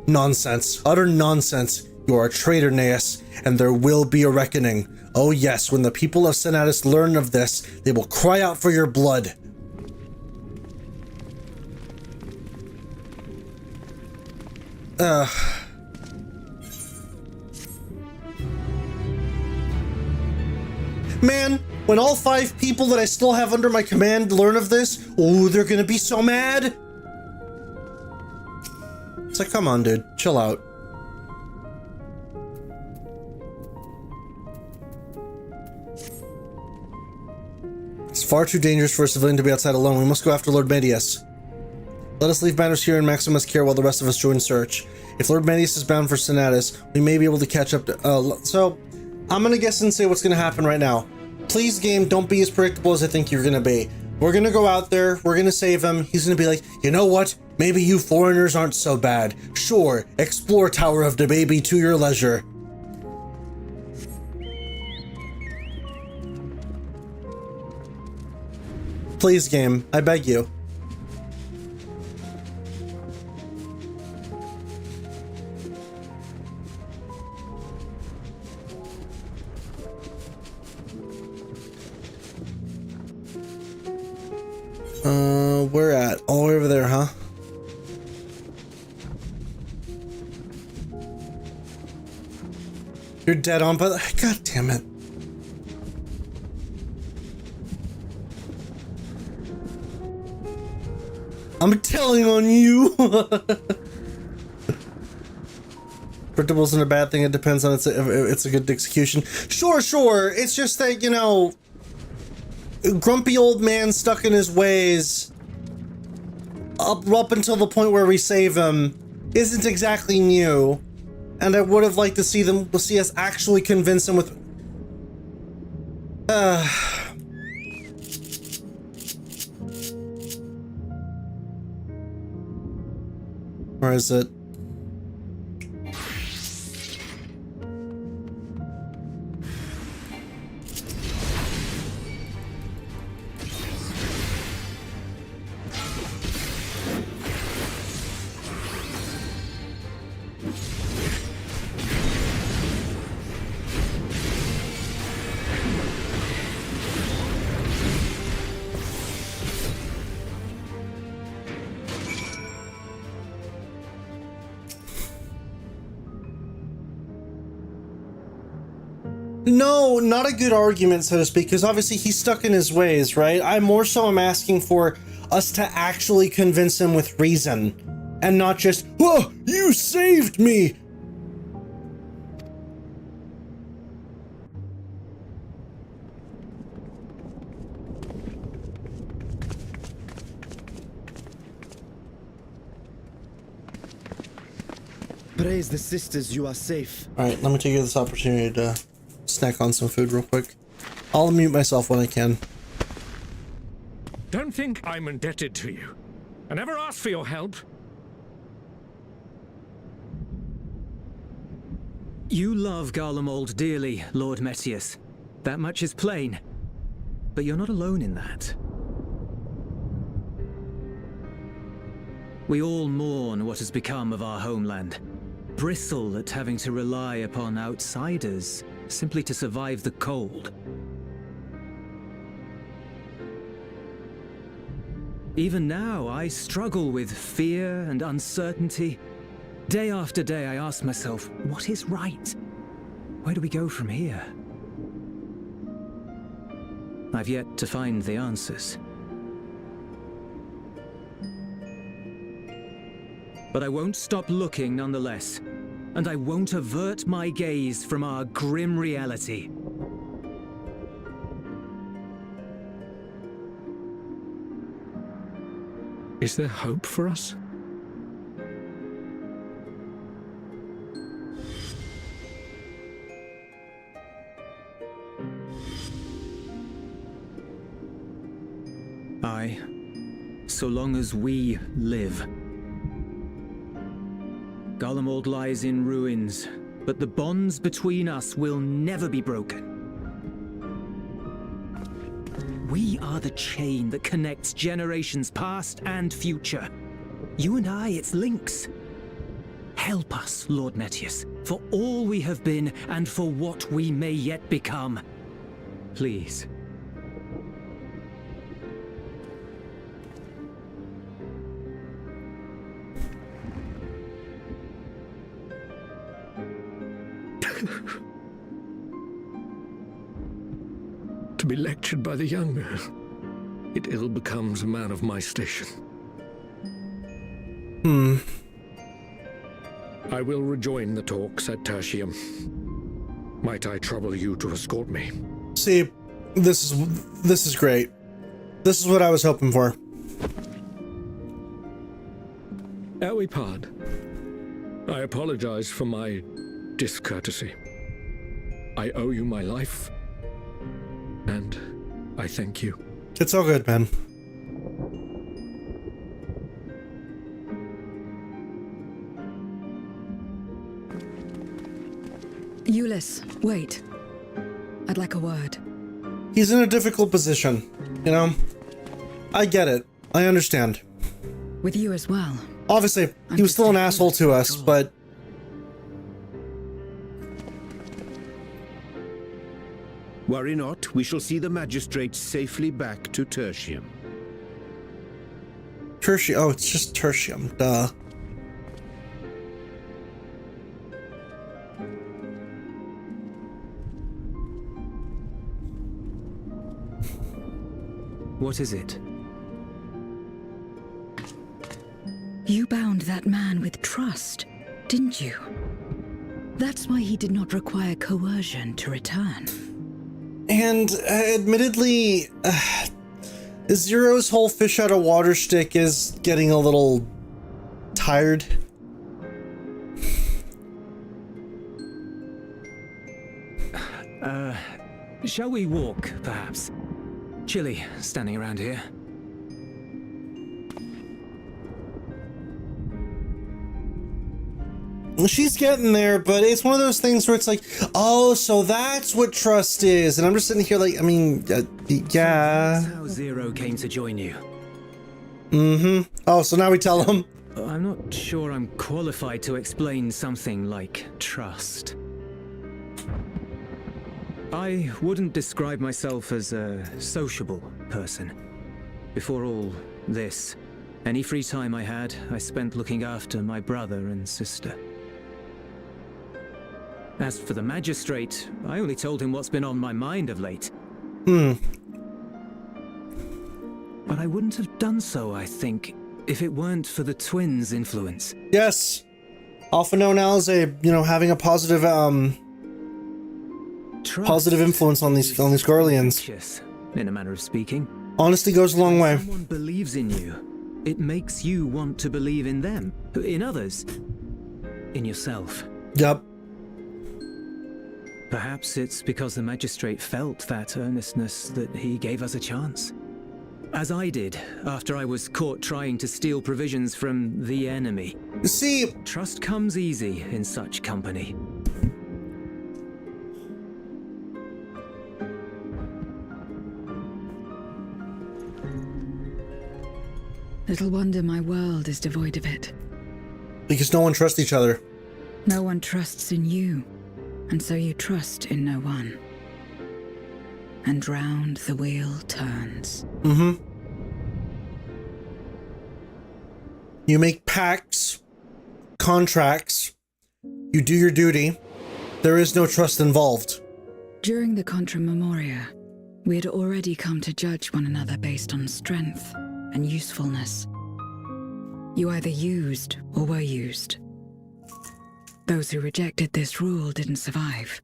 Nonsense. Utter nonsense. You are a traitor, Neas, and there will be a reckoning. Oh yes, when the people of Senatus learn of this, they will cry out for your blood. Man, when all 5 people that I still have under my command learn of this, oh, they're gonna be so mad. It's like, come on, dude, chill out. It's far too dangerous for a civilian to be outside alone. We must go after Lord Medius. Let us leave matters here in Maximus' care while the rest of us join search. If Lord Medius is bound for Senatus, we may be able to catch up to... so, I'm gonna guess and say what's gonna happen right now. Please, game, don't be as predictable as I think you're gonna be. We're gonna go out there, we're gonna save him, he's gonna be like, you know what? Maybe you foreigners aren't so bad. Sure, explore Tower of the Baby to your leisure. Please, game, I beg you. Where at? All the way over there, huh? You're dead on, but god damn it. I'm telling on you. Predictable isn't a bad thing. It depends on if it's a good execution. Sure. It's just that, you know, grumpy old man stuck in his ways up until the point where we save him isn't exactly new, and I would have liked to see us actually convince him with where is it? No, not a good argument, so to speak, because obviously he's stuck in his ways, right? I more so am asking for us to actually convince him with reason, and not just, oh, you saved me! Praise the sisters, you are safe. Alright, let me take this opportunity to snack on some food real quick. I'll mute myself when I can. Don't think I'm indebted to you. I never asked for your help. You love Garlemald dearly, Lord Metius. That much is plain. But you're not alone in that. We all mourn what has become of our homeland. Bristle at having to rely upon outsiders simply to survive the cold. Even now, I struggle with fear and uncertainty. Day after day, I ask myself, what is right? Where do we go from here? I've yet to find the answers. But I won't stop looking nonetheless, and I won't avert my gaze from our grim reality. Is there hope for us? Aye, so long as we live. Garlemald lies in ruins, but the bonds between us will never be broken. We are the chain that connects generations past and future. You and I, it's links. Help us, Lord Metius, for all we have been and for what we may yet become. Please. To be lectured by the younger, it ill becomes a man of my station. I will rejoin the talks at Tertium. Might I trouble you to escort me? See, this is great. This is what I was hoping for. Elwipard, I apologize for my discourtesy. I owe you my life, and I thank you. It's all good, man. Euless, wait. I'd like a word. He's in a difficult position, you know? I get it. I understand. With you as well. Obviously, he was still an asshole to us, but... Worry not, we shall see the magistrate safely back to Tertium. Tertium? Oh, it's just Tertium. Duh. What is it? You bound that man with trust, didn't you? That's why he did not require coercion to return. And admittedly, Zero's whole fish out of water shtick is getting a little tired. Shall we walk, perhaps? Chilly, standing around here. She's getting there, but it's one of those things where it's like, oh, so that's what trust is. And I'm just sitting here like, I mean, yeah. That's how Zero came to join you. Mm-hmm. Oh, so now we tell him. I'm not sure I'm qualified to explain something like trust. I wouldn't describe myself as a sociable person. Before all this, any free time I had, I spent looking after my brother and sister. As for the magistrate, I only told him what's been on my mind of late. But I wouldn't have done so, I think, if it weren't for the twins' influence. Yes. Often known as a, you know, having a positive, positive influence on these Garleans. In a manner of speaking. Honesty goes a long way. When someone believes in you, it makes you want to believe in them, in others, in yourself. Yep. Perhaps it's because the magistrate felt that earnestness that he gave us a chance. As I did, after I was caught trying to steal provisions from the enemy. See, trust comes easy in such company. Little wonder my world is devoid of it. Because no one trusts each other. No one trusts in you, and so you trust in no one. And round the wheel turns. Mm-hmm. You make pacts, contracts, you do your duty. There is no trust involved. During the Contra Memoria, We had already come to judge one another based on strength and usefulness. You either used or were used. Those who rejected this rule didn't survive.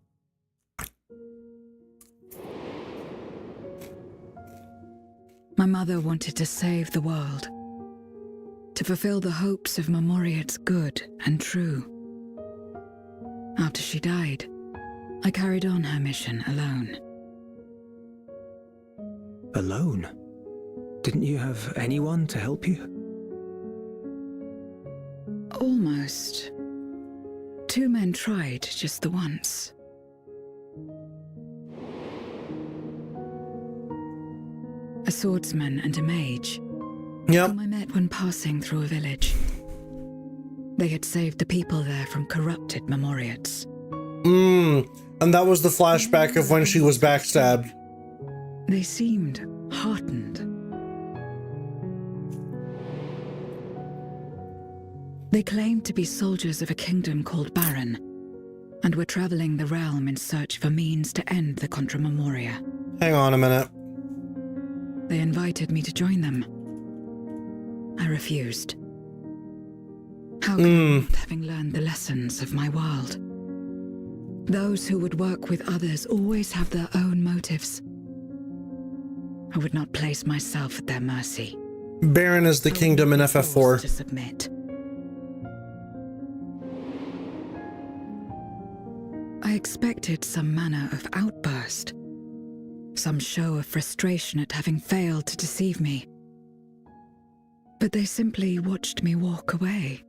My mother wanted to save the world, to fulfill the hopes of Memoria's good and true. After she died, I carried on her mission alone. Alone? Didn't you have anyone to help you? Almost. 2 men tried just the once. A swordsman and a mage. Yep. Whom I met when passing through a village. They had saved the people there from corrupted Memoriates. And that was the flashback of when she was backstabbed. They seemed heartened. They claimed to be soldiers of a kingdom called Baron, and were traveling the realm in search of a means to end the Contra Memoria. Hang on a minute. They invited me to join them. I refused. How could I not, having learned the lessons of my world? Those who would work with others always have their own motives. I would not place myself at their mercy. Baron is the kingdom in FF4. To submit. I expected some manner of outburst, some show of frustration at having failed to deceive me. But they simply watched me walk away.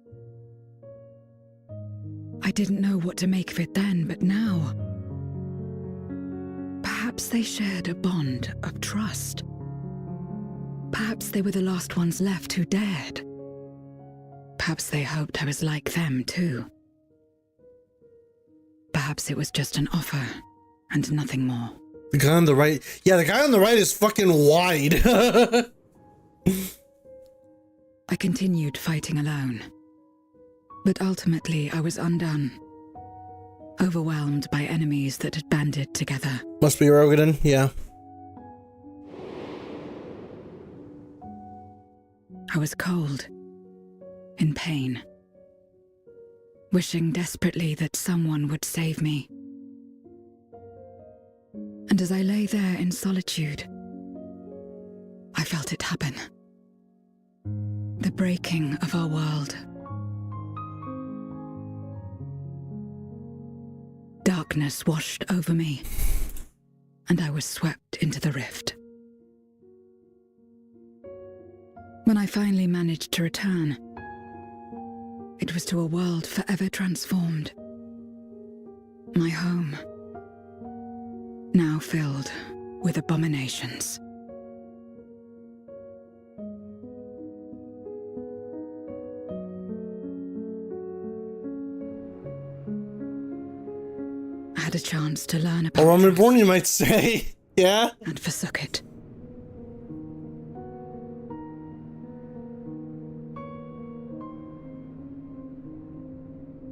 I didn't know what to make of it then, but now... Perhaps they shared a bond of trust. Perhaps they were the last ones left who dared. Perhaps they hoped I was like them too. Perhaps it was just an offer, and nothing more. The guy on the right... Yeah, the guy on the right is fucking wide. I continued fighting alone. But ultimately I was undone. Overwhelmed by enemies that had banded together. Must be Rogadin, yeah. I was cold. In pain. Wishing desperately that someone would save me. And as I lay there in solitude, I felt it happen. The breaking of our world. Darkness washed over me, and I was swept into the rift. When I finally managed to return, it was to a world forever transformed. My home, now filled with abominations. I had a chance to learn about Or Reborn, you might say. Yeah? and forsook it.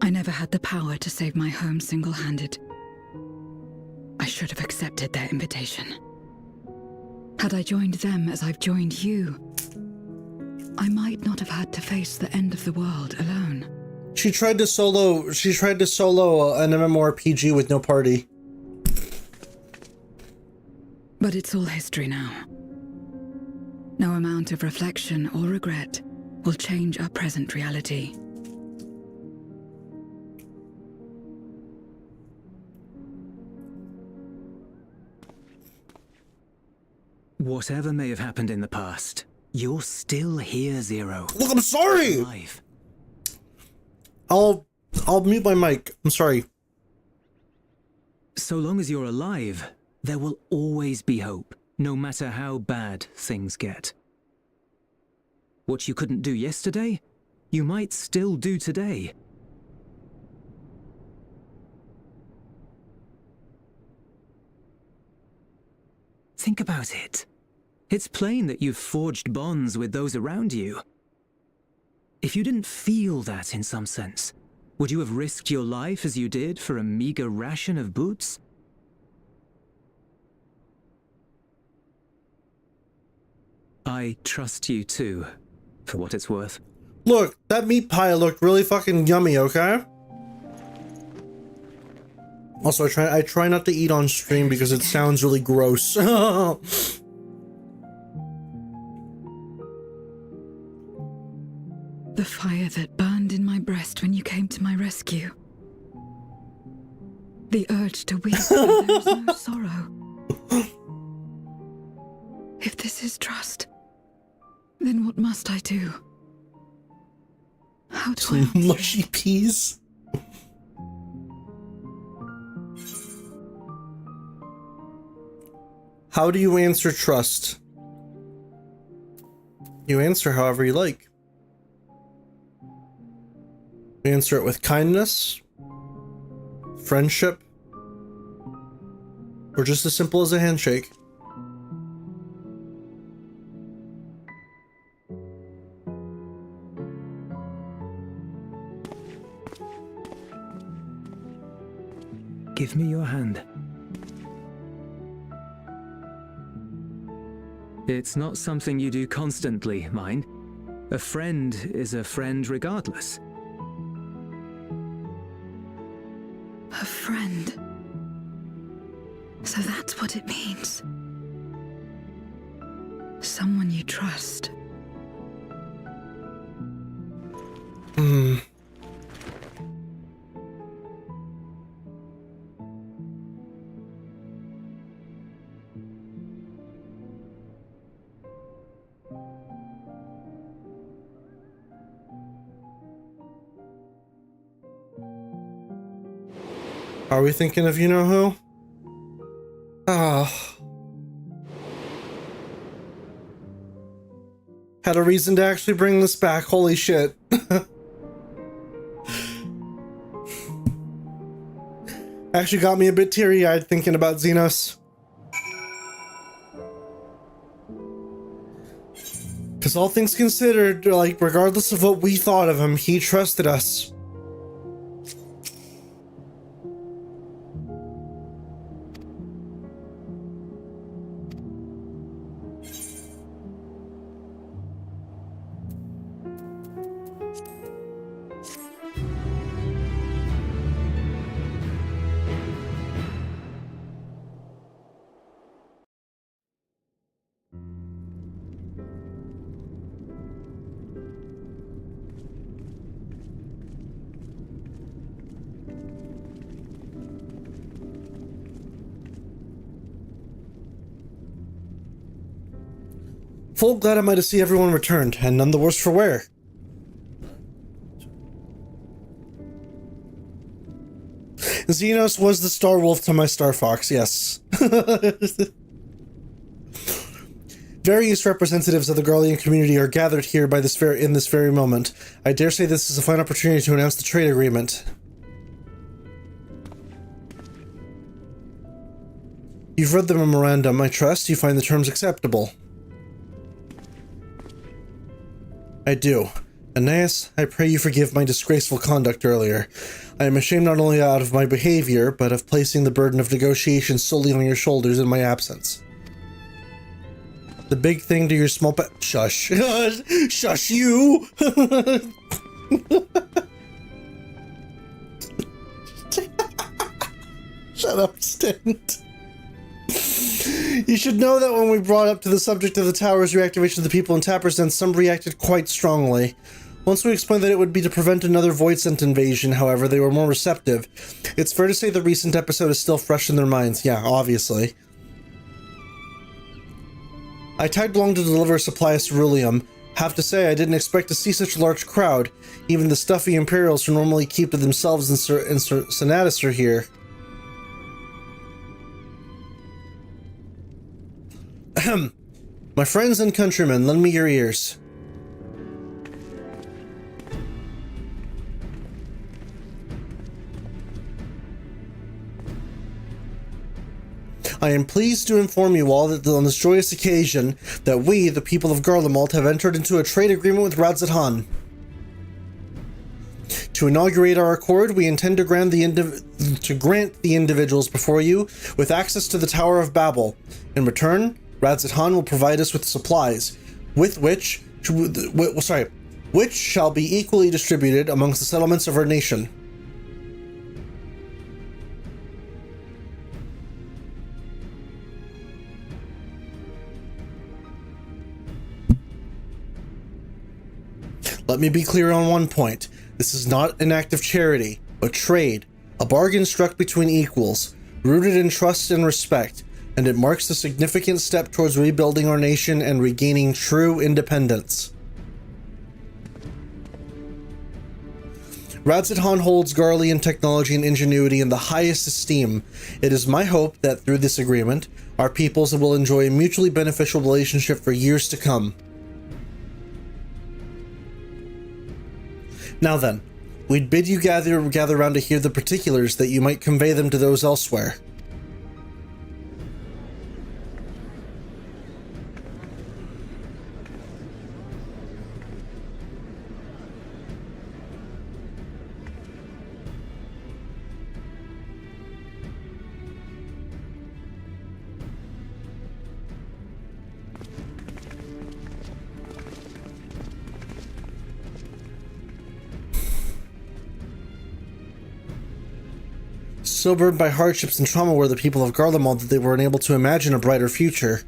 I never had the power to save my home single-handed. I should have accepted their invitation. Had I joined them as I've joined you, I might not have had to face the end of the world alone. She tried to solo an MMORPG with no party. But it's all history now. No amount of reflection or regret will change our present reality. Whatever may have happened in the past, you're still here, Zero. Look, I'm sorry! Alive. I'll mute my mic. I'm sorry. So long as you're alive, there will always be hope, no matter how bad things get. What you couldn't do yesterday, you might still do today. Think about it. It's plain that you've forged bonds with those around you. If you didn't feel that in some sense, would you have risked your life as you did for a meager ration of boots? I trust you too, for what it's worth. Look, that meat pie looked really fucking yummy, okay? Also, I try not to eat on stream because it sounds really gross. The fire that burned in my breast when you came to my rescue. The urge to weep when there is no sorrow. If this is trust, then what must I do? How do I answer mushy peas? How do you answer trust? You answer however you like. You answer it with kindness, friendship, or just as simple as a handshake. Give me your hand. It's not something you do constantly, mind. A friend is a friend regardless. a friend? So that's what it means. Someone you trust. Are we thinking of you-know-who? Had a reason to actually bring this back, holy shit. Actually got me a bit teary-eyed thinking about Xenos. Because all things considered, like, regardless of what we thought of him, he trusted us. Full glad am I to see everyone returned, and none the worse for wear. Xenos was the Star Wolf to my Star Fox, yes. Various representatives of the Garlean community are gathered here by in this very moment. I dare say this is a fine opportunity to announce the trade agreement. You've read the memorandum, I trust. You find the terms acceptable. I do. Aeneas, I pray you forgive my disgraceful conduct earlier. I am ashamed not only out of my behavior, but of placing the burden of negotiation solely on your shoulders in my absence. The big thing to your small shush. Shush you! Shut up, Stint. You should know that when we brought up to the subject of the tower's reactivation of the people in Tappersden, some reacted quite strongly. Once we explained that it would be to prevent another Voidsent invasion, however, they were more receptive. It's fair to say the recent episode is still fresh in their minds. Yeah, obviously. I tagged along to deliver a supply of ceruleum. Have to say, I didn't expect to see such a large crowd. Even the stuffy Imperials who normally keep to themselves in Senatus are here. Ahem. My friends and countrymen, lend me your ears. I am pleased to inform you all that on this joyous occasion, that we, the people of Garlemald, have entered into a trade agreement with Radzat-Han. To inaugurate our accord, we intend to grant the individuals before you with access to the Tower of Babel. In return, Radzat-Han will provide us with supplies. which shall be equally distributed amongst the settlements of our nation. Let me be clear on one point. This is not an act of charity, but trade, a bargain struck between equals, rooted in trust and respect, and it marks a significant step towards rebuilding our nation and regaining true independence. Radzidhan holds Garlean technology and ingenuity in the highest esteem. It is my hope that through this agreement, our peoples will enjoy a mutually beneficial relationship for years to come. Now then, we'd bid you gather around to hear the particulars that you might convey them to those elsewhere. So burdened by hardships and trauma were the people of Garlemald that they were unable to imagine a brighter future.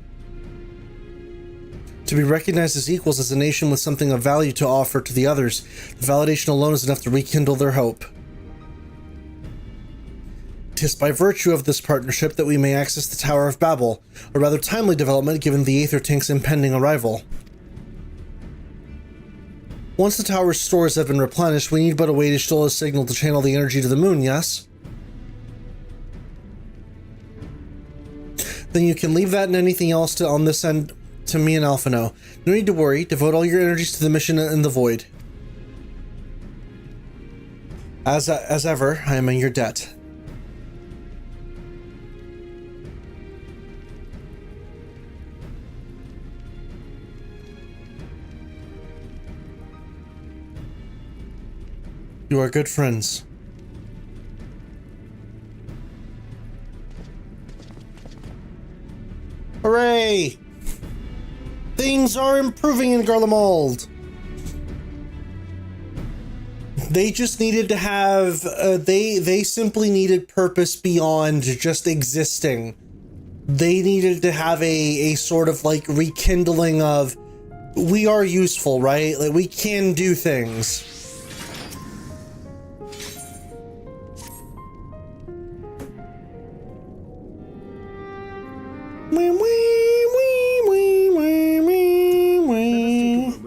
To be recognized as equals as a nation with something of value to offer to the others, the validation alone is enough to rekindle their hope. 'Tis by virtue of this partnership that we may access the Tower of Babel, a rather timely development given the Aether Tank's impending arrival. Once the tower's stores have been replenished, we need but await Ishtola's signal to channel the energy to the moon, yes? Then you can leave that and anything else on this end to me and Alphino. No need to worry, devote all your energies to the mission in the void. As ever, I am in your debt. You are good friends. Hooray! Things are improving in Garlemald. They just needed to have, they simply needed purpose beyond just existing. They needed to have a sort of like rekindling of, we are useful, right? Like we can do things.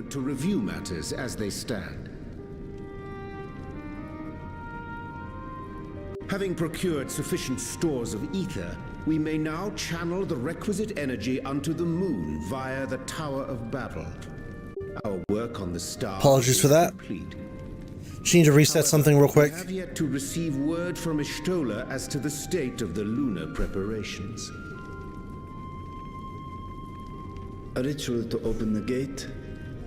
To review matters as they stand. Having procured sufficient stores of ether, we may now channel the requisite energy unto the moon via the Tower of Babel. Our work on the star. Apologies for that. Complete. Just need to reset something real quick. We have yet to receive word from Ishtola as to the state of the lunar preparations. A ritual to open the gate,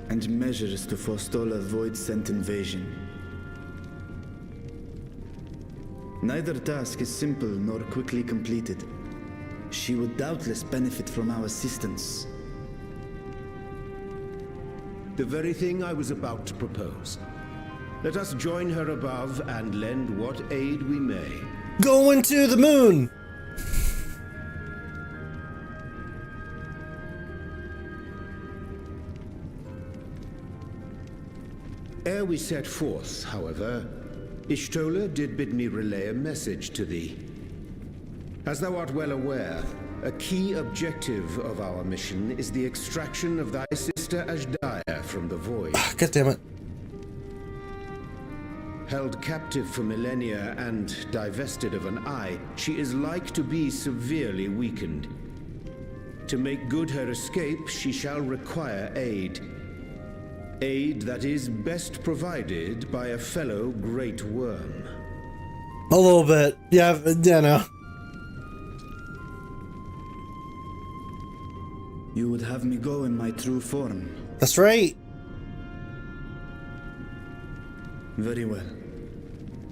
and measures to forestall a void-sent invasion. Neither task is simple nor quickly completed. She would doubtless benefit from our assistance. The very thing I was about to propose. Let us join her above and lend what aid we may. Going to the moon! Ere we set forth, however, Ishtola did bid me relay a message to thee. As thou art well aware, a key objective of our mission is the extraction of thy sister Ashdaya from the void. God damn it. Held captive for millennia and divested of an eye, she is like to be severely weakened. To make good her escape, she shall require aid. Aid that is best provided by a fellow great worm. A little bit. Yeah, no. You would have me go in my true form. That's right. Very well.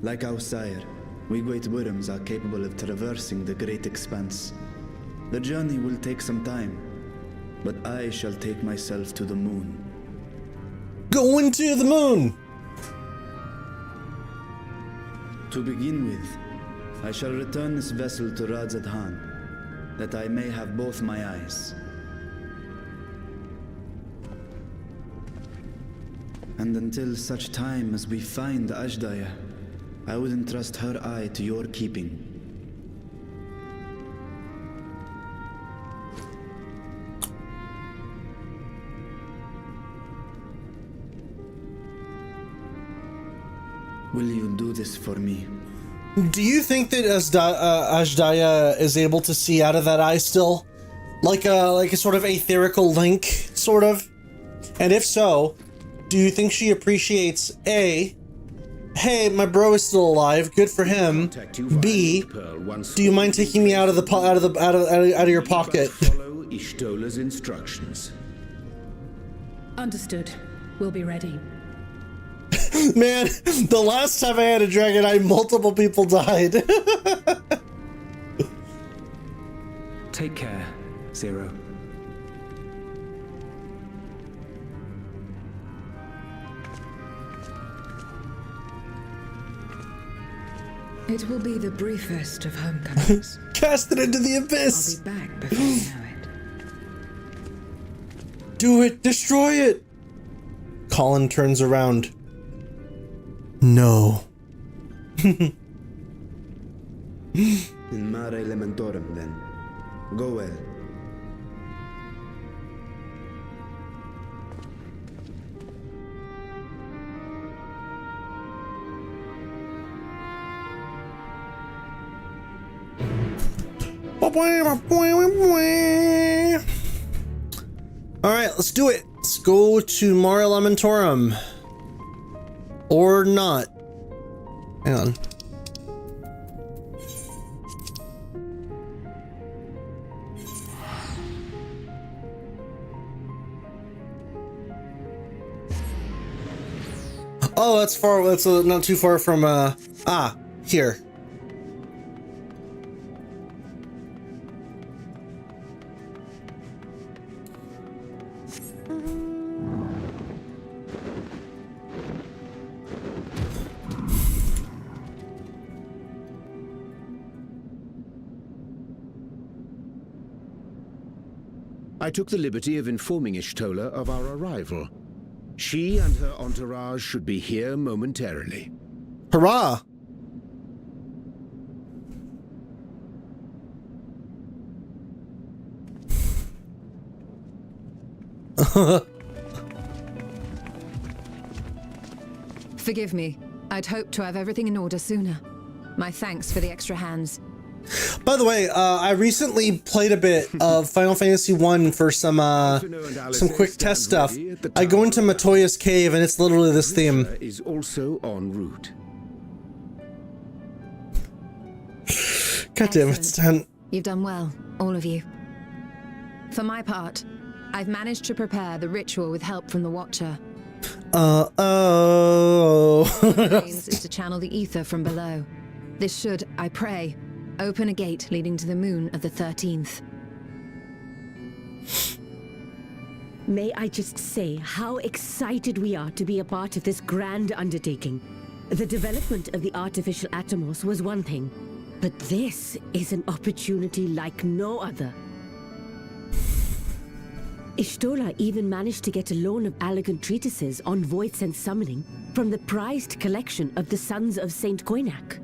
Like our sire, we great worms are capable of traversing the great expanse. The journey will take some time, but I shall take myself to the moon. Going to the moon! To begin with, I shall return this vessel to Radzadhan, that I may have both my eyes. And until such time as we find Ajdaya, I would entrust her eye to your keeping. Will you do this for me? Do you think that Ajdaya is able to see out of that eye still? Like a sort of etherical link, sort of? And if so, do you think she appreciates A, hey, my bro is still alive, good for him. B, do you mind taking me out of your pocket? Follow Ishtola's instructions. Understood. We'll be ready. Man, the last time I had a dragon eye, multiple people died. Take care, Zero. It will be the briefest of homecomings. Cast it into the abyss! I'll be back before you know it. Do it! Destroy it! Colin turns around. No. In mare elementorum, then. Go well. Alright, let's do it. Let's go to Mare Elementorum. Or not. Hang on. Oh, that's far. That's not too far from. Here. I took the liberty of informing Ishtola of our arrival. She and her entourage should be here momentarily. Hurrah! Forgive me. I'd hoped to have everything in order sooner. My thanks for the extra hands. By the way, I recently played a bit of Final Fantasy 1 for some quick test stuff. I go into Matoya's cave and it's literally this theme. Is also en route. God damn it, Stan. You've done well, all of you. For my part, I've managed to prepare the ritual with help from the Watcher. Oh. My aim is to channel the ether from below. This should, I pray, open a gate leading to the moon of the 13th. May I just say how excited we are to be a part of this grand undertaking. The development of the artificial Atomos was one thing, but this is an opportunity like no other. Ishtola even managed to get a loan of elegant treatises on void sense summoning from the prized collection of the Sons of Saint Koinak.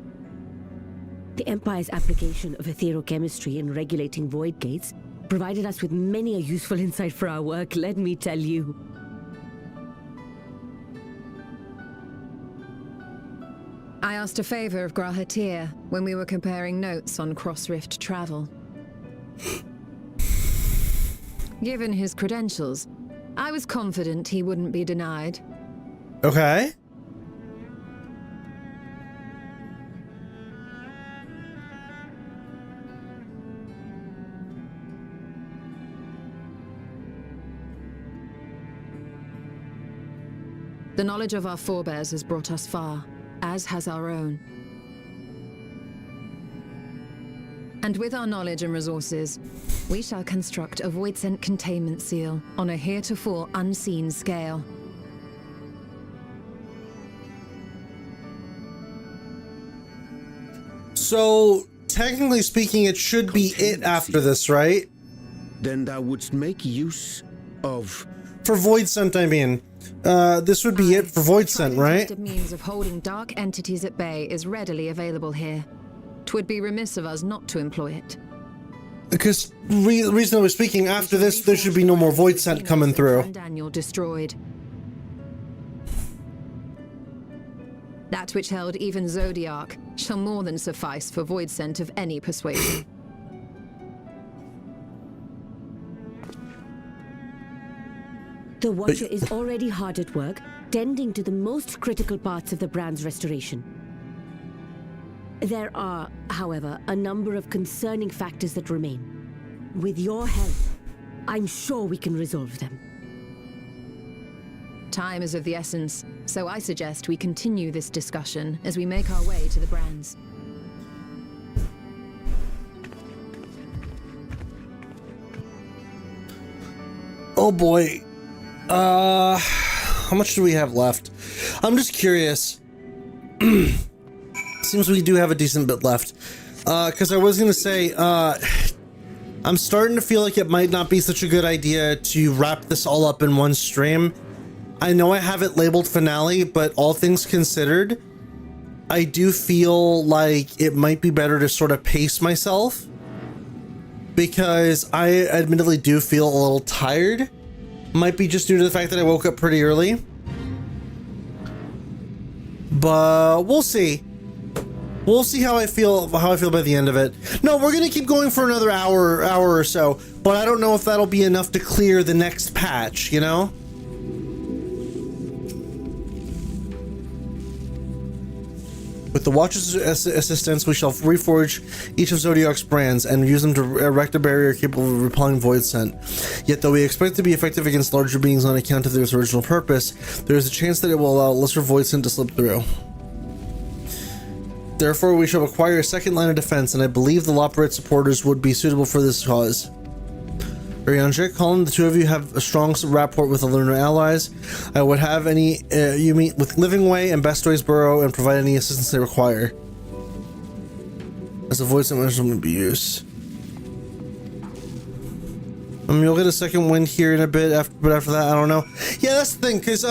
The Empire's application of etherochemistry in regulating void gates provided us with many a useful insight for our work, let me tell you. I asked a favor of Grahatir when we were comparing notes on cross-rift travel. Given his credentials, I was confident he wouldn't be denied. Okay. The knowledge of our forebears has brought us far, as has our own. And with our knowledge and resources, we shall construct a void scent containment seal on a heretofore unseen scale. So, technically speaking, it should be it after this, right? Then thou wouldst make use of... For void scent, I mean. This would be it for void scent, right? A means of holding dark entities at bay is readily available here. 'Twould be remiss of us not to employ it. Because, reasonably speaking, after this, there should be no more void scent coming through. Daniel destroyed. That which held even Zodiac shall more than suffice for void scent of any persuasion. The Watcher is already hard at work, tending to the most critical parts of the brand's restoration. There are, however, a number of concerning factors that remain. With your help, I'm sure we can resolve them. Time is of the essence, so I suggest we continue this discussion as we make our way to the brands. Oh boy. How much do we have left? I'm just curious. Seems we do have a decent bit left. Because I was gonna say, I'm starting to feel like it might not be such a good idea to wrap this all up in one stream. I know I have it labeled finale, but all things considered, I do feel like it might be better to sort of pace myself. Because I admittedly do feel a little tired. Might be just due to the fact that I woke up pretty early. But we'll see. We'll see how I feel by the end of it. No, we're gonna keep going for another hour or so, but I don't know if that'll be enough to clear the next patch, you know? With the Watcher's assistance, we shall reforge each of Zodiac's brands and use them to erect a barrier capable of repelling void scent. Yet, though we expect to be effective against larger beings on account of their original purpose, there is a chance that it will allow lesser void scent to slip through. Therefore, we shall acquire a second line of defense, and I believe the Loporrit supporters would be suitable for this cause. Urianger, Colin, the two of you have a strong rapport with the lunar allies. I would have you meet with Livingway and Bestway's Burrow and provide any assistance they require. As a voice that will be used. You'll get a second wind here in a bit, but after that, I don't know. Yeah, that's the thing, because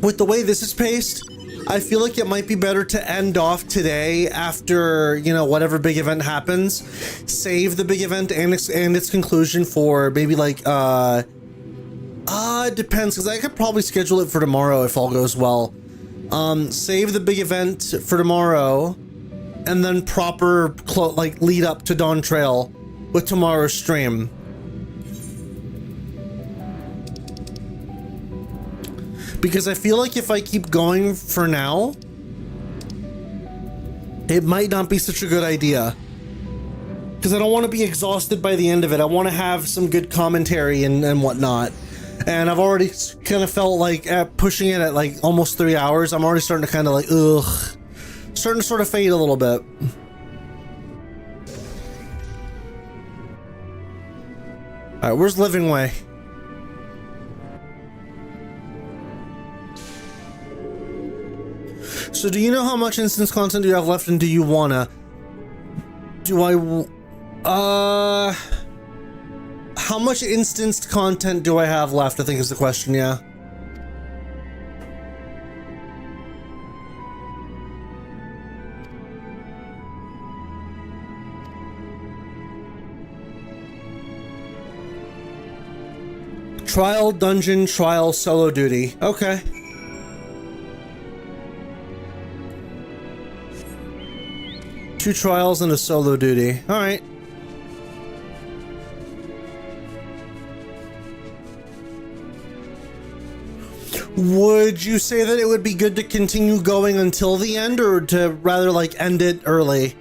with the way this is paced, I feel like it might be better to end off today after, you know, whatever big event happens. Save the big event and its conclusion for maybe like, it depends, because I could probably schedule it for tomorrow if all goes well. Save the big event for tomorrow and then proper, like, lead up to Dawn Trail with tomorrow's stream. Because I feel like if I keep going for now, it might not be such a good idea. Because I don't want to be exhausted by the end of it. I want to have some good commentary and whatnot. And I've already kind of felt like pushing it at like almost 3 hours. I'm already starting to kind of like, ugh. Starting to sort of fade a little bit. Alright, where's Livingway? So do you know how much instance content do you have left, and do you wanna? How much instanced content do I have left, I think is the question, yeah. Trial, dungeon, trial, solo duty. Okay. Two trials and a solo duty. All right. Would you say that it would be good to continue going until the end, or to rather like end it early?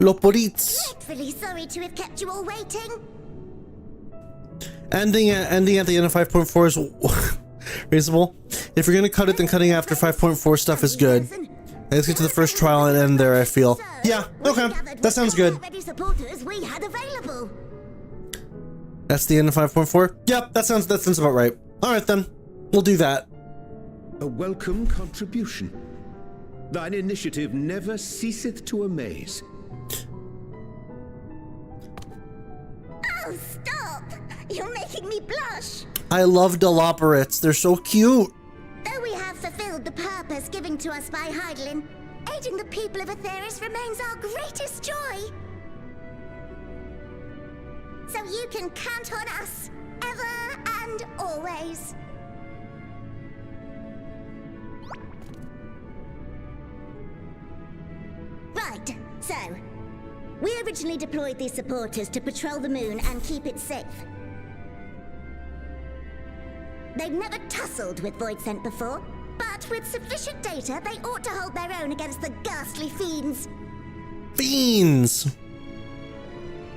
Loporits. Dreadfully sorry to have kept you all waiting. Ending at the end of 5.4 is reasonable. If you're gonna cut it, then cutting after 5.4 stuff is good. Let's get to the first trial and end there, I feel. Yeah, okay, that sounds good. We had available. That's the end of 5.4? Yep, that sounds about right. Alright then, we'll do that. A welcome contribution. Thine initiative never ceaseth to amaze. Oh, stop! You're making me blush. I love Deloperates, they're so cute. Though we have fulfilled the purpose given to us by Heidelin, aiding the people of Aetheris remains our greatest joy. So you can count on us, ever and always. Right, so, we originally deployed these supporters to patrol the moon and keep it safe. They've never tussled with Void Scent before, but with sufficient data, they ought to hold their own against the ghastly fiends. Fiends!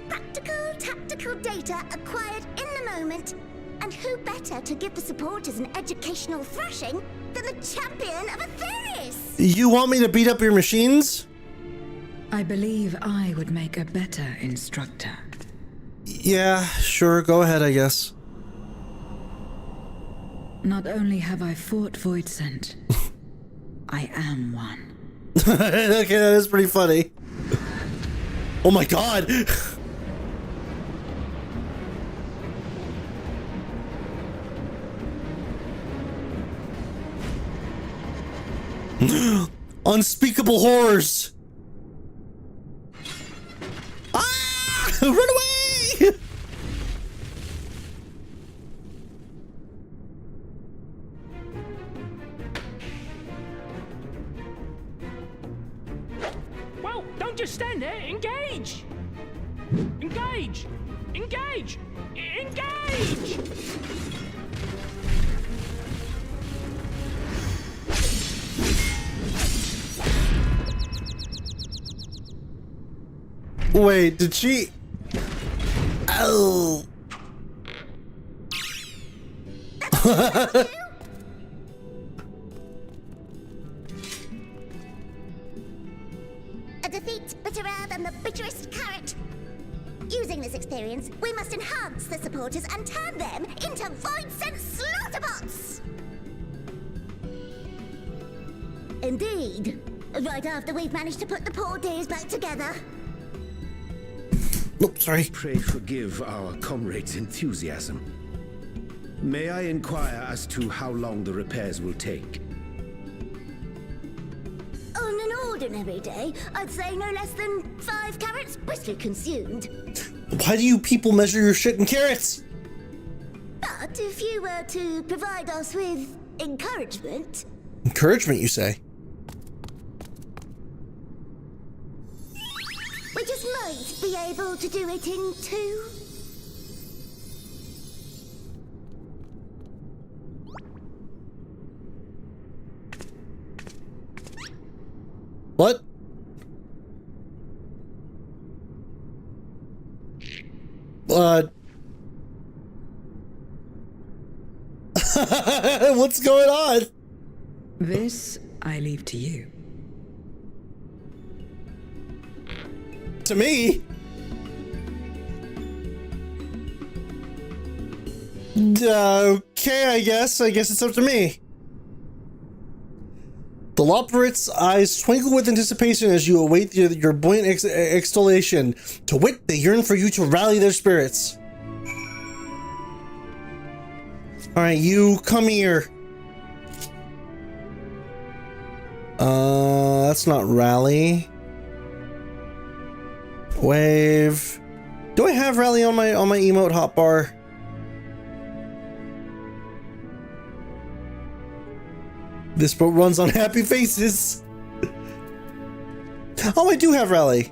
Practical, tactical data acquired in the moment, and who better to give the supporters an educational thrashing than the champion of Aetheris? You want me to beat up your machines? I believe I would make a better instructor. Yeah, sure, go ahead, I guess. Not only have I fought Void Scent, I am one. Okay, that is pretty funny. Oh my god! Unspeakable horrors! Ah! Run away! Well, don't just stand there. Engage! Engage! Engage! Engage! Wait, did she? Oh. A defeat bitterer than the bitterest carrot. Using this experience, we must enhance the supporters and turn them into Void Scent slaughterbots! Indeed. Right after we've managed to put the poor dears back together. Nope, sorry. Pray forgive our comrades' enthusiasm. May I inquire as to how long the repairs will take? On an ordinary day, I'd say no less than 5 carrots briskly consumed. Why do you people measure your shit in carrots? But if you were to provide us with encouragement... Encouragement, you say? We just might be able to do it in 2. What? What's going on? This I leave to you. To me? Okay, I guess it's up to me. The Loperit's eyes twinkle with anticipation as you await your buoyant extolation. To wit, they yearn for you to rally their spirits. Alright, you come here. That's not rally. Wave. Do I have rally on my emote hotbar? This boat runs on happy faces. Oh, I do have rally.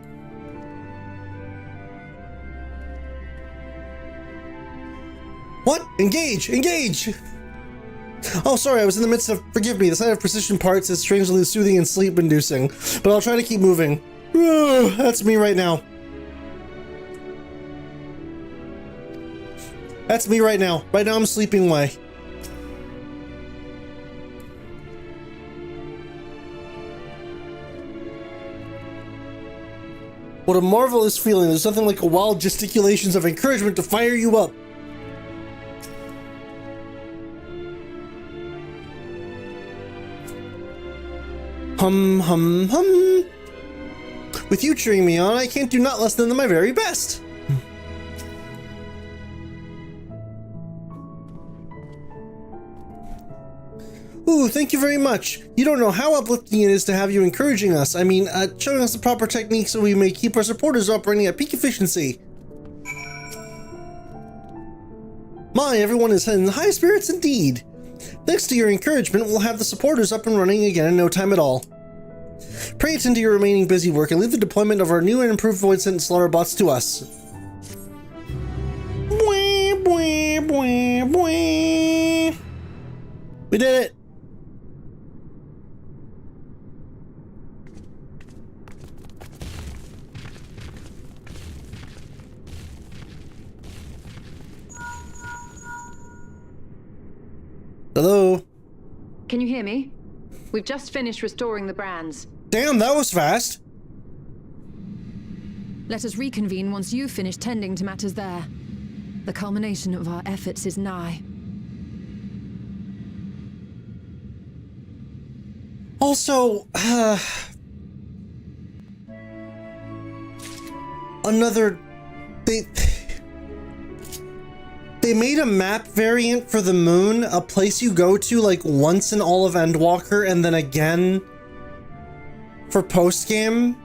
What? Engage! Engage! Oh, sorry, I was in the midst of... Forgive me, the sight of precision parts is strangely soothing and sleep-inducing, but I'll try to keep moving. That's me right now. That's me right now. Right now I'm sleeping away. What a marvelous feeling. There's nothing like a wild gesticulations of encouragement to fire you up. Hum, hum, hum. With you cheering me on, I can't do not less than my very best. Ooh, thank you very much. You don't know how uplifting it is to have you encouraging us. I mean, showing us the proper technique so we may keep our supporters operating at peak efficiency. My, everyone is in high spirits indeed. Thanks to your encouragement, we'll have the supporters up and running again in no time at all. Pray attend to your remaining busy work and leave the deployment of our new and improved void sent slaughter bots to us. Bwah, bwah, bwah, bwah. We did it. Hello? Can you hear me? We've just finished restoring the brands. Damn, that was fast. Let us reconvene once you've finished tending to matters there. The culmination of our efforts is nigh. Also, another... They made a map variant for the moon, a place you go to like once in all of Endwalker and then again for post-game,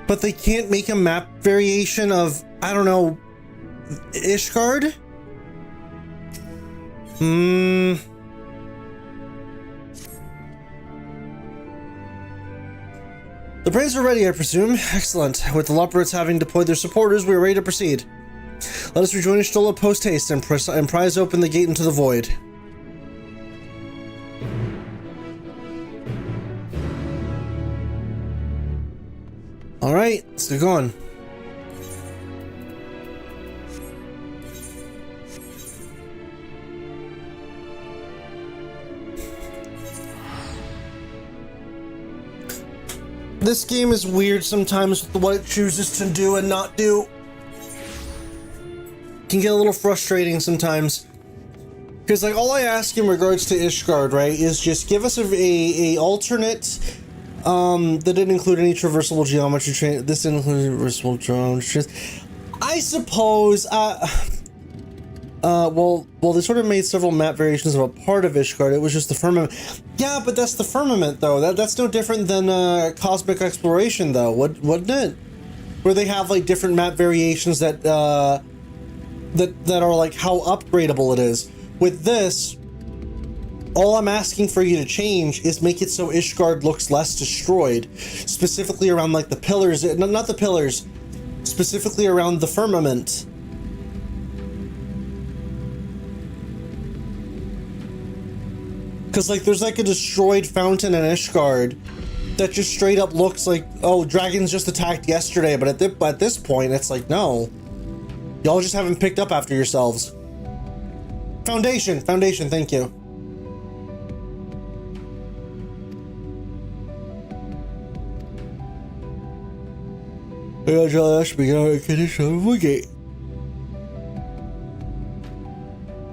but they can't make a map variation of, I don't know, Ishgard? The brains are ready, I presume. Excellent. With the Loporits having deployed their supporters, we are ready to proceed. Let us rejoin Ishtola post-haste and prise open the gate into the void. Alright, let's get going. This game is weird sometimes with what it chooses to do and not do. Can get a little frustrating sometimes. Because like all I ask in regards to Ishgard, right, is just give us a alternate that didn't include any traversable geometry. This didn't include traversable geometry. I suppose well they sort of made several map variations of a part of Ishgard. It was just the firmament. Yeah, but that's the firmament though. That's no different than cosmic exploration though, wouldn't it? Where they have like different map variations that that are like how upgradable it is. With this, all I'm asking for you to change is make it so Ishgard looks less destroyed, specifically around like the pillars, not the pillars, specifically around the firmament. Because like there's like a destroyed fountain in Ishgard that just straight up looks like, oh, dragons just attacked yesterday, but at this point it's like, no. Y'all just haven't picked up after yourselves. Foundation, thank you.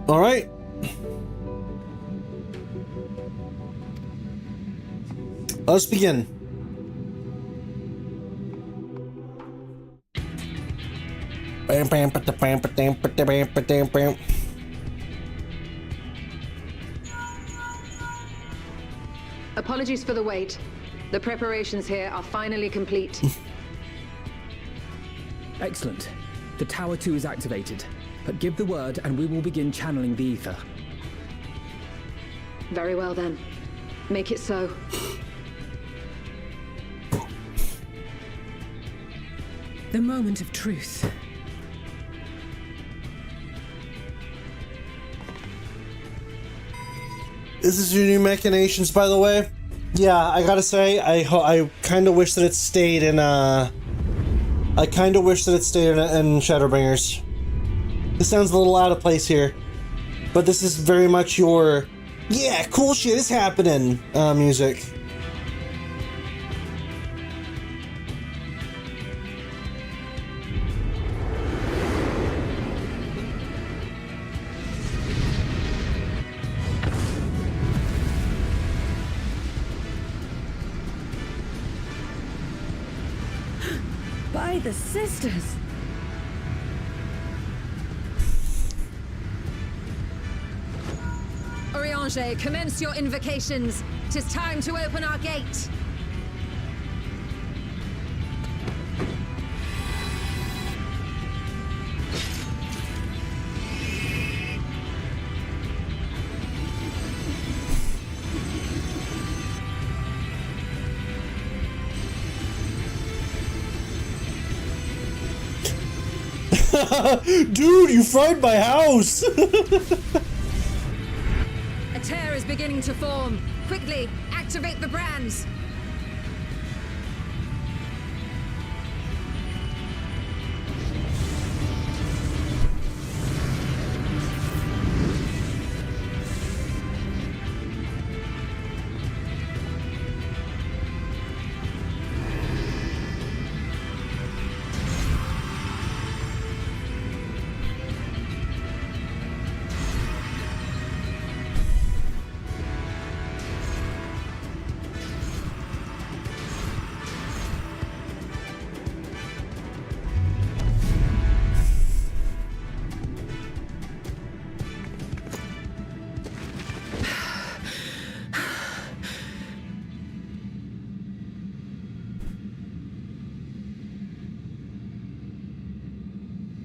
Alright. Let's begin. Apologies for the wait. The preparations here are finally complete. Excellent. The Tower 2 is activated, but give the word and we will begin channeling the ether. Very well then. Make it so. The moment of truth. This is your new machinations, by the way. Yeah, I gotta say, I kind of wish that it stayed in, I kind of wish that it stayed in Shadowbringers. This sounds a little out of place here. But this is very much your, yeah, cool shit is happening, music. By the sisters! Oriange, commence your invocations. 'Tis time to open our gate. Dude, you fried my house! A tear is beginning to form. Quickly, activate the brands.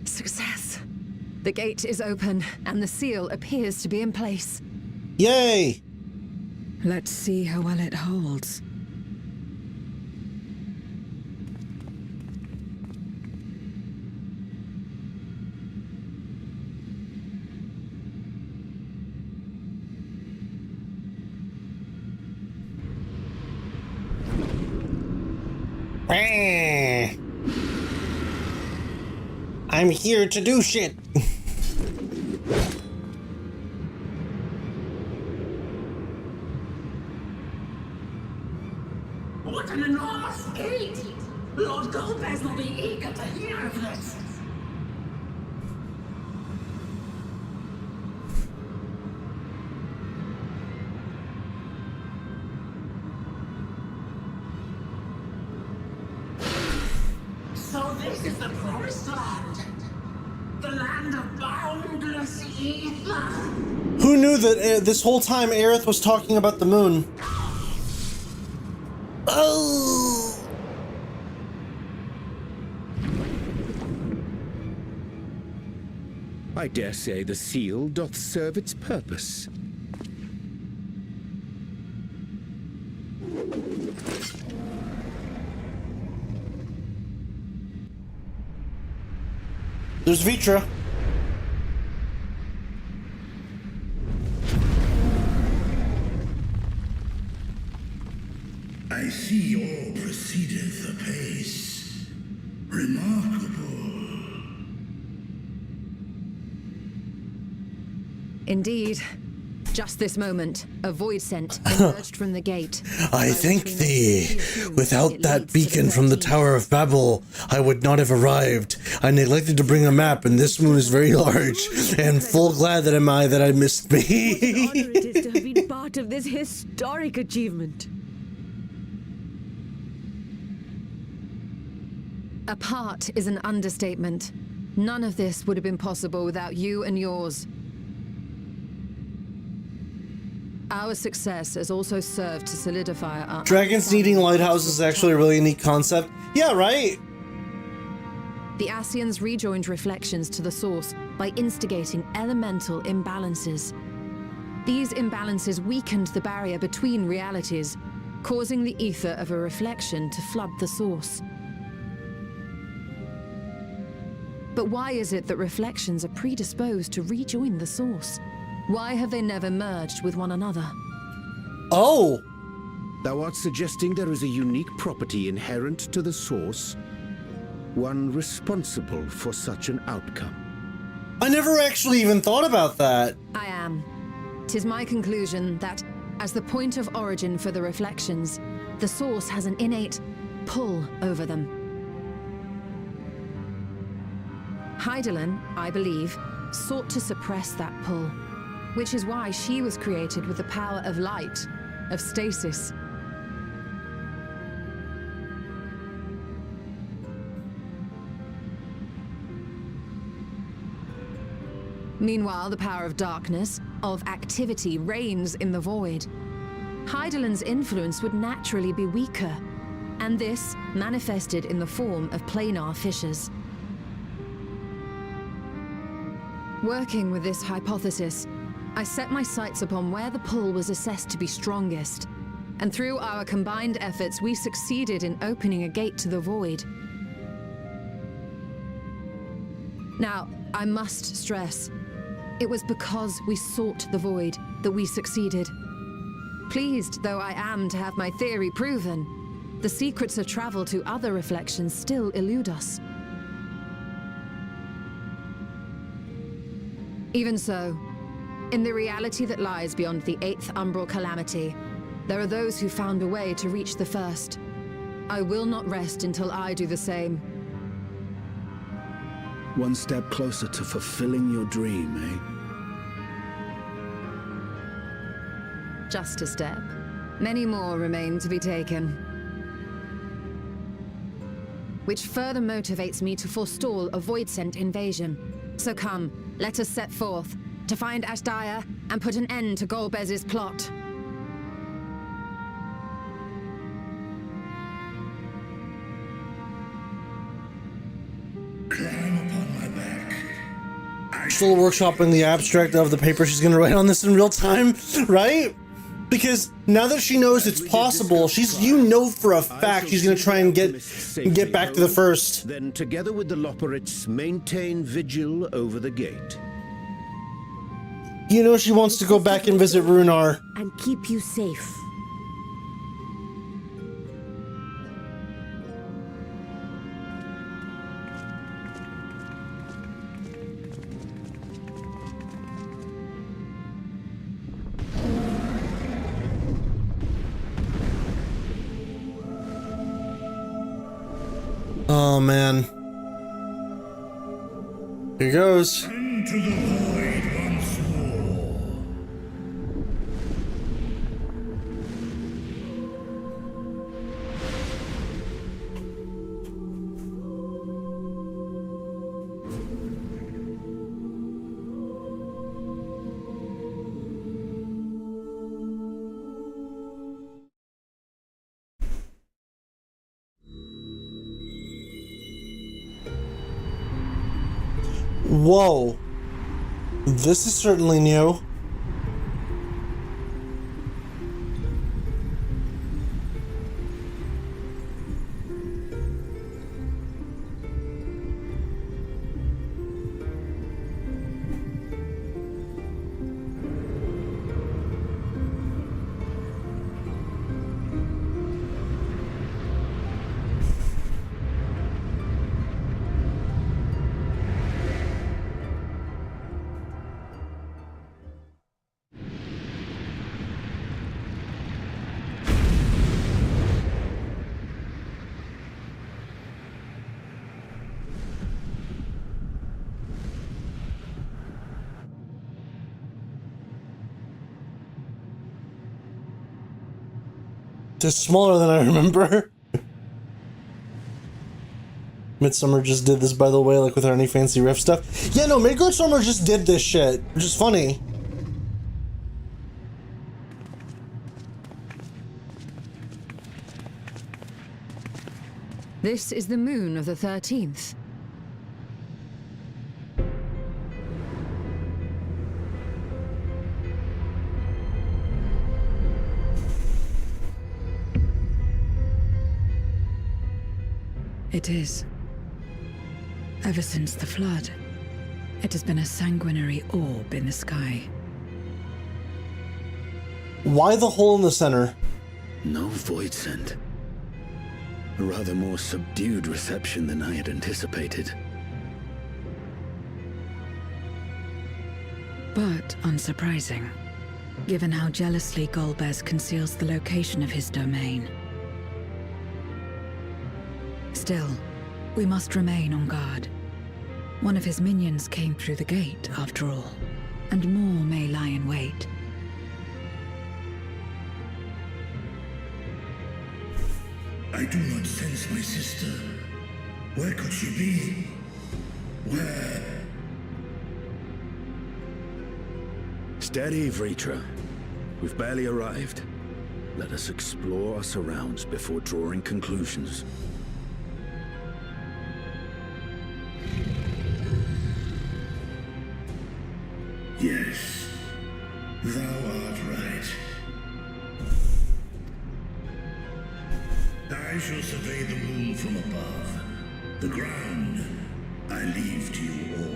Success. The gate is open, and the seal appears to be in place. Yay! Let's see how well it holds. I'm here to do shit. What an enormous gate! Lord GoldPeso will be eager to hear of this. So this is the promised land. The land of boundless ether. Who knew that this whole time Aerith was talking about the moon? Oh! I dare say the seal doth serve its purpose. There's Vitra. I see all proceedeth apace. Remarkable. Indeed. Just this moment, a void scent emerged from the gate. I thank thee. Without that beacon from the Tower of Babel, I would not have arrived. I neglected to bring a map, and this moon is very large, and full glad that I missed me. What an honor it is to have been part of this historic achievement. A part is an understatement. None of this would have been possible without you and yours. Our success has also served to solidify our... Dragons needing lighthouses is actually a really neat concept. Yeah, right? The Ascians rejoined reflections to the source by instigating elemental imbalances. These imbalances weakened the barrier between realities, causing the ether of a reflection to flood the source. But why is it that reflections are predisposed to rejoin the source? Why have they never merged with one another? Oh! Thou art suggesting there is a unique property inherent to the source, one responsible for such an outcome. I never actually even thought about that. I am. 'Tis my conclusion that, as the point of origin for the reflections, the source has an innate pull over them. Hydaelyn, I believe, sought to suppress that pull, which is why she was created with the power of light, of stasis. Meanwhile, the power of darkness, of activity, reigns in the void. Hydaelyn's influence would naturally be weaker, and this manifested in the form of planar fissures. Working with this hypothesis, I set my sights upon where the pull was assessed to be strongest, and through our combined efforts, we succeeded in opening a gate to the void. Now, I must stress, it was because we sought the void that we succeeded. Pleased though I am to have my theory proven, the secrets of travel to other reflections still elude us. Even so, in the reality that lies beyond the 8th umbral calamity, there are those who found a way to reach the first. I will not rest until I do the same. One step closer to fulfilling your dream, eh? Just a step. Many more remain to be taken. Which further motivates me to forestall a void-sent invasion. So come, let us set forth, to find Ashdaya and put an end to GoldPeso's plot. Still workshopping the abstract of the paper she's gonna write on this in real time, right? Because now that she knows it's possible, you know for a fact she's gonna try and get back to the first. Then together with the Loporrits, maintain vigil over the gate. You know she wants to go back and visit Runar. And keep you safe. Oh man. Here goes. Into the void once more. Whoa. This is certainly new. It's smaller than I remember. Midsummer just did this, by the way, like without any fancy riff stuff. Yeah, no, Midsummer just did this shit, which is funny. This is the moon of the 13th. It is. Ever since the flood, it has been a sanguinary orb in the sky. Why the hole in the center? No void scent. A rather more subdued reception than I had anticipated. But unsurprising, given how jealously Golbez conceals the location of his domain. Still, we must remain on guard. One of his minions came through the gate, after all, and more may lie in wait. I do not sense my sister. Where could she be? Where? Steady, Vritra. We've barely arrived. Let us explore our surrounds before drawing conclusions. Yes, thou art right. I shall survey the room from above. The ground I leave to you all.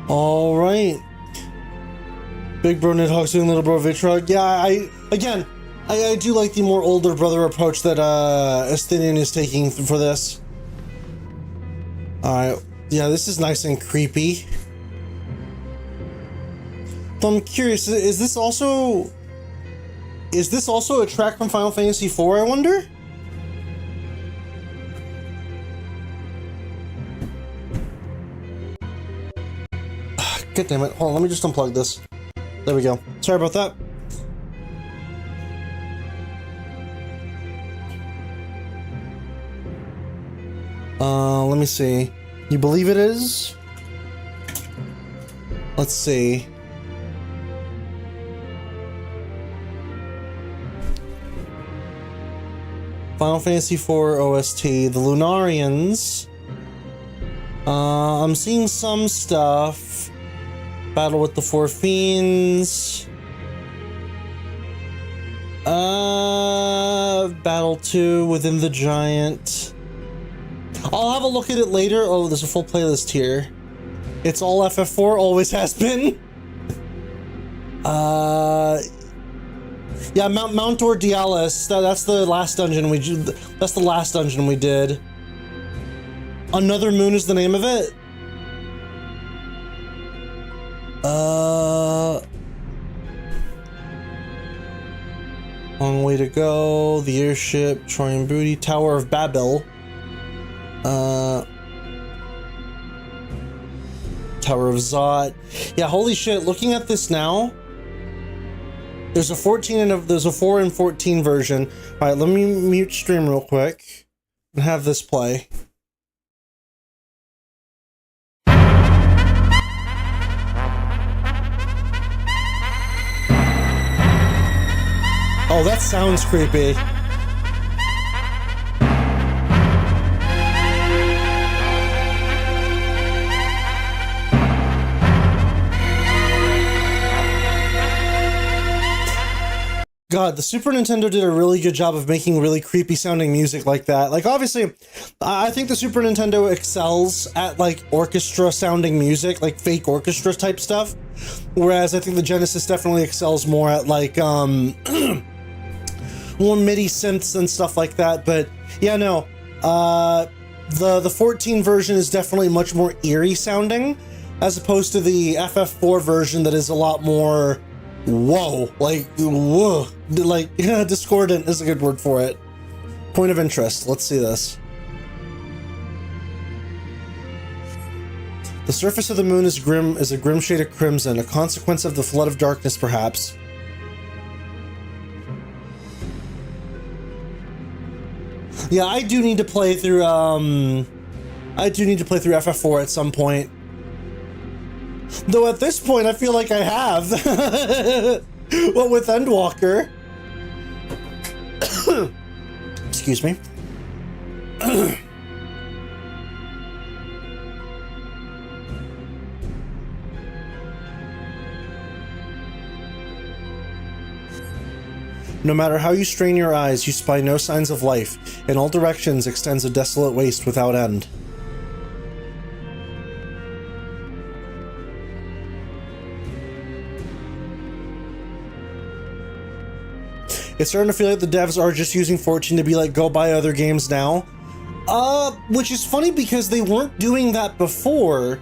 All right. Big bro Nidhogg's doing little bro Vitra. Yeah, I do like the more older brother approach that Estinian is taking for this. Alright. Yeah, this is nice and creepy. So I'm curious, is this also a track from Final Fantasy IV, I wonder? God damn it. Hold on, let me just unplug this. There we go. Sorry about that. Let me see. You believe it is? Let's see. Final Fantasy IV OST, the Lunarians. I'm seeing some stuff. Battle with the Four Fiends. Battle 2 within the Giant. I'll have a look at it later. Oh, there's a full playlist here. It's all FF4, always has been. Yeah, Mount Ordialis. That's the last dungeon we did. That's the last dungeon we did. Another Moon is the name of it. Long way to go. The airship, Troyan Booty, Tower of Babel. Tower of Zot. Yeah, holy shit, looking at this now, there's a 14 and there's a 4 and 14 version. All right, let me mute stream real quick and have this play. Oh, that sounds creepy. God, the Super Nintendo did a really good job of making really creepy sounding music like that. Like, obviously, I think the Super Nintendo excels at, like, orchestra sounding music, like fake orchestra type stuff. Whereas I think the Genesis definitely excels more at, like, more MIDI synths and stuff like that. But, yeah, no. The 14 version is definitely much more eerie sounding, as opposed to the FF4 version that is a lot more... Whoa, like, whoa, like, yeah, discordant is a good word for it. Point of interest, let's see this. The surface of the moon is a grim shade of crimson, a consequence of the flood of darkness, perhaps. Yeah, I do need to play through, FF4 at some point. Though at this point, I feel like I have. Well, with Endwalker. Excuse me. No matter how you strain your eyes, you spy no signs of life. In all directions extends a desolate waste without end. It's starting to feel like the devs are just using 14 to be like, go buy other games now. Which is funny because they weren't doing that before.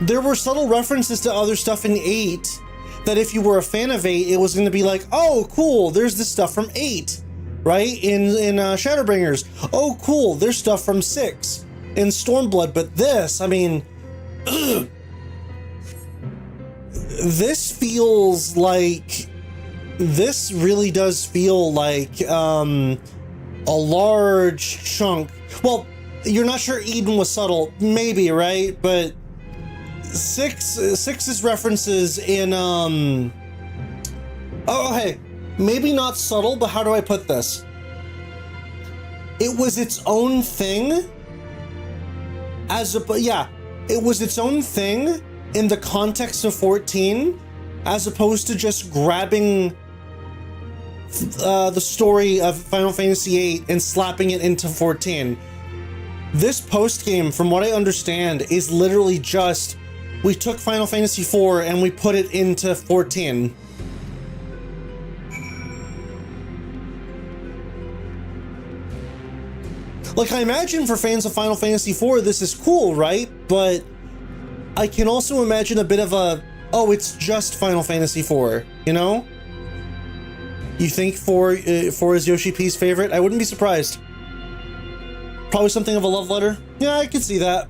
There were subtle references to other stuff in 8 that if you were a fan of 8, it was going to be like, oh, cool, there's this stuff from 8, right? In Shadowbringers. Oh, cool, there's stuff from 6 in Stormblood. But this, I mean, this feels like... This really does feel like a large chunk. Well, you're not sure Eden was subtle, maybe, right? But Six's references in oh, hey, maybe not subtle, but how do I put this? It was its own thing it was its own thing in the context of 14, as opposed to just grabbing the story of Final Fantasy VIII and slapping it into 14. This post-game, from what I understand, is literally just, we took Final Fantasy IV and we put it into 14. Like, I imagine for fans of Final Fantasy IV, this is cool, right? But I can also imagine a bit of a, oh, it's just Final Fantasy IV, you know? You think 4 is Yoshi P's favorite? I wouldn't be surprised. Probably something of a love letter? Yeah, I could see that.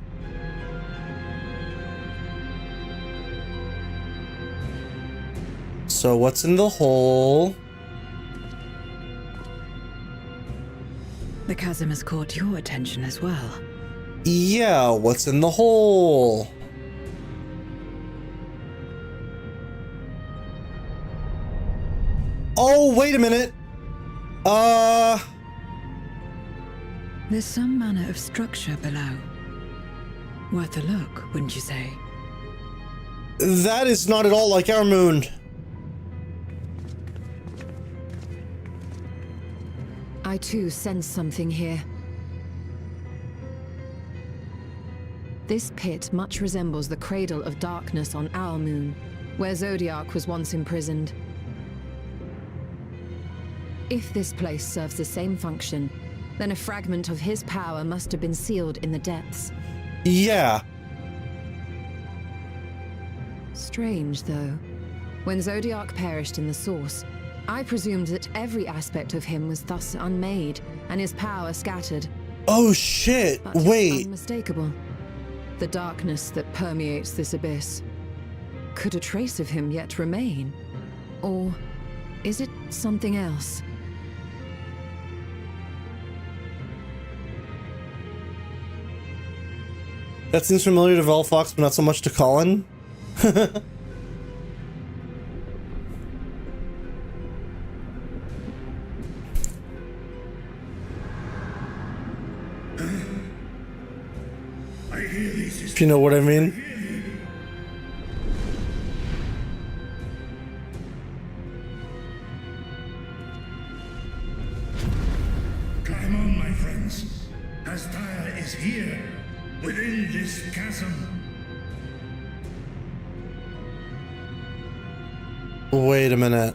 So what's in the hole? The chasm has caught your attention as well. Yeah, what's in the hole? Oh, wait a minute. There's some manner of structure below. Worth a look, wouldn't you say? That is not at all like our moon. I too sense something here. This pit much resembles the cradle of darkness on our moon, where Zodiac was once imprisoned. If this place serves the same function, then a fragment of his power must have been sealed in the depths. Yeah. Strange, though. When Zodiac perished in the Source, I presumed that every aspect of him was thus unmade, and his power scattered. Oh shit, But wait. it's unmistakable. The darkness that permeates this abyss. Could a trace of him yet remain? Or is it something else? That seems familiar to Velfox, but not so much to Colin. If you know what I mean. Climb on, my friends. Astaya is here, within this chasm. Wait a minute.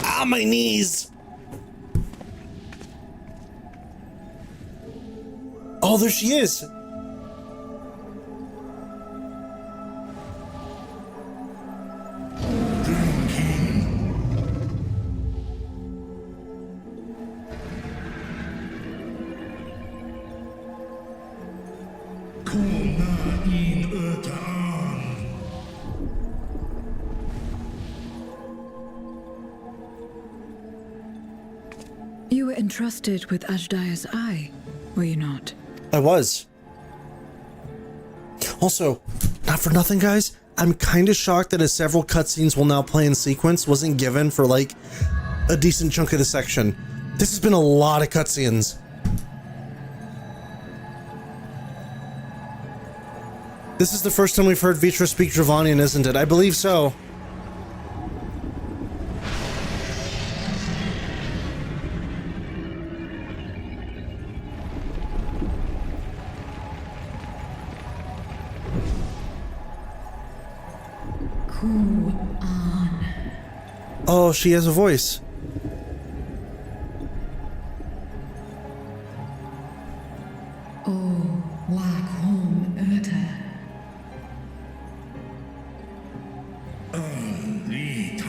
Ah, my knees! Oh, there she is! You were entrusted with Ajdaya's eye, were you not? I was. Also, not for nothing, guys, I'm kind of shocked that as several cutscenes will now play in sequence wasn't given for like a decent chunk of the section. This has been a lot of cutscenes. This is the first time we've heard Vitra speak Dravanian, isn't it? I believe so. Oh, she has a voice. Oh, wak home Erta. Li Tao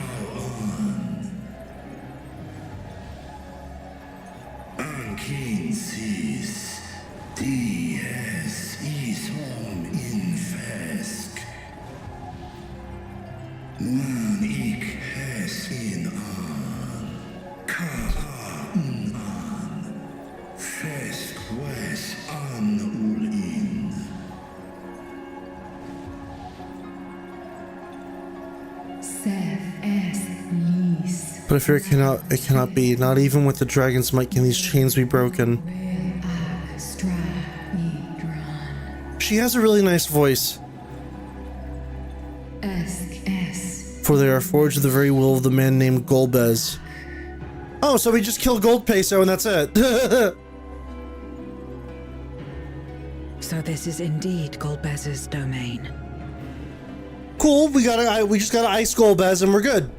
An Kin Sis Dies Ishom in Fesk Nuan Ik Hes in An Ka An Fesk Wes An Ul In But I fear it cannot be. Not even with the dragon's might can these chains be broken. She has a really nice voice. For they are forged of the very will of the man named GoldPeso. Oh, so we just kill GoldPeso and that's it. So this is indeed GoldPeso's domain. Cool, we just gotta ice GoldPeso and we're good.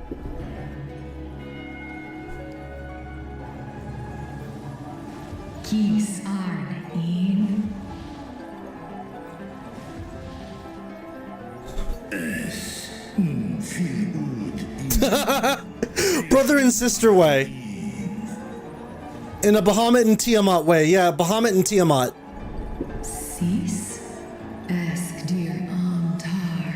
Kis Arn in. Brother and sister way. In a Bahamut and Tiamat way. Yeah, Bahamut and Tiamat. Sis Esk Dir Amtar.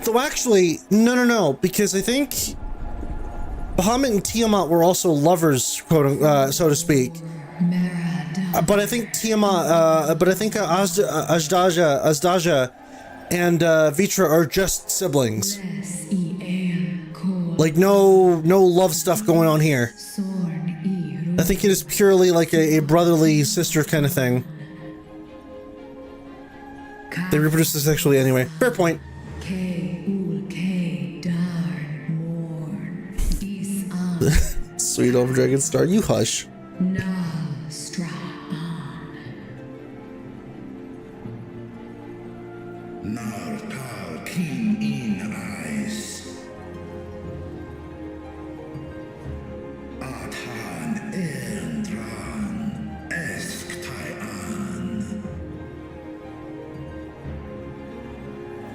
Though actually, no, because I think Bahamut and Tiamat were also lovers, quote, so to speak. But I think Tiamat, Azdaja and Vitra are just siblings. Like no love stuff going on here. I think it is purely like a brotherly sister kind of thing. They reproduce sexually anyway. Fair point. Sweet old dragon star, you hush. Nartal King in Ice Athan Erndran Esk Taian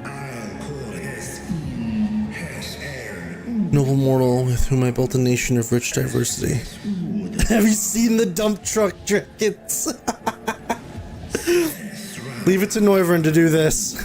I'll call Hes in Hes Noble mortal with whom I built a nation of rich diversity. Have you seen the dump truck dragons? Leave it to Noivern to do this.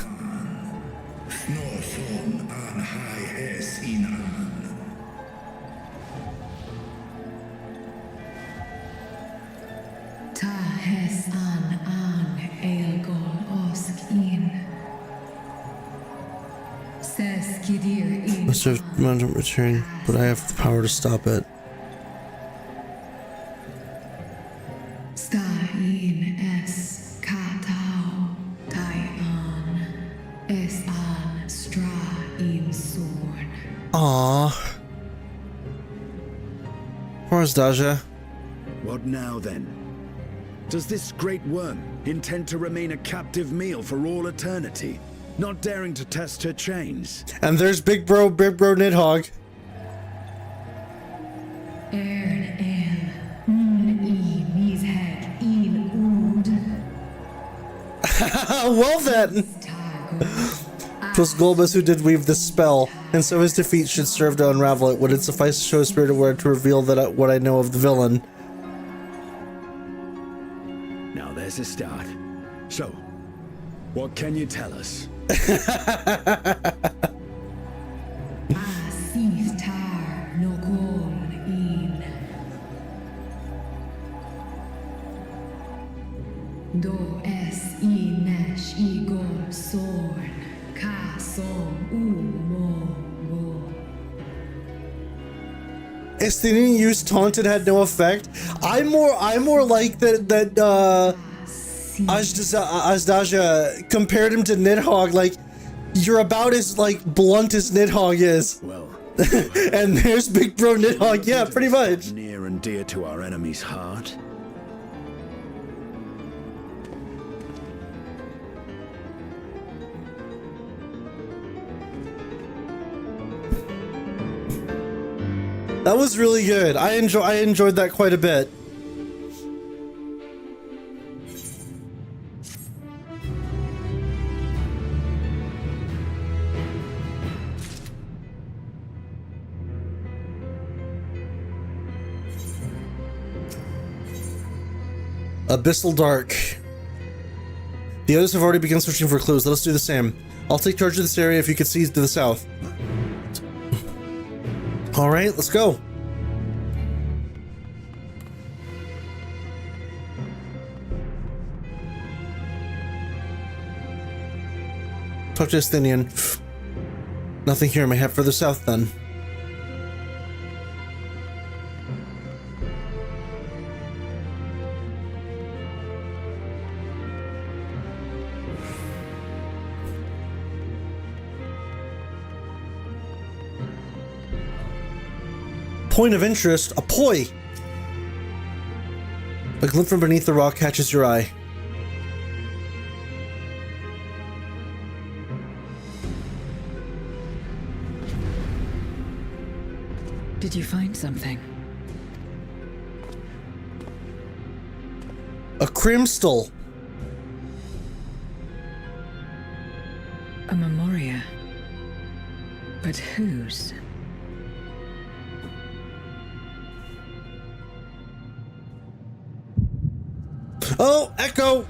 Must have mountain return, but I have the power to stop it. Aww. Poor Azdaja. What now then? Does this great worm intend to remain a captive meal for all eternity? Not daring to test her chains. And there's Big Bro Nidhogg. Well then. 'Twas GoldPeso who did weave this spell, and so his defeat should serve to unravel it. Would it suffice to show a spirit of word to reveal that what I know of the villain? Now there's a start. So, what can you tell us? Do es I nesh igor sorn ka som mo go. Estinian use taunted had no effect. I'm more like that Azdaja compared him to Nidhogg, like you're about as like blunt as Nidhogg is. Well, and there's big bro Nidhogg, yeah, pretty much. Near and dear to our enemy's heart. That was really good. I enjoyed that quite a bit. Abyssal Dark. The others have already begun searching for clues. Let us do the same. I'll take charge of this area if you could see to the south. Alright, let's go. Talk to Estinian. Nothing here. May head further south then. Point of interest, a poi. A glint from beneath the rock catches your eye. Did you find something? A crimstal. A memoria. But whose? Oh, Echo!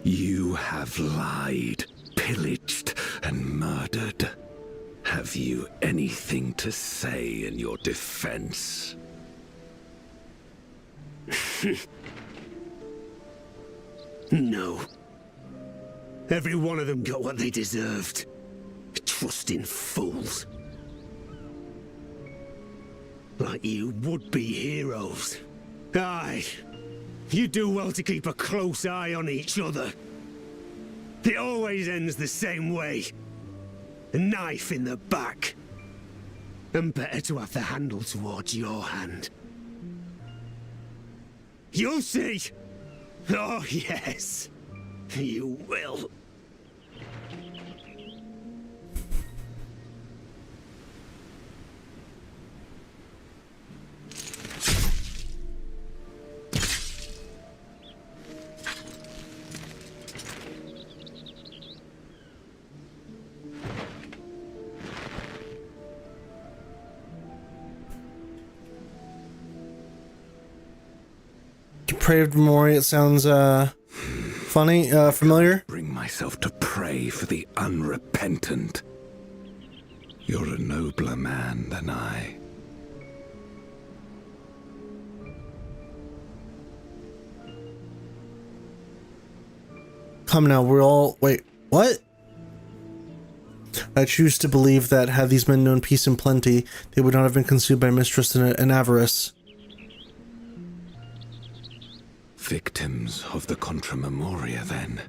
You have lied, pillaged, and murdered. Have you anything to say in your defense? No. Every one of them got what they deserved. Trusting fools. Like you would-be heroes. Aye. You do well to keep a close eye on each other. It always ends the same way. A knife in the back. And better to have the handle towards your hand. You'll see! Oh, yes. You will. Depraved memory, it sounds funny, familiar. Bring myself to pray for the unrepentant. You're a nobler man than I. Come now, we're all... Wait, what? I choose to believe that had these men known peace and plenty, they would not have been consumed by mistrust and avarice. Victims of the Contra Memoria, then.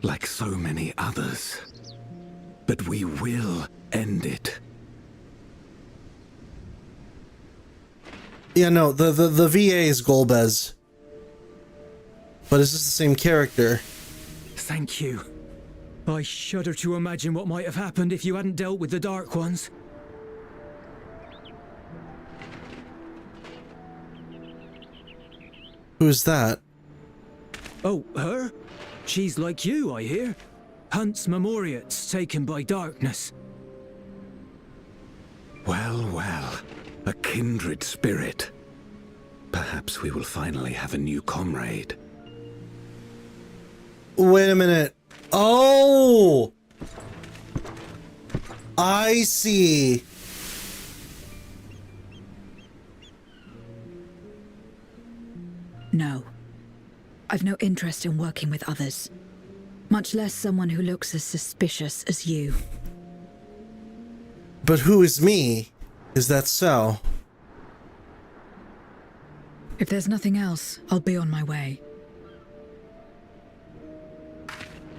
Like so many others. But we will end it. Yeah, no, the VA is Golbez. But is this the same character? Thank you. I shudder to imagine what might have happened if you hadn't dealt with the Dark Ones. Who's that? Oh, her? She's like you, I hear. Hunts memoriates taken by darkness. Well, well. A kindred spirit. Perhaps we will finally have a new comrade. Wait a minute. Oh! I see. No. I've no interest in working with others. Much less someone who looks as suspicious as you. But who is me? Is that so? If there's nothing else, I'll be on my way.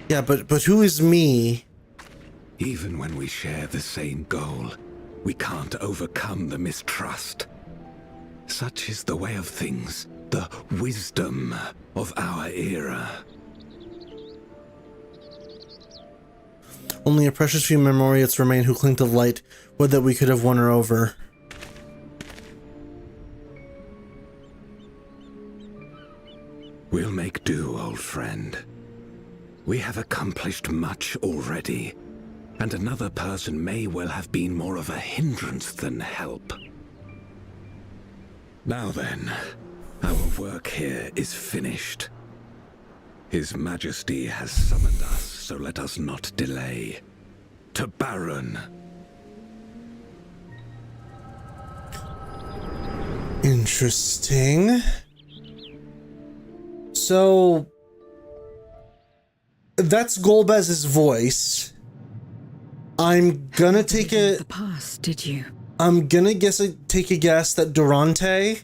Yeah, but who is me? Even when we share the same goal, we can't overcome the mistrust. Such is the way of things, the wisdom of our era. Only a precious few memoriates remain who cling to light. Would that we could have won her over. We'll make do, old friend. We have accomplished much already, and another person may well have been more of a hindrance than help. Now then, our work here is finished. His Majesty has summoned us, so let us not delay. To Baron. Interesting. So that's Golbez's voice. I'm gonna take a the past, did you? I'm gonna take a guess that Durante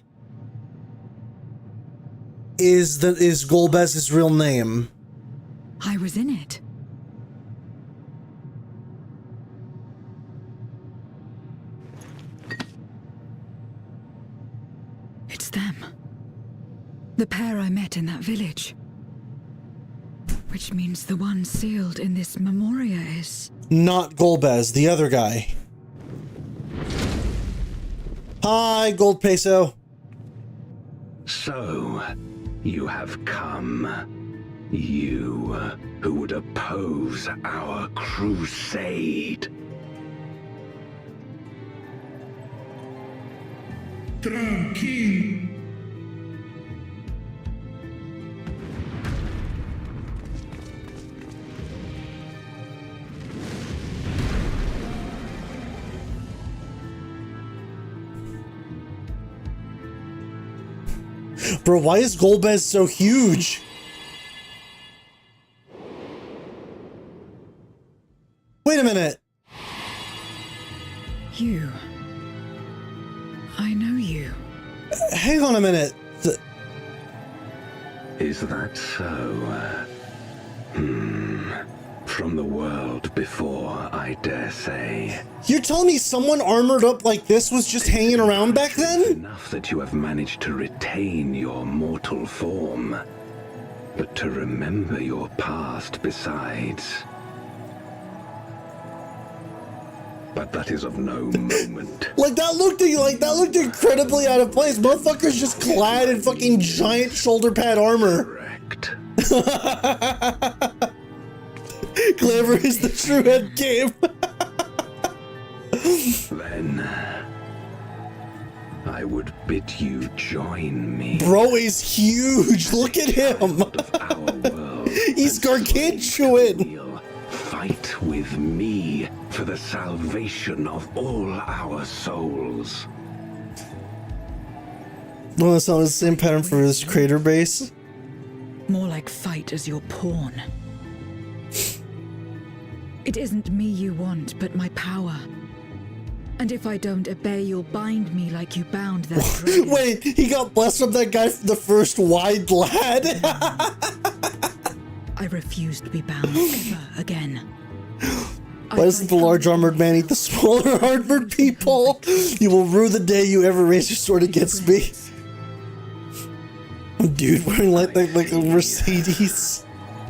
is Golbez's real name. I was in it. It's them. The pair I met in that village. Which means the one sealed in this memoria is... Not Golbez, the other guy. Hi, GoldPeso. So, you have come. You who would oppose our crusade. Tranquilo. Bro, why is Golbez so huge? Wait a minute. You. I know you. Hang on a minute. Is that so? From the world before, I dare say. You're telling me someone armored up like this was just hanging around back then? Enough that you have managed to retain your mortal form, but to remember your past besides. But that is of no moment. Like that looked incredibly out of place. Motherfucker's just clad in fucking giant shoulder pad armor. Correct. Glamour is the true end game. Then I would bid you join me. Bro is huge. Look at him. He's gargantuan. Fight with me for the salvation of all our souls. Well, that's not the same pattern for his crater base. More like fight as your pawn. It isn't me you want, but my power. And if I don't obey, you'll bind me like you bound that dragon. Wait, he got blessed from that guy from the first wide lad. I refuse to be bound ever again. Why doesn't the large armored man eat the smaller armored people? You will rue the day you ever raise your sword against me. Dude wearing like a Mercedes.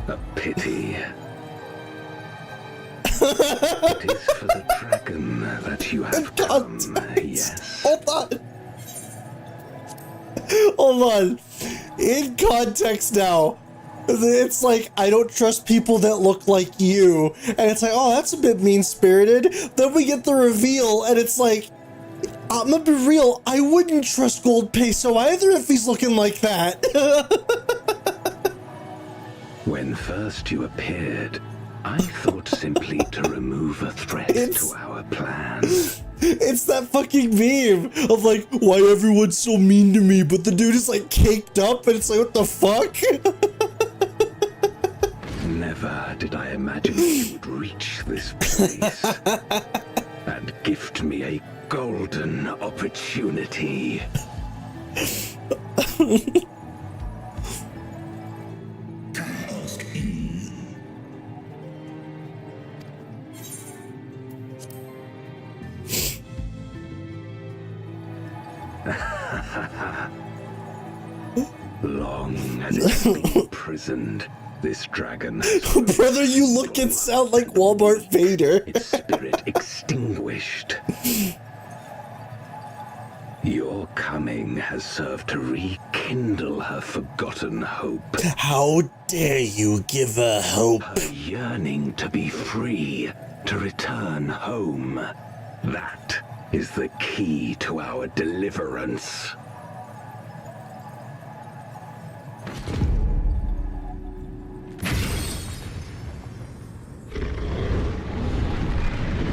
A pity. It is for the dragon that you have come, yes. Hold on. Hold on. in context now. It's like, I don't trust people that look like you. And it's like, oh, that's a bit mean-spirited. Then we get the reveal, and it's like, I'm gonna be real, I wouldn't trust GoldPeso either if he's looking like that. When first you appeared, I thought simply to remove a threat to our plans. It's that fucking meme of like, why everyone's so mean to me, but the dude is like caked up, and it's like, what the fuck? Never did I imagine you would reach this place and gift me a golden opportunity. Long as it's been imprisoned, this dragon has Brother, you look and sound like Walmart Vader. its spirit extinguished. Your coming has served to rekindle her forgotten hope. How dare you give her hope? Her yearning to be free, to return home. That is the key to our deliverance.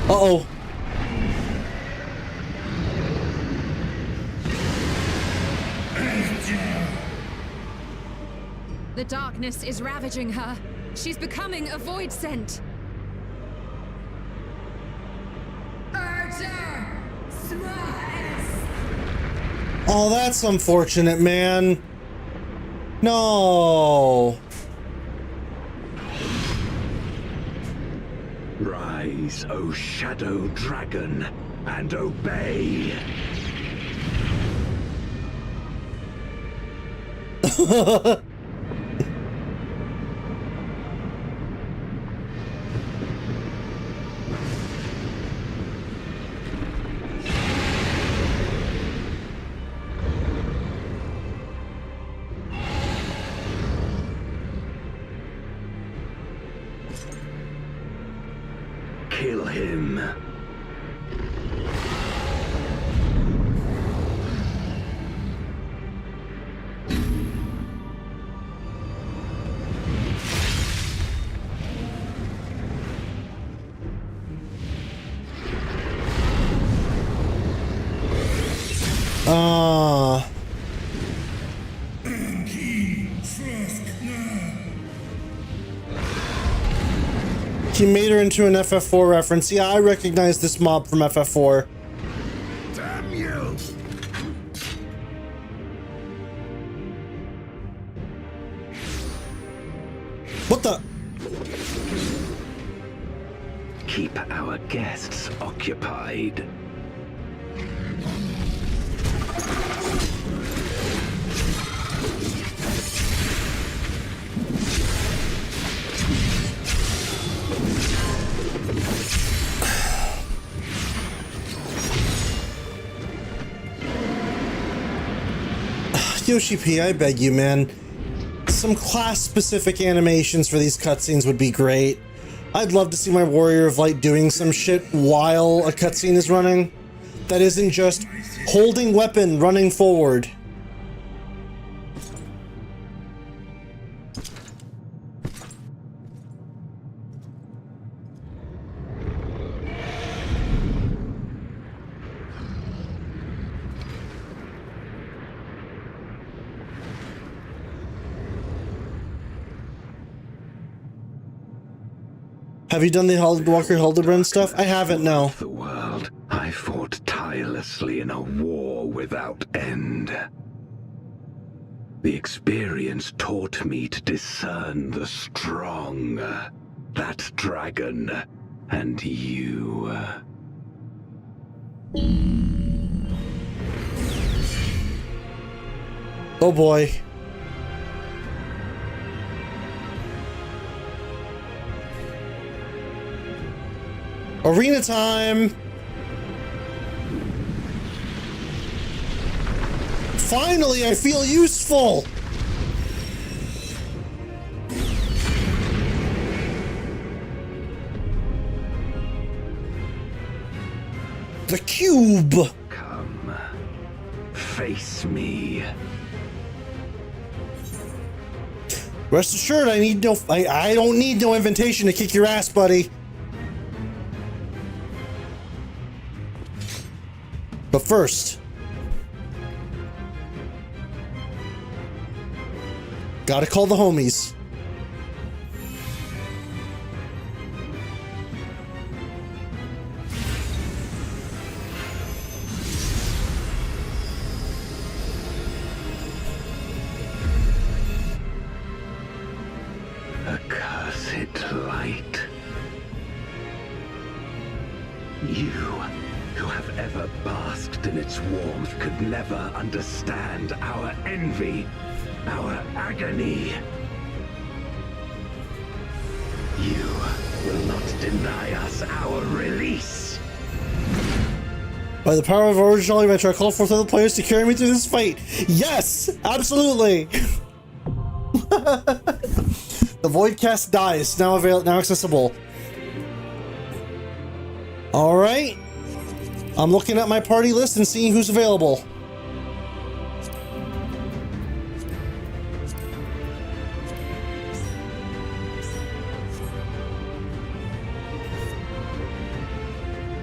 Uh-oh. The darkness is ravaging her. She's becoming a void scent. Oh, that's unfortunate, man. No. Rise, O shadow dragon, and obey. Kill him. He made her into an FF4 reference. Yeah, I recognize this mob from FF4. Damn you! What the? Keep our guests occupied. Yoshi P, I beg you, man. Some class-specific animations for these cutscenes would be great. I'd love to see my Warrior of Light doing some shit while a cutscene is running. That isn't just holding weapon, running forward. Have you done the Walker Hildebrand stuff? I haven't, no. The world, I fought tirelessly in a war without end. The experience taught me to discern the strong, that dragon, and you. Oh boy. Arena time! Finally, I feel useful! The cube! Come, face me. Rest assured, I don't need no invitation to kick your ass, buddy. But first, gotta call the homies. Accursed light. You, who have ever basked in its warmth, could never understand our envy, our agony. You will not deny us our release. By the power of original adventure, I call forth other players to carry me through this fight. Yes, absolutely. The Voidcast dies, now accessible. All right. I'm looking at my party list and seeing who's available.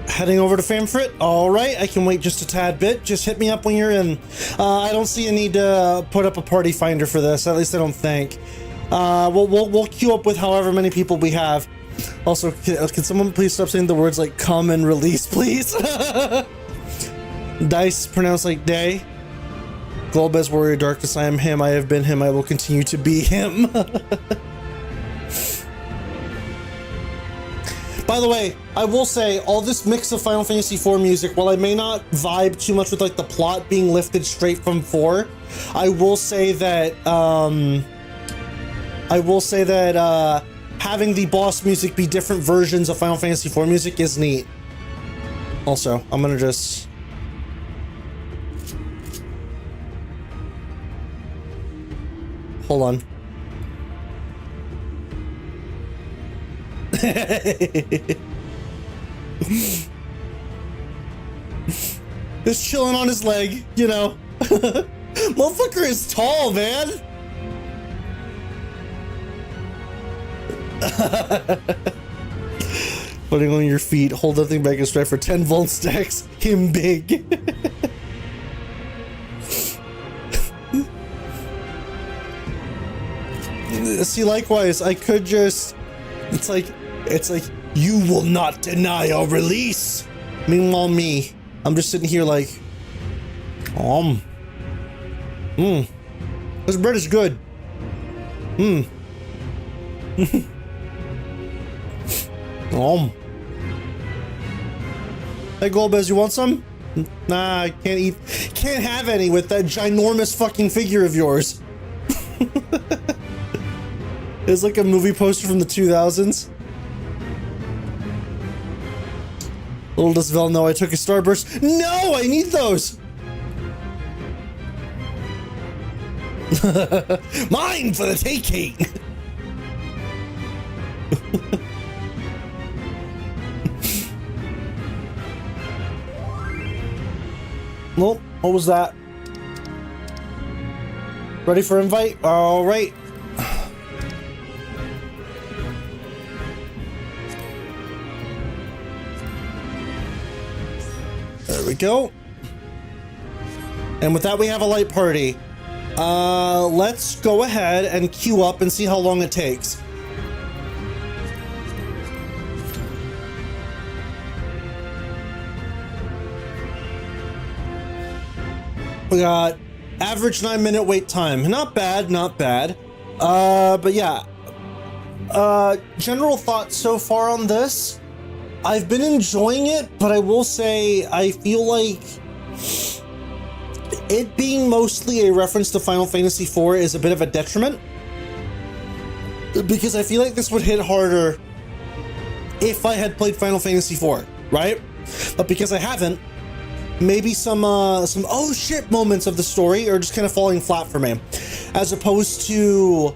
Heading over to Famfrit. All right, I can wait just a tad bit. Just hit me up when you're in. I don't see a need to put up a party finder for this. At least I don't think. We'll queue up with however many people we have. Also, can someone please stop saying the words like "come" and "release," please? Dice pronounced like day. Golbez Warrior Darkness. I am him. I have been him. I will continue to be him. By the way, I will say, all this mix of Final Fantasy IV music, while I may not vibe too much with like the plot being lifted straight from 4, I will say that having the boss music be different versions of Final Fantasy IV music is neat. Also, I'm gonna just... hold on. Just chilling on his leg, you know. Motherfucker is tall, man. Putting on your feet, hold that thing back and strike for 10 volt stacks. Him big. See, likewise, I could just... It's like, you will not deny our release. Meanwhile, me, I'm just sitting here like, this bread is good. Hey, Golbez, you want some? Nah, I can't eat. Can't have any with that ginormous fucking figure of yours. It's like a movie poster from the 2000s. Little does Vel know I took a starburst. No, I need those. Mine for the taking. Well, what was that? Ready for invite? All right. There we go. And with that, we have a light party. Let's go ahead and queue up and see how long it takes. We got average 9-minute wait time. Not bad, not bad. But yeah. General thoughts so far on this. I've been enjoying it, but I will say I feel like it being mostly a reference to Final Fantasy IV is a bit of a detriment. Because I feel like this would hit harder if I had played Final Fantasy IV, right? But because I haven't, maybe some oh shit moments of the story are just kind of falling flat for me, as opposed to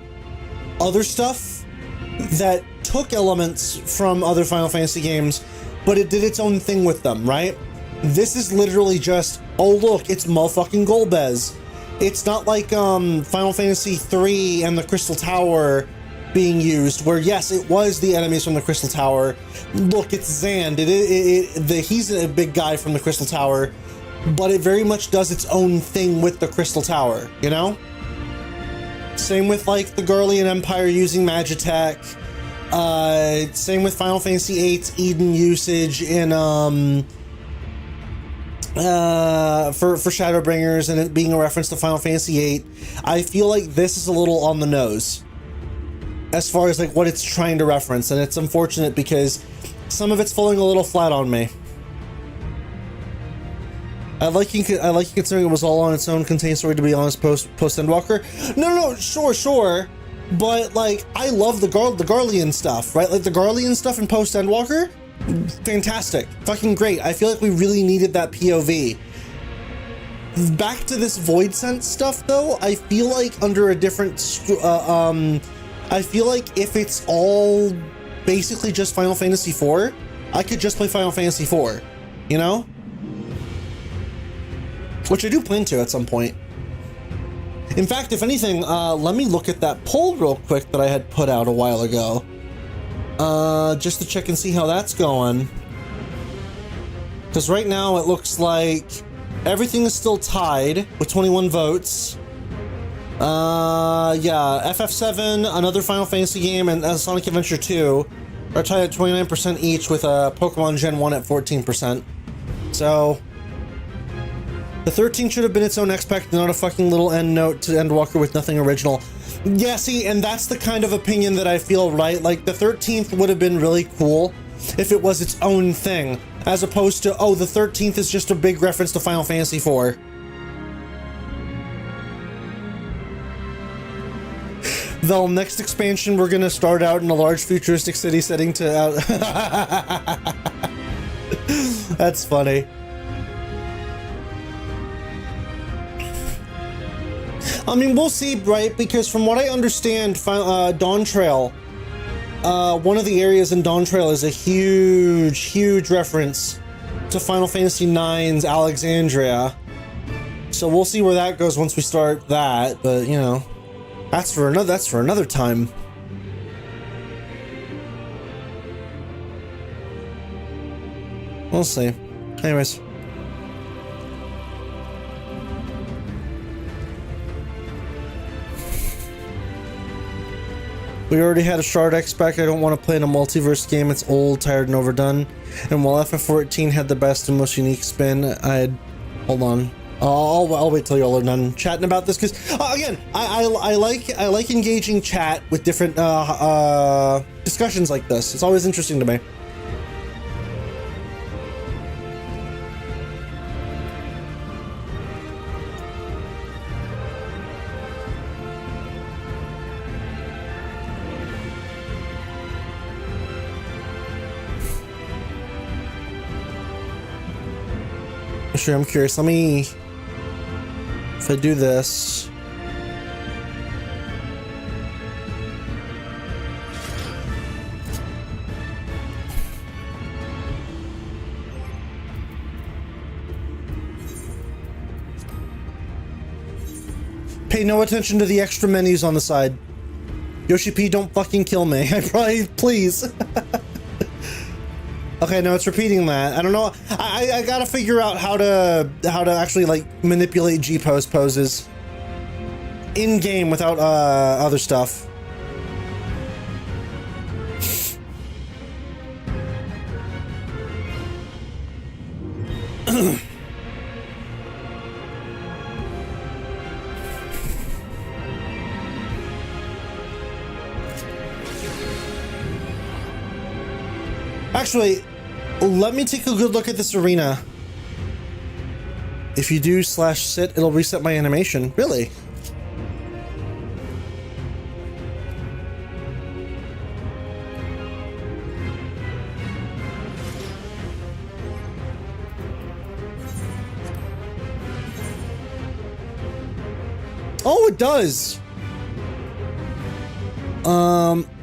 other stuff that took elements from other Final Fantasy games, but it did its own thing with them, right? This is literally just, oh look, it's motherfucking GoldPeso. It's not like Final Fantasy III and the Crystal Tower being used, where yes, it was the enemies from the Crystal Tower. Look, it's Zand. He's a big guy from the Crystal Tower, but it very much does its own thing with the Crystal Tower, you know? Same with like the Garlean Empire using Magitech. Same with Final Fantasy VIII's Eden usage in for Shadowbringers, and it being a reference to Final Fantasy VIII. I feel like this is a little on the nose as far as like what it's trying to reference, and it's unfortunate because some of it's falling a little flat on me. I like you considering it was all on its own contained story, to be honest, post Endwalker. No, sure. But like, I love the Garlean stuff, right? Like the Garlean stuff in post Endwalker, fantastic, fucking great. I feel like we really needed that POV. Back to this Void Sense stuff though, I feel like under a different, I feel like if it's all basically just Final Fantasy IV, I could just play Final Fantasy IV, you know? Which I do plan to at some point. In fact, if anything, let me look at that poll real quick that I had put out a while ago. Just to check and see how that's going. Because right now it looks like everything is still tied with 21 votes. Yeah, FF7, another Final Fantasy game, and Sonic Adventure 2 are tied at 29% each, with Pokemon Gen 1 at 14%. So the 13 should have been its own expect, not a fucking little end note to Endwalker with nothing original. Yeah, see, and that's the kind of opinion that I feel, right? Like, the 13th would have been really cool if it was its own thing, as opposed to, oh, the 13th is just a big reference to Final Fantasy IV. The next expansion, we're gonna start out in a large futuristic city setting to out. That's funny. I mean, we'll see, right? Because from what I understand, Dawn Trail, one of the areas in Dawn Trail is a huge reference to Final Fantasy IX's Alexandria. So we'll see where that goes once we start that, but you know, that's for another time. We'll see. Anyways. We already had a Shard X-Spec. I don't want to play in a multiverse game. It's old, tired, and overdone. And while FF14 had the best and most unique spin, hold on. I'll wait till y'all are done chatting about this, because again, I like engaging chat with different discussions like this. It's always interesting to me. Sure, I'm curious. Let me, if I do this. Pay no attention to the extra menus on the side. Yoshi P, don't fucking kill me. I probably, please. Okay, no, it's repeating that. I don't know. I gotta figure out how to actually like manipulate G-pose poses in game without other stuff. Actually, let me take a good look at this arena. If you do /sit, it'll reset my animation. Really? Oh, it does.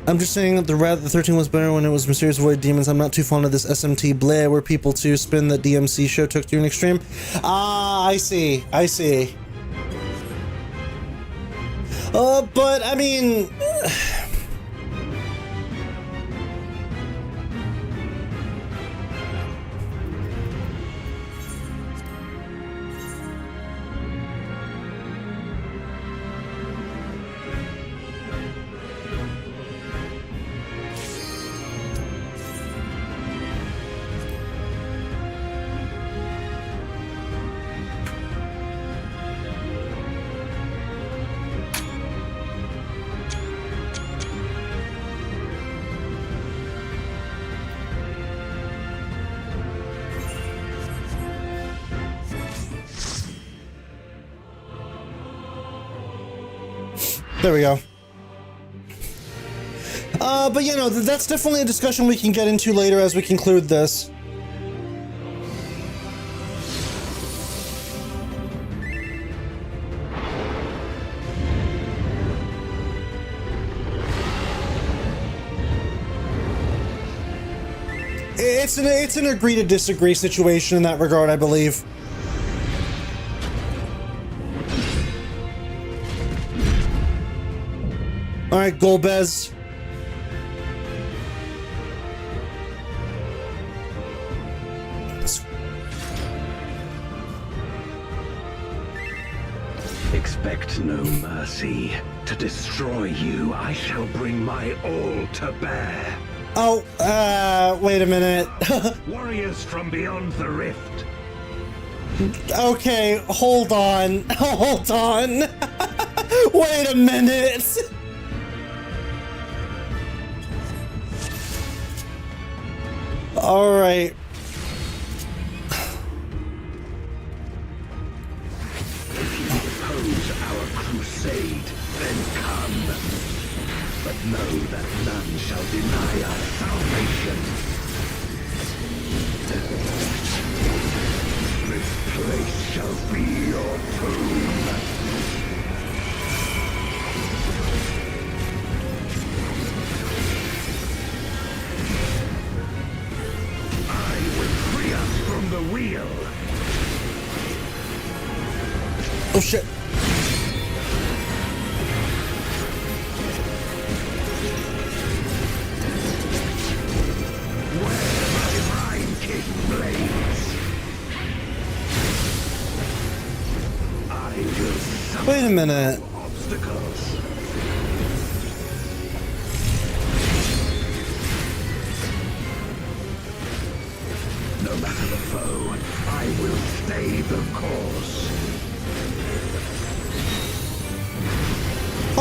I'm just saying that the Rat the 13 was better when it was Mysterious Void Demons. I'm not too fond of this SMT Blair where people to spin that DMC show took to an extreme. Ah, I see. I see. But I mean... There we go. But you know, that's definitely a discussion we can get into later as we conclude this. It's an agree to disagree situation in that regard, I believe. All right, Golbez. Expect no mercy. To destroy you, I shall bring my all to bear. Oh, wait a minute. Warriors from beyond the rift. Okay, hold on. Hold on. Wait a minute. All right. If you oppose our crusade, then come. But know that none shall deny our salvation. This place shall be your tomb. The wheel. Oh shit. Where my Rhine King blades. I will wait a minute. Obstacles. No matter the foe, I will stay the course.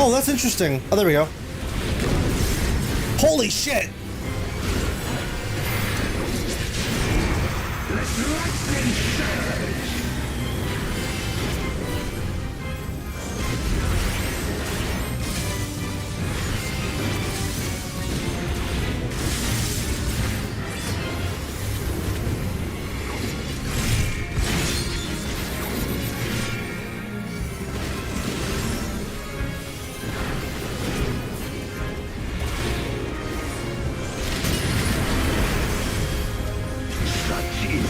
Oh, that's interesting. Oh, there we go. Holy shit! Let lightning surge.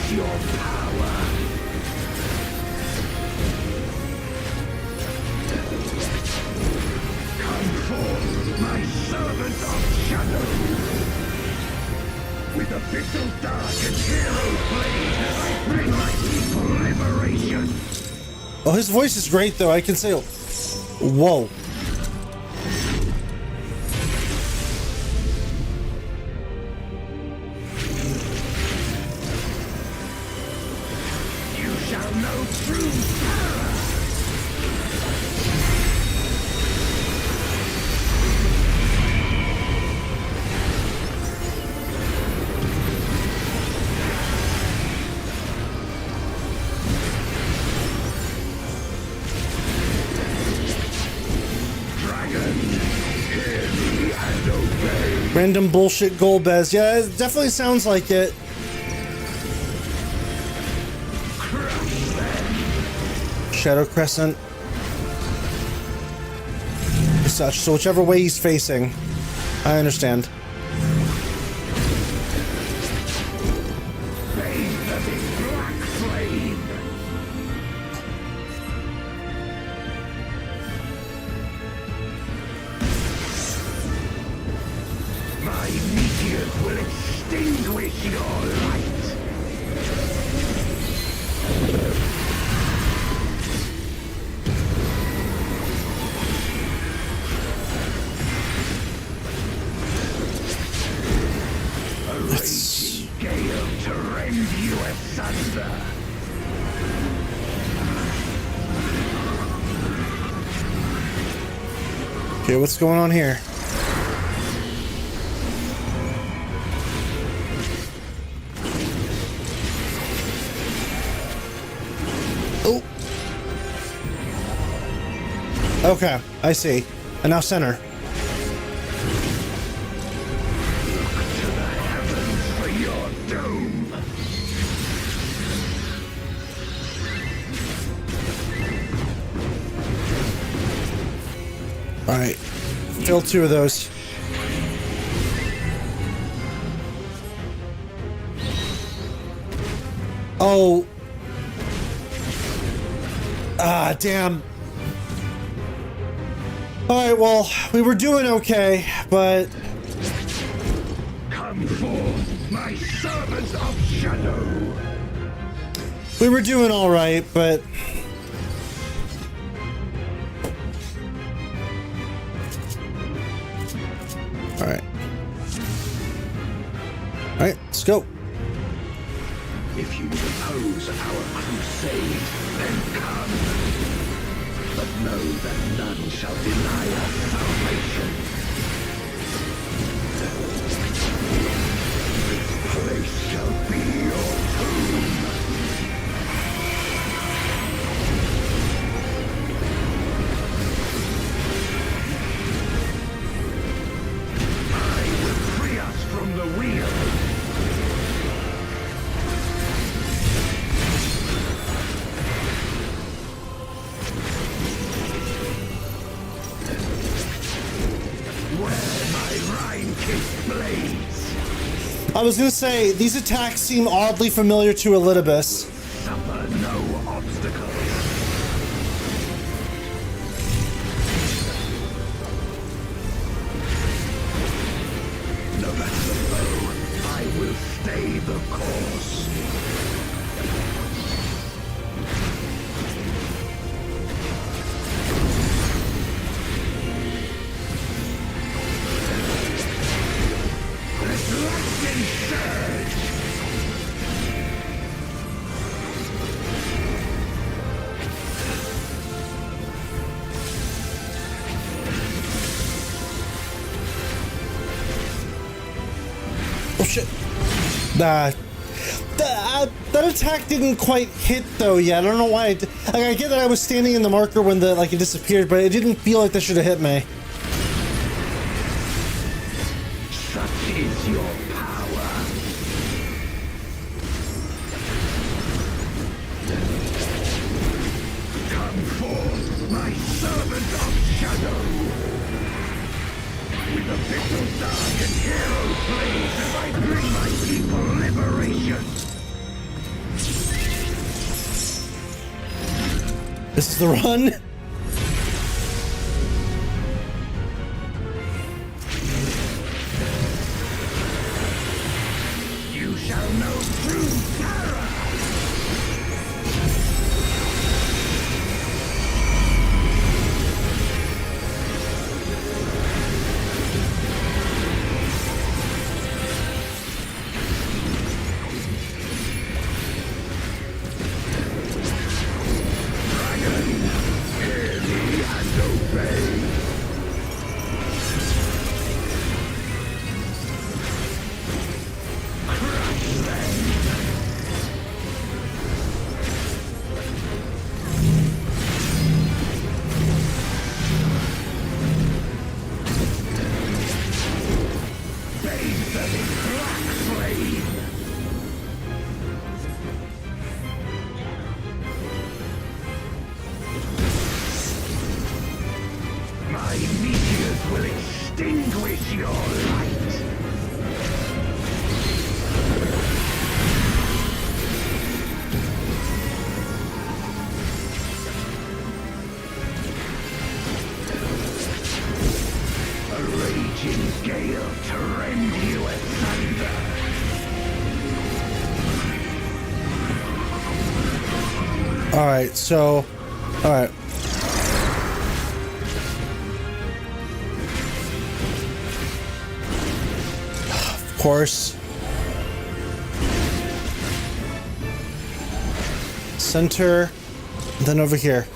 Your power. Come forth, my servant of shadow. With official dark and hero blade, I bring my people liberation. Oh, his voice is great, though. I can say, whoa. Random bullshit Golbez. Yeah, it definitely sounds like it. Shadow Crescent. Such, so whichever way he's facing. I understand. My meteors will extinguish your light. A raging gale to rend you asunder. Okay, what's going on here? Oh. Okay, I see. And now center. Alright. Fill 2 of those. Oh. Ah, damn. Alright, well, we were doing okay, but... Come forth, my servants of shadow. We were doing alright, but... Alright. Alright, let's go. If you oppose our crusade, then come. But know that none shall deny us salvation. This place shall be your tomb. I will free us from the wheel. I was gonna say, these attacks seem oddly familiar to Elidibus. Suffer no obstacles. No matter the foe, I will stay the course. Oh shit. That attack didn't quite hit though yet. I don't know why. Like, I get that I was standing in the marker when it disappeared, but it didn't feel like that should have hit me. Such is your power. Come forth, my servant of shadow. With a pixel dark and hero flames as I bring my people liberation. This is the run. You shall know true terror. Crush them! Alright, so... Alright. Of course. Center, then over here.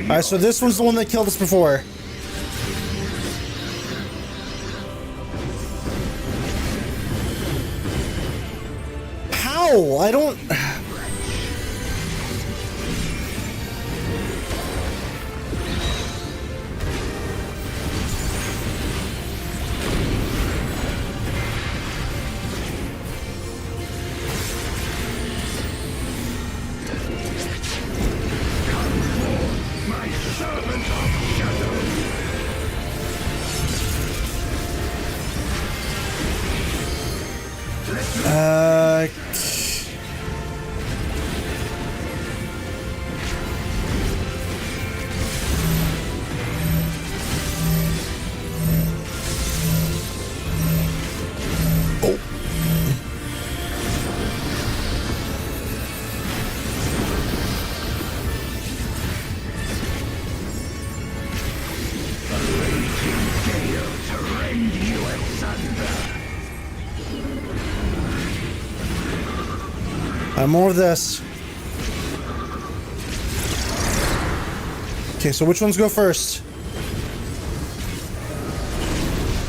Alright, so this one's the one that killed us before. How? I don't... more of this. Okay, so which ones go first?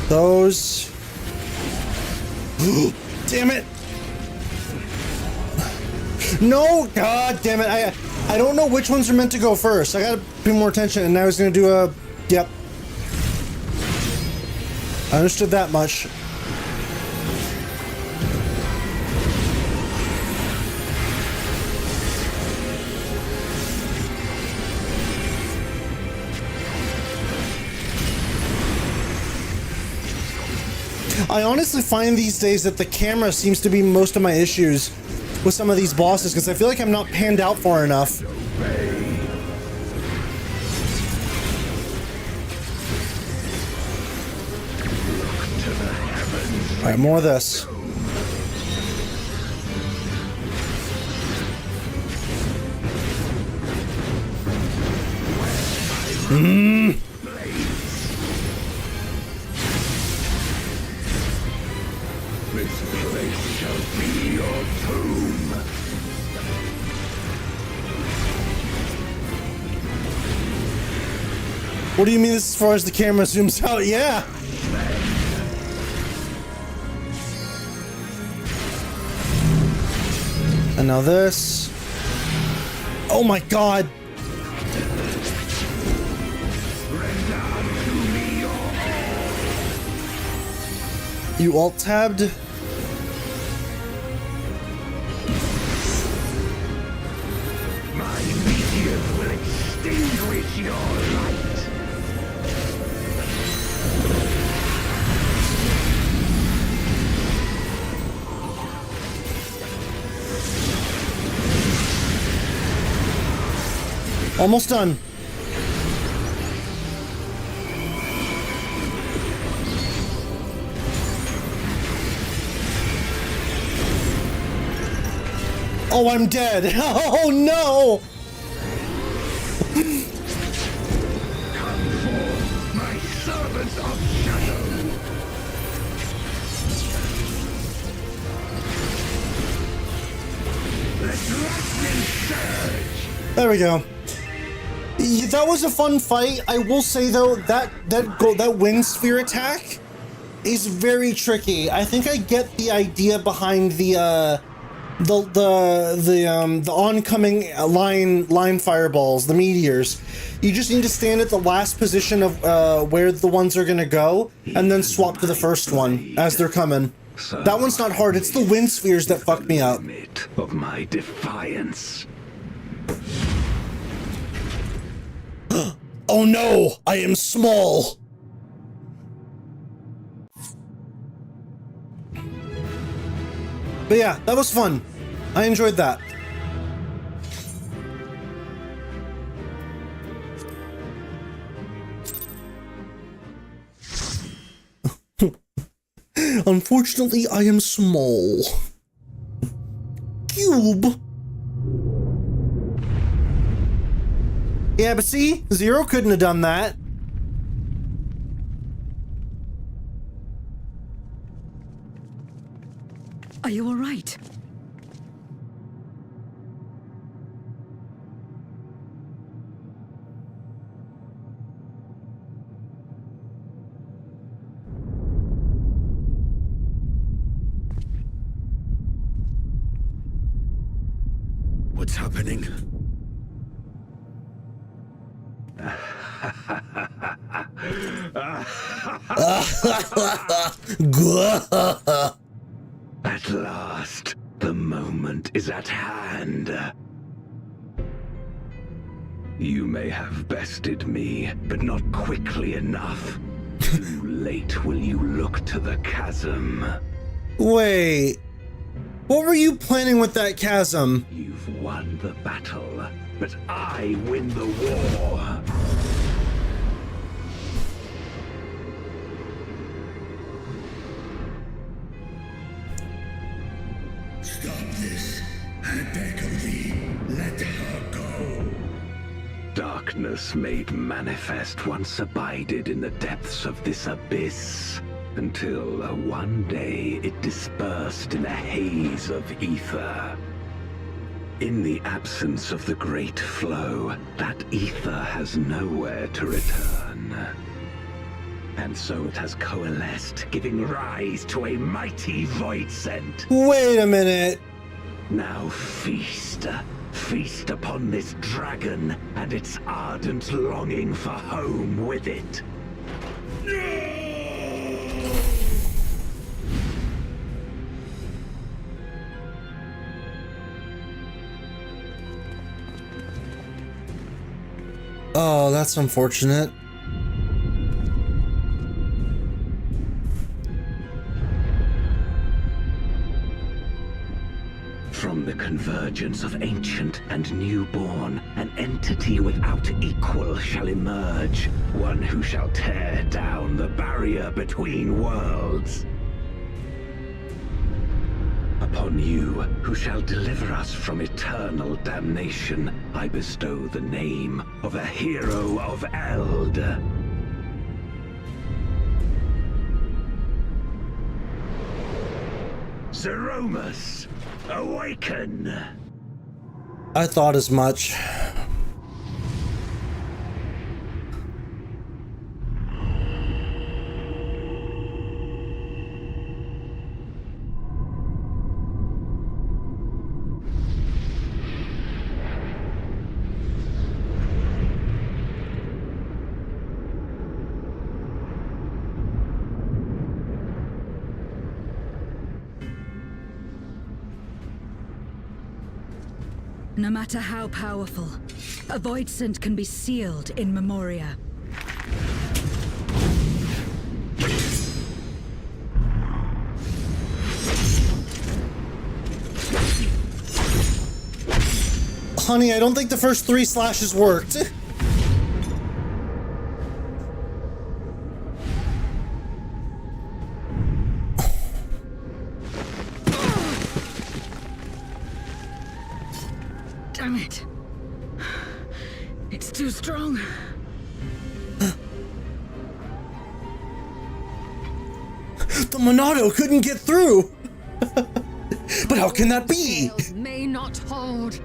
Those. Damn it! No! God damn it! I don't know which ones are meant to go first. I gotta pay more attention, and I was gonna do a... Yep. I understood that much. I honestly find these days that the camera seems to be most of my issues with some of these bosses, because I feel like I'm not panned out far enough. Alright, more of this. What do you mean as far as the camera zooms out? Yeah! And now this. Oh my god! You alt-tabbed? My meteor will extinguish your light. Almost done. Oh, I'm dead. Oh no! Come forth, my servants of shadow. Let lightning surge. There we go. That was a fun fight. I will say though, that wind sphere attack is very tricky. I think I get the idea behind the oncoming line fireballs, the meteors. You just need to stand at the last position of where the ones are gonna go, and then swap to the first one as they're coming. That one's not hard. It's the wind spheres that fucked me up. Of my defiance. Oh no! I am small! But yeah, that was fun. I enjoyed that. Unfortunately, I am small. cube. Yeah, but see, Zero couldn't have done that. Are you all right? What's happening? At last, the moment is at hand. You may have bested me, but not quickly enough. Too late will you look to the chasm. Wait. What were you planning with that chasm? You've won the battle, but I win the war. Stop this. I beg of thee, let her go. Darkness made manifest once abided in the depths of this abyss, until one day it dispersed in a haze of ether. In the absence of the great flow, that ether has nowhere to return. And so it has coalesced, giving rise to a mighty void scent. Wait a minute. Now feast. Feast upon this dragon and its ardent longing for home with it. Oh, that's unfortunate. From the convergence of ancient and newborn, an entity without equal shall emerge, one who shall tear down the barrier between worlds. Upon you, who shall deliver us from eternal damnation, I bestow the name of a hero of Eld. Zeromus, awaken! I thought as much. No matter how powerful, a void scent can be sealed in Memoria. Honey, I don't think the first 3 slashes worked. Damn it. It's too strong. The Monado couldn't get through. But how can that be? May not hold.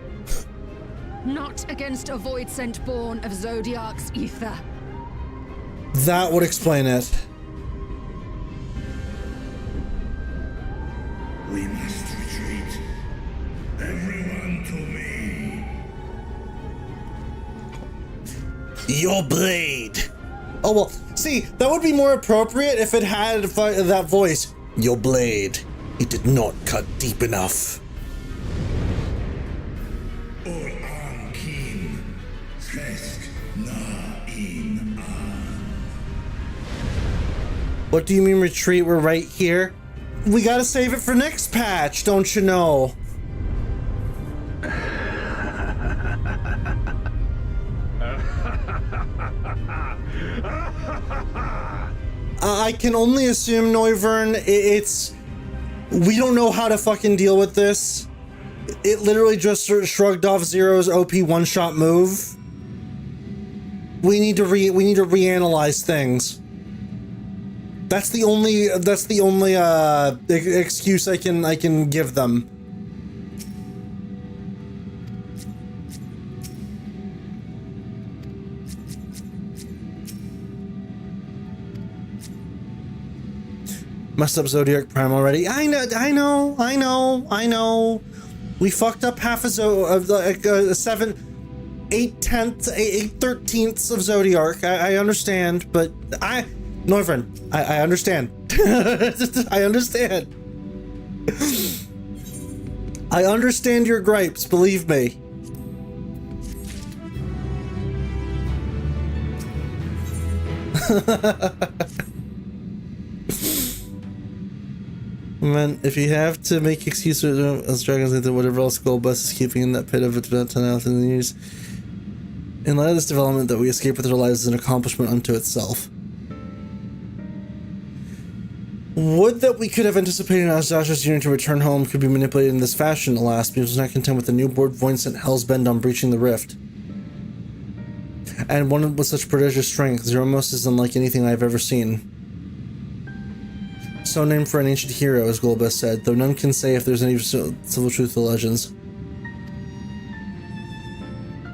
Not against a void scent born of Zodiac's ether. That would explain it. We must retreat. Everyone to me. Your blade. Oh, well, see, that would be more appropriate if it had that voice. Your blade. It did not cut deep enough. What do you mean retreat? We're right here. We gotta save it for next patch, don't you know? I can only assume, Noivern, it's... We don't know how to fucking deal with this. it literally just shrugged off Zero's OP one-shot move. We need to reanalyze things. That's the only excuse I can give them. Messed up Zodiac Prime already. I know. We fucked up half a 8/13ths of Zodiac. I understand, but Northern, I understand. I understand. I understand your gripes, believe me. Man, if you have to make excuses as dragons into whatever else GoldPeso is keeping in that pit of 10,000 years, in light of this development that we escape with our lives is an accomplishment unto itself. Would that we could have anticipated Asasha's union to return home could be manipulated in this fashion, alas, because was not content with the newborn void sent hell's bend on breaching the rift. And one with such prodigious strength, Zeromos is unlike anything I have ever seen. So named for an ancient hero, as GoldPeso said, though none can say if there's any civil truth to legends.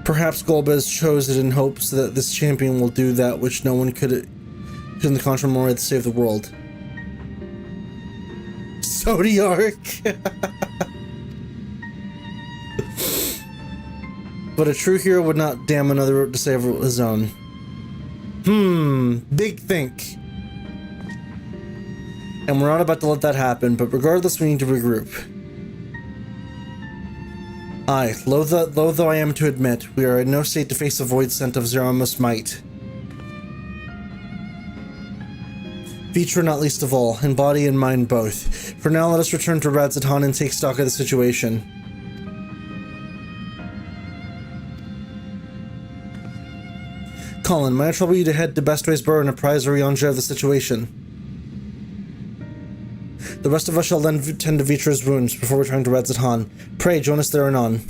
Perhaps GoldPeso chose it in hopes that this champion will do that which no one could in the contrary more to save the world. Zodiac! But a true hero would not damn another to save his own. Big think. And we're not about to let that happen, but regardless, we need to regroup. Aye, loath though I am to admit, we are in no state to face the void sent of Zeromos' might. Vitra not least of all, in body and mind both. For now, let us return to Radzatan and take stock of the situation. Colin, might I trouble you to head to Bestway's Burrow and apprise Orianja of the situation? The rest of us shall then tend to Vitra's wounds before returning to Radzatan. Pray, join us there anon.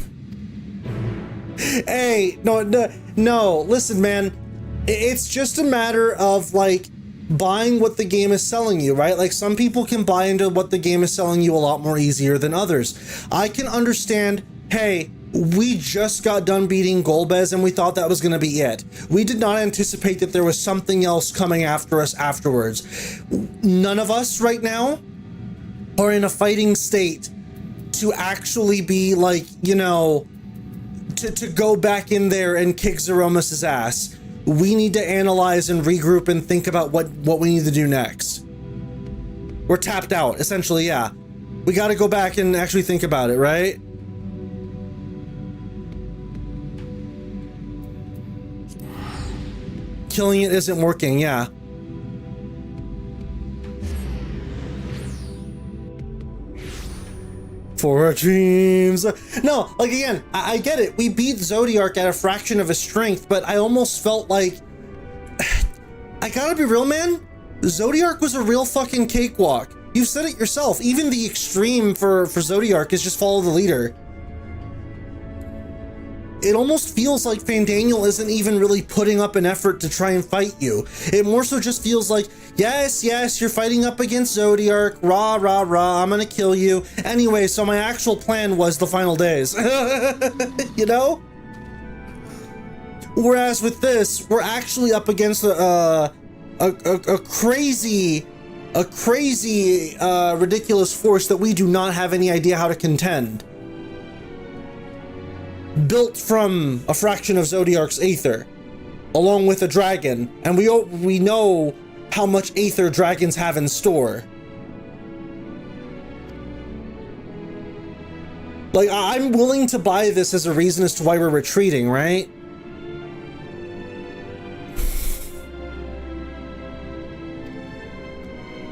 Hey, no, listen, man. It's just a matter of, like, buying what the game is selling you, right? Like, some people can buy into what the game is selling you a lot more easier than others. I can understand, hey, we just got done beating GoldPeso and we thought that was going to be it. We did not anticipate that there was something else coming after us afterwards. None of us right now are in a fighting state to actually be like, you know, to go back in there and kick Zeromos' ass. We need to analyze and regroup and think about what we need to do next. We're tapped out, essentially, yeah. We gotta go back and actually think about it, right? Killing it isn't working, yeah. For our dreams. No, like, again, I get it. We beat Zodiac at a fraction of his strength, but I almost felt like, I gotta be real, man. Zodiac was a real fucking cakewalk. You said it yourself. Even the extreme for Zodiac is just follow the leader. It almost feels like Fandaniel isn't even really putting up an effort to try and fight you. It more so just feels like, yes, you're fighting up against Zodiac, rah, rah, rah, I'm gonna kill you. Anyway, so my actual plan was the final days. You know? Whereas with this, we're actually up against a crazy, ridiculous force that we do not have any idea how to contend. Built from a fraction of Zodiac's Aether, along with a dragon, and we know how much Aether dragons have in store. Like, I'm willing to buy this as a reason as to why we're retreating, right?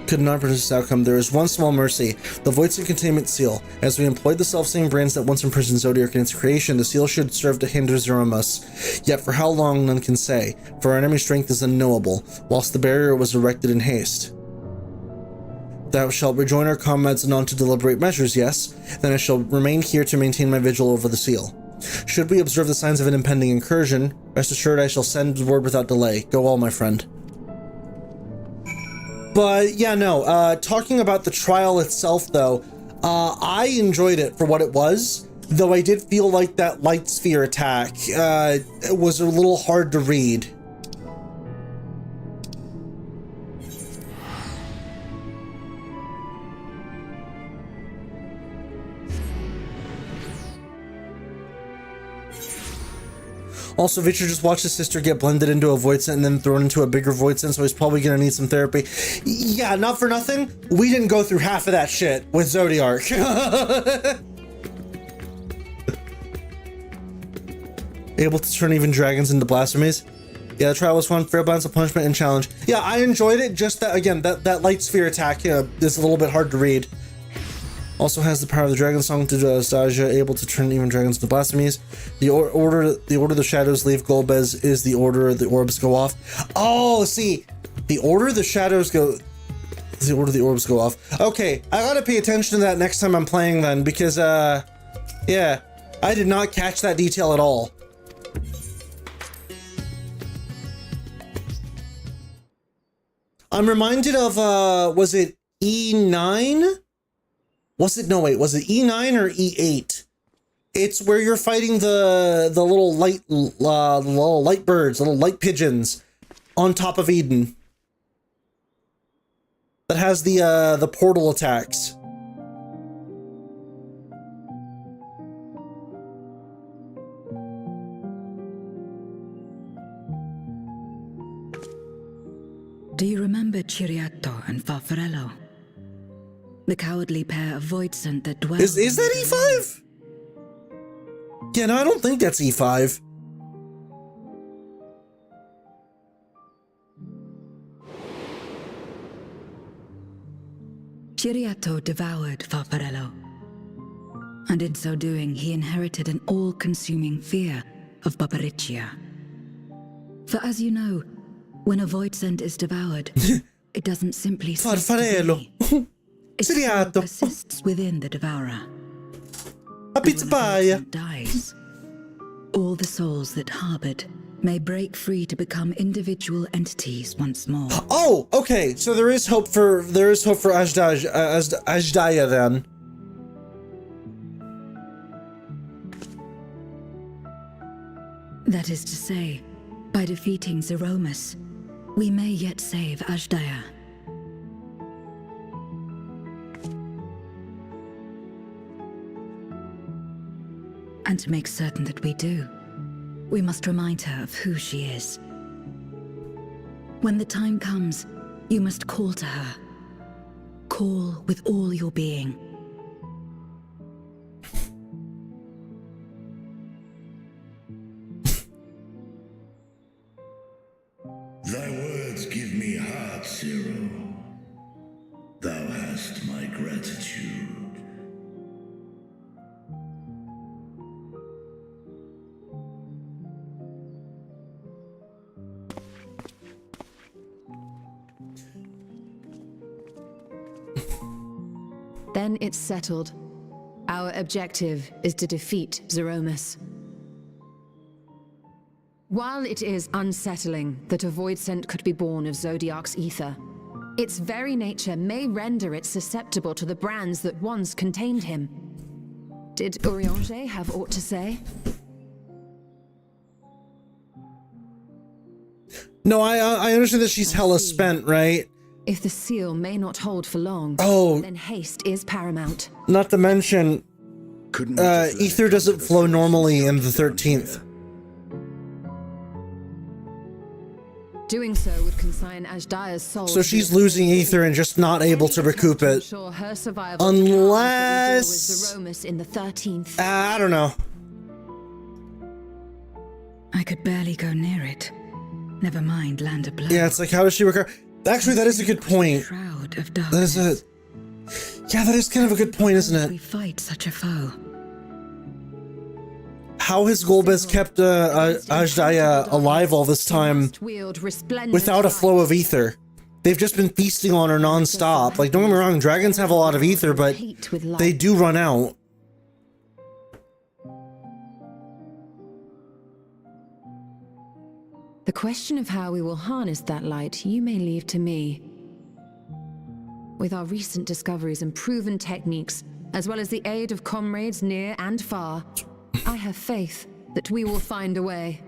Could not produce this outcome. There is one small mercy, the Voidson Containment Seal. As we employed the self-same brands that once imprisoned Zodiac in its creation, the seal should serve to hinder Zeromos. Yet for how long, none can say, for our enemy's strength is unknowable, whilst the barrier was erected in haste. Thou shalt rejoin our comrades anon to deliberate measures, yes? Then I shall remain here to maintain my vigil over the seal. Should we observe the signs of an impending incursion, rest assured I shall send word without delay. Go well, my friend. But yeah, no, talking about the trial itself, though, I enjoyed it for what it was, though I did feel like that light sphere attack was a little hard to read. Also, Victor just watched his sister get blended into a void scent and then thrown into a bigger void scent, so he's probably gonna need some therapy. Yeah, not for nothing, we didn't go through half of that shit with Zodiark. Able to turn even dragons into blasphemies. Yeah, the trial was fun, fair balance of punishment and challenge. Yeah, I enjoyed it, just that, again, that light sphere attack is a little bit hard to read. Also has the power of the dragon song to Stasia, able to turn even dragons into blasphemies. The order the shadows leave Golbez is the order the orbs go off. Oh, see, the order the shadows go, the order the orbs go off. Okay, I gotta pay attention to that next time I'm playing then, because yeah, I did not catch that detail at all. I'm reminded of was it E9? Was it, no wait, was it E9 or E8? It's where you're fighting the little light birds, little light pigeons on top of Eden. That has the portal attacks. Do you remember Ciriato and Farfarello? The cowardly pair of voidsent that dwell... Is that E5? Yeah, no, I don't think that's E5. Ciriato devoured Farfarello, and in so doing he inherited an all-consuming fear of Barbariccia. For as you know, when a voidsent is devoured, it doesn't simply cease to be. It still persists within the devourer. A pizza pie dies. All the souls that harbored may break free to become individual entities once more. Oh, okay. So there is hope for Ajdaya then. That is to say, by defeating Zeromus, we may yet save Ajdaya. And to make certain that we do, we must remind her of who she is. When the time comes, you must call to her. Call with all your being. Thy words give me heart, Zero. Thou hast my gratitude. Then it's settled. Our objective is to defeat Zeromus. While it is unsettling that a voidsent could be born of Zodiark's ether, its very nature may render it susceptible to the brands that once contained him. Did Urianger have aught to say? No, I understand that she's hella spent, right? If the seal may not hold for long, then haste is paramount. Not to mention, ether doesn't flow normally in the 13th. Doing so would consign Ajdaya's soul. So she's losing ether and just not able to recoup it. Her survival Unless... Zeromus in the 13th. I don't know. I could barely go near it. Never mind land a blow. Yeah, it's like, how does she recover? Actually, that is a good point. Shroud of That is a... Yeah, that is kind of a good point, isn't it? We fight such a foe. How has Golbez kept Ajdaya alive all this time without a flow of ether? they've just been feasting on her non-stop. Like, don't get me wrong, dragons have a lot of ether, but they do run out. The question of how we will harness that light, you may leave to me. With our recent discoveries and proven techniques, as well as the aid of comrades near and far, I have faith that we will find a way.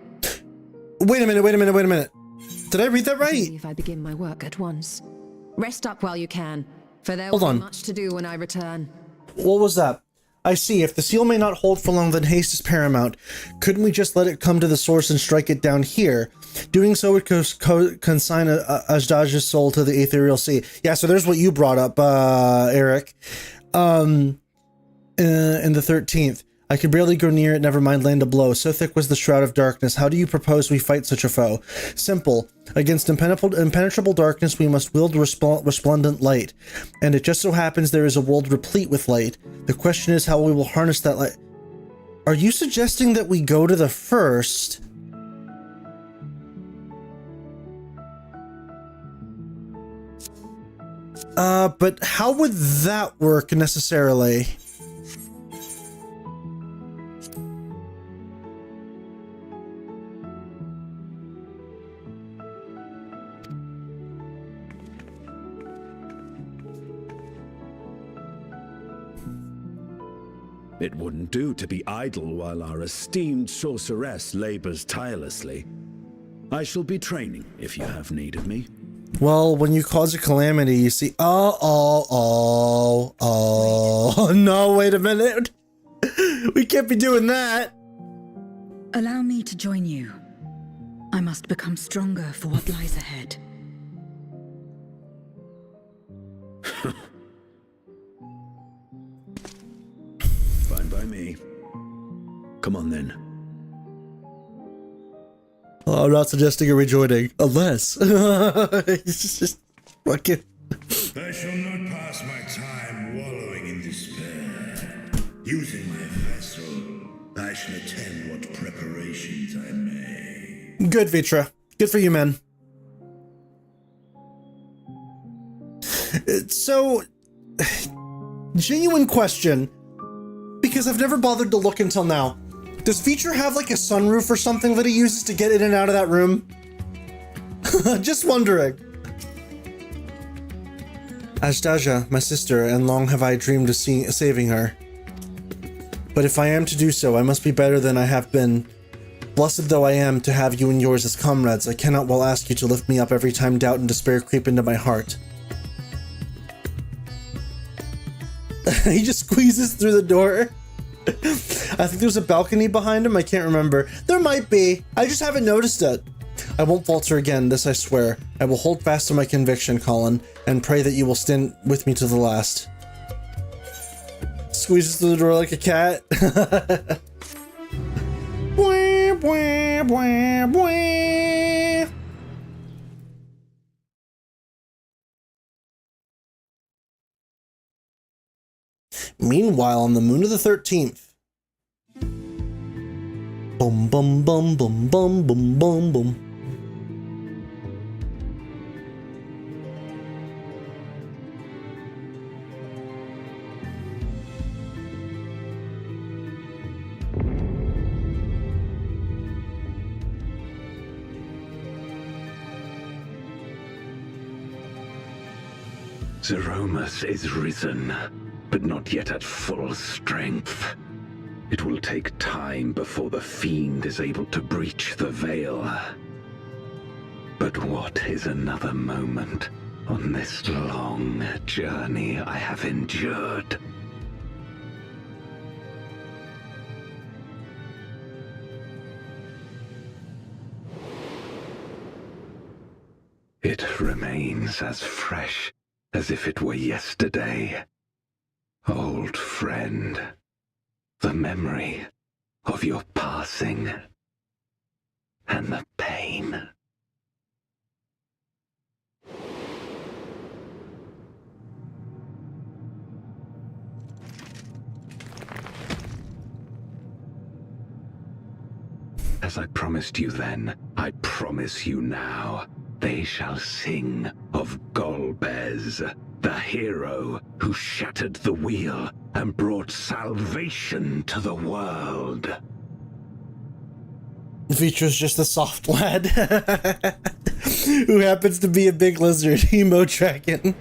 Wait a minute. Did I read that right? If I begin my work at once. Rest up while you can, for there Hold will on. be much to do when I return. What was that? I see. If the seal may not hold for long, then haste is paramount. Couldn't we just let it come to the source and strike it down here? Doing so would consign Ajdaja's soul to the ethereal sea. Yeah, so there's what you brought up, Eric. In the 13th. I could barely go near it, never mind land a blow. So thick was the shroud of darkness. How do you propose we fight such a foe? Simple. Against impenetrable darkness, we must wield resplendent light. And it just so happens there is a world replete with light. The question is how we will harness that light. Are you suggesting that we go to the first? But how would that work necessarily? It wouldn't do to be idle while our esteemed sorceress labors tirelessly. I shall be training if you have need of me. Well, when you cause a calamity, you see... Oh, no, wait a minute. We can't be doing that. Allow me to join you. I must become stronger for what lies ahead. Fine by me. Come on then. Oh, I'm not suggesting a rejoining, unless it's just fucking. I shall not pass my time wallowing in despair. Using my vessel, I shall attend what preparations I may. Good, Vitra. Good for you, man. So, genuine question, because I've never bothered to look until now. Does Vitra have like a sunroof or something that he uses to get in and out of that room? Just wondering. Ajdaja, my sister, and long have I dreamed of saving her. But if I am to do so, I must be better than I have been. Blessed though I am to have you and yours as comrades, I cannot well ask you to lift me up every time doubt and despair creep into my heart. He just squeezes through the door. I think there's a balcony behind him. I can't remember. There might be. I just haven't noticed it. I won't falter again, this I swear. I will hold fast to my conviction, Colin, and pray that you will stand with me to the last. Squeezes through the door like a cat. Bwah, bwah, bwah, bwah. Meanwhile, on the moon of the 13th. Bum bum bum bum bum bum bum bum. Zeromus is risen, but not yet at full strength. It will take time before the fiend is able to breach the veil. But what is another moment on this long journey I have endured? It remains as fresh as if it were yesterday. Old friend, the memory of your passing and the pain. As I promised you then, I promise you now, they shall sing of GoldPeso, the hero who shattered the wheel and brought salvation to the world. The feature's just a soft lad who happens to be a big lizard emo tracking.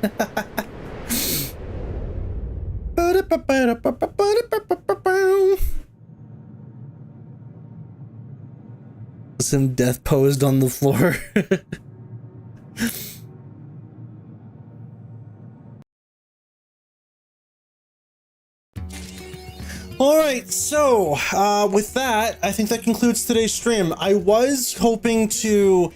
Some death posed on the floor. Alright, so with that, I think that concludes today's stream. I was hoping to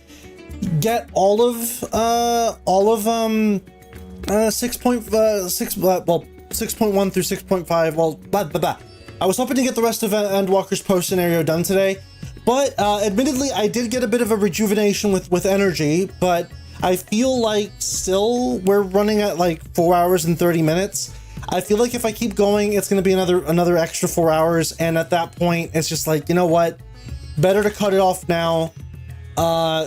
get all of 6.1 through 6.5, well, blah, blah, blah. I was hoping to get the rest of Endwalker's post scenario done today, but admittedly, I did get a bit of a rejuvenation with energy, but I feel like still we're running at like 4 hours and 30 minutes. I feel like if I keep going, it's going to be another extra 4 hours, and at that point, it's just like, you know what? Better to cut it off now.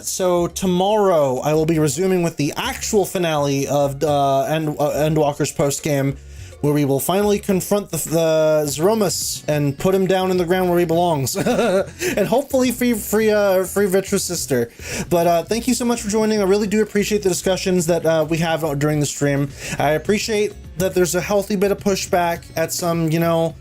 So tomorrow, I will be resuming with the actual finale of Endwalker's post-game, where we will finally confront the Zeromus and put him down in the ground where he belongs, and hopefully free Vitra's sister. But thank you so much for joining. I really do appreciate the discussions that we have during the stream. I appreciate that there's a healthy bit of pushback at some, you know,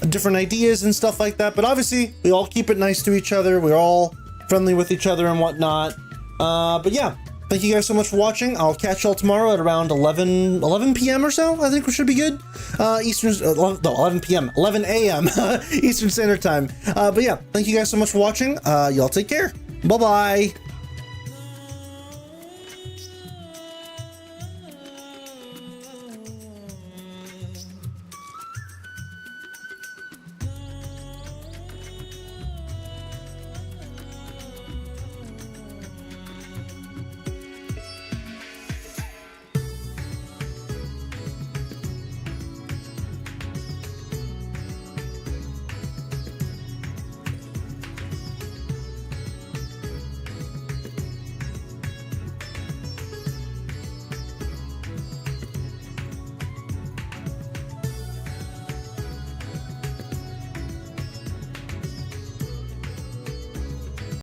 different ideas and stuff like that. But obviously, we all keep it nice to each other. We're all friendly with each other and whatnot. But yeah. Thank you guys so much for watching. I'll catch y'all tomorrow at around 11 p.m. or so. I think we should be good. 11 p.m. 11 a.m. Eastern Standard Time. But yeah, thank you guys so much for watching. Y'all take care. Bye-bye.